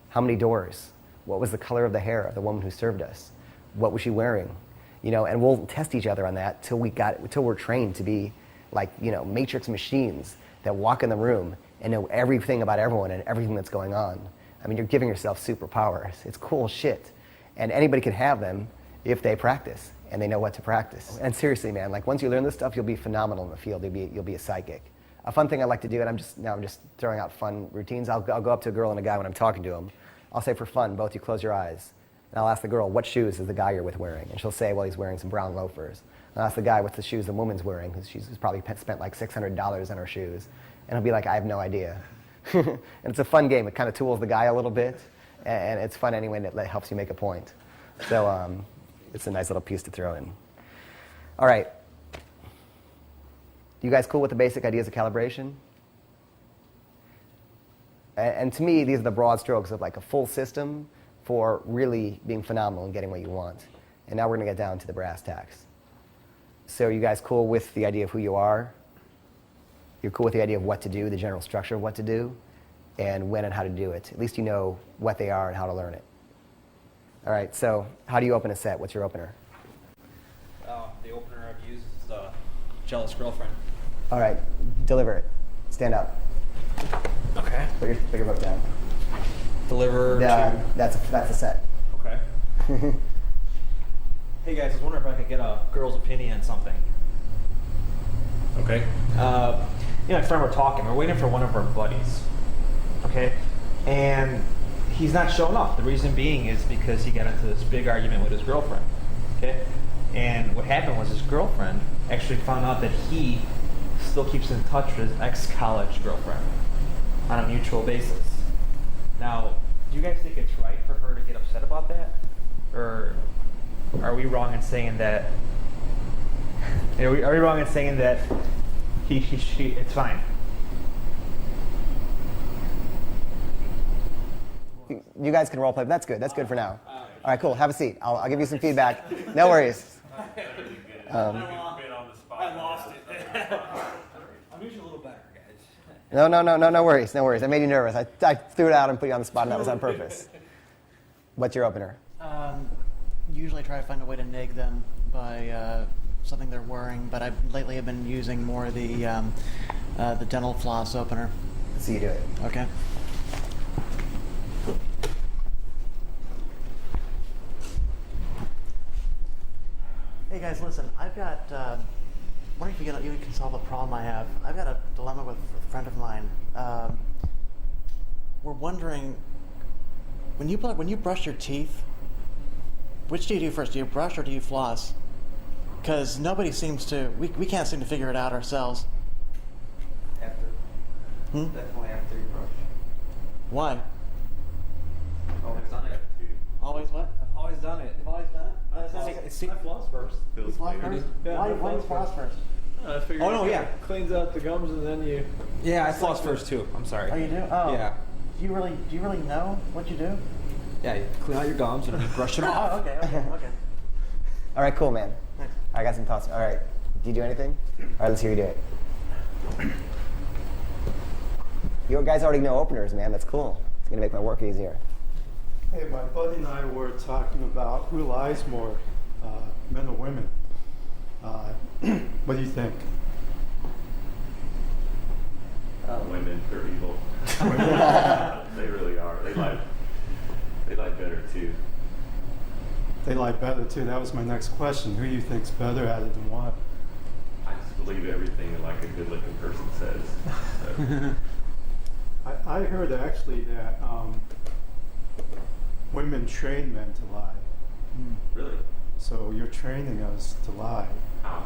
How many doors? What was the color of the hair of the woman who served us? What was she wearing? And we'll test each other on that till we're trained to be matrix machines that walk in the room and know everything about everyone and everything that's going on. I mean, you're giving yourself superpowers. It's cool shit. And anybody can have them if they practice and they know what to practice. And seriously, man, once you learn this stuff, you'll be phenomenal in the field. You'll be a psychic. A fun thing I like to do, and I'm just throwing out fun routines. I'll go up to a girl and a guy when I'm talking to them. I'll say for fun, both you close your eyes. And I'll ask the girl, what shoes is the guy you're with wearing? And she'll say, well, he's wearing some brown loafers. And I'll ask the guy what's the shoes the woman's wearing, because she's probably spent $600 on her shoes. And he'll be like, I have no idea. And it's a fun game. It kind of tools the guy a little bit. And it's fun anyway, and it helps you make a point. So it's a nice little piece to throw in. All right. You guys cool with the basic ideas of calibration? And to me, these are the broad strokes of a full system for really being phenomenal and getting what you want. And now we're going to get down to the brass tacks. So are you guys cool with the idea of who you are? You're cool with the idea of what to do, the general structure of what to do, and when and how to do it. At least you know what they are and how to learn it. All right, so how do you open a set? What's your opener? The opener I've used is the jealous girlfriend. All right, deliver it. Stand up. Okay. Put your book down. Deliver to... That's a set. Okay. Hey guys, I was wondering if I could get a girl's opinion on something. Okay. My friend were talking. We're waiting for one of our buddies. Okay. And he's not showing up. The reason being is because he got into this big argument with his girlfriend. Okay. And what happened was his girlfriend actually found out that he still keeps in touch with his ex-college girlfriend on a mutual basis. Now, do you guys think it's right for her to get upset about that? Or are we wrong in saying that? Are we wrong in saying that she, it's fine? You guys can role play, but that's good. That's good for now. All right, cool. Have a seat. I'll give you some feedback. No worries. I lost it. I'm usually a little better, guys. No worries. No worries. I made you nervous. I threw it out and put you on the spot, and that was on purpose. What's your opener? Usually try to find a way to nag them by something they're wearing, but lately have been using more the dental floss opener. Let's see you do it. Okay. Hey guys, listen. I've got. Wondering if you can solve a problem I have. I've got a dilemma with a friend of mine. We're wondering when you brush your teeth, which do you do first? Do you brush or do you floss? Because nobody seems to. We can't seem to figure it out ourselves. After. Definitely after you brush. Why? Always done it. Always what? I've always done it. You've always done it. I floss first. You floss first? Yeah, Why do you floss first? I figured Oh, no, it yeah. cleans out the gums and then you. Yeah, I floss first too. I'm sorry. Oh, you do? Oh. Yeah. Do you really know what you do? Yeah, you clean out your gums and you brush it off. Oh, okay. All right, cool, man. Thanks. I got some thoughts. All right. Do you do anything? All right, let's hear you do it. You guys already know openers, man. That's cool. It's going to make my work easier. Hey, my buddy and I were talking about who lies more, men or women. What do you think? Women are evil. They really are. They lie better too. They lie better too. That was my next question. Who do you think's better at it than what? I just believe everything like a good-looking person says. So. I heard actually that women train men to lie. Really? So you're training us to lie. How?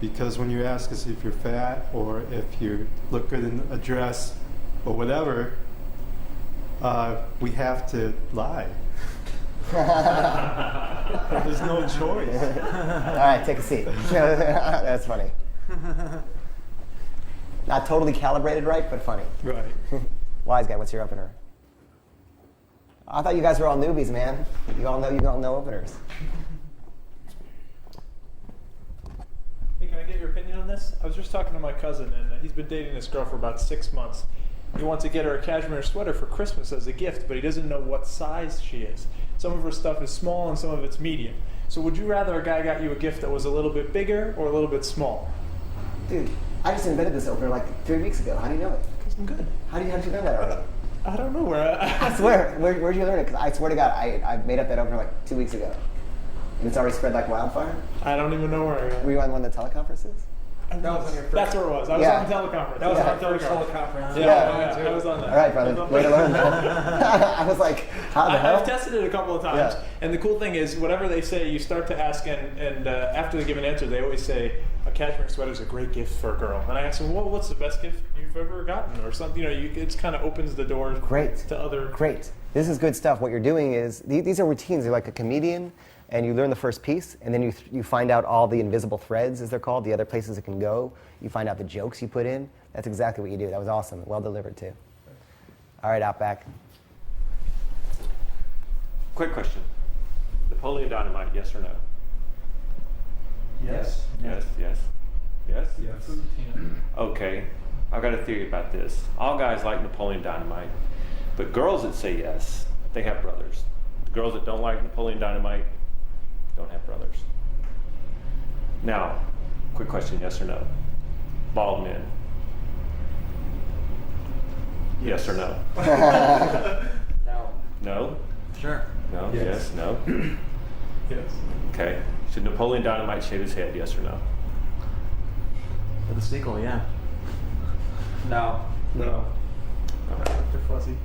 Because when you ask us if you're fat or if you look good in a dress or whatever, we have to lie. There's no choice. All right, take a seat. That's funny. Not totally calibrated right, but funny. Right. Wise guy, what's your opener? I thought you guys were all newbies, man. You all know openers. Hey, can I get your opinion on this? I was just talking to my cousin, and he's been dating this girl for about 6 months. He wants to get her a cashmere sweater for Christmas as a gift, but he doesn't know what size she is. Some of her stuff is small and some of it's medium. So would you rather a guy got you a gift that was a little bit bigger or a little bit small? Dude, I just invented this opener like 3 weeks ago. How do you know it? Because I'm good. How did you know that already? I don't know where. I swear. Where'd you learn it? Because I swear to God, I made up that opener like 2 weeks ago. And it's already spread like wildfire. I don't even know where I got. Were you on one of the teleconferences? That was on your first. That's where it was. I was Yeah. on teleconference. That was Yeah. on the first teleconference. Yeah, I was on that. All right, brother. Way to learn that. I was like, how the hell? I've tested it a couple of times, Yeah. and the cool thing is, whatever they say, you start to ask, and after they give an answer, they always say, a cashmere sweater is a great gift for a girl. And I ask them, well, what's the best gift you've ever gotten? Or something, it kind of opens the door Great. to other... Great. This is good stuff. What you're doing is, these are routines. You're like a comedian, and you learn the first piece, and then you find out all the invisible threads, as they're called, the other places it can go. You find out the jokes you put in. That's exactly what you do. That was awesome. Well delivered, too. All right, Outback. Quick question. Napoleon Dynamite, yes or no? Yes. Yes, yes. Yes? Yes. Okay. I've got a theory about this. All guys like Napoleon Dynamite, but girls that say yes, they have brothers. The girls that don't like Napoleon Dynamite don't have brothers. Now, Quick question, yes or no? Bald men. Yes or no? No. No? Sure. No? Yes. Yes? No? Yes. Okay. Should Napoleon Dynamite shave his head? Yes or no? For the sequel, yeah. No. No. Dr. Fuzzy.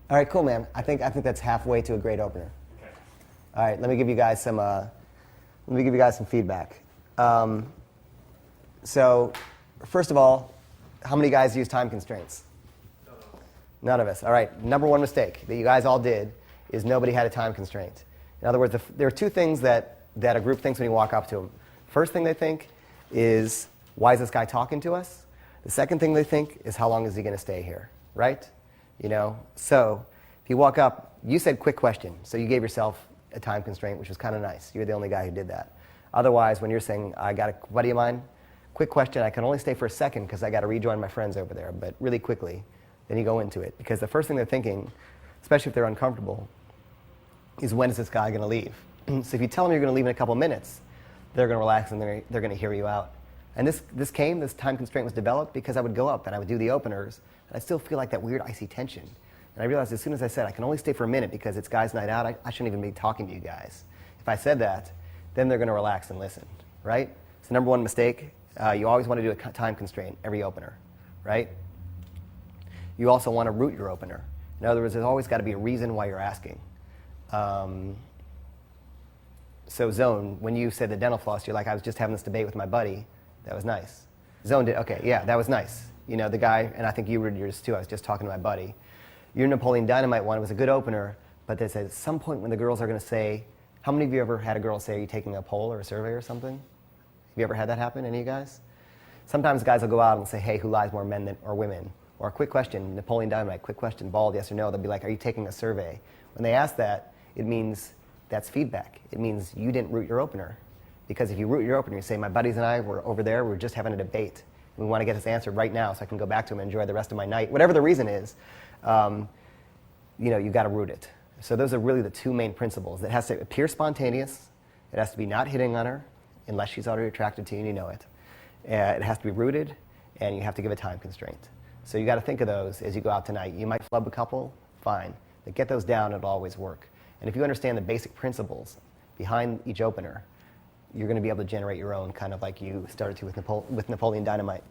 All right, cool, man. I think that's halfway to a great opener. Okay. All right, let me give you guys some feedback. So, first of all, how many guys use time constraints? None of us. All right, number one mistake that you guys all did is nobody had a time constraint. In other words, there are two things that a group thinks when you walk up to them. First thing they think is, why is this guy talking to us? The second thing they think is, how long is he going to stay here, right? You know, so if you walk up, you said quick question, so you gave yourself a time constraint, which was kind of nice. You're the only guy who did that. Otherwise, when you're saying, I got a buddy of mine, quick question, I can only stay for a second because I got to rejoin my friends over there, but really quickly, then you go into it. Because the first thing they're thinking, especially if they're uncomfortable, is when is this guy going to leave? So if you tell them you're going to leave in a couple minutes, they're going to relax and they're going to hear you out. And this time constraint was developed because I would go up and I would do the openers, and I still feel like that weird icy tension. And I realized as soon as I said, I can only stay for a minute because it's guys' night out, I shouldn't even be talking to you guys. If I said that, then they're going to relax and listen, right? So number one mistake, you always want to do a time constraint every opener, right? You also want to root your opener. In other words, there's always got to be a reason why you're asking. So Zone, when you said the dental floss, you're like, I was just having this debate with my buddy. That was nice. Zone did, okay, yeah, that was nice. You know, the guy, and I think you rooted yours too, I was just talking to my buddy. Your Napoleon Dynamite one was a good opener, but there's at some point when the girls are going to say, how many of you ever had a girl say, are you taking a poll or a survey or something? Have you ever had that happen, any of you guys? Sometimes guys will go out and say, hey, who lies more, men or women? Or a quick question, Napoleon Dynamite, quick question, bald, yes or no. They'll be like, are you taking a survey? When they ask that, it means that's feedback. It means you didn't root your opener. Because if you root your opener, you say, my buddies and I were over there, we're just having a debate. We want to get this answered right now so I can go back to him and enjoy the rest of my night. Whatever the reason is, you know, you've got to root it. So those are really the two main principles. It has to appear spontaneous. It has to be not hitting on her, unless she's already attracted to you and you know it. It has to be rooted, and you have to give a time constraint. So you got to think of those as you go out tonight. You might flub a couple, fine. But get those down, it'll always work. And if you understand the basic principles behind each opener, you're going to be able to generate your own, kind of like you started to with Napoleon Dynamite.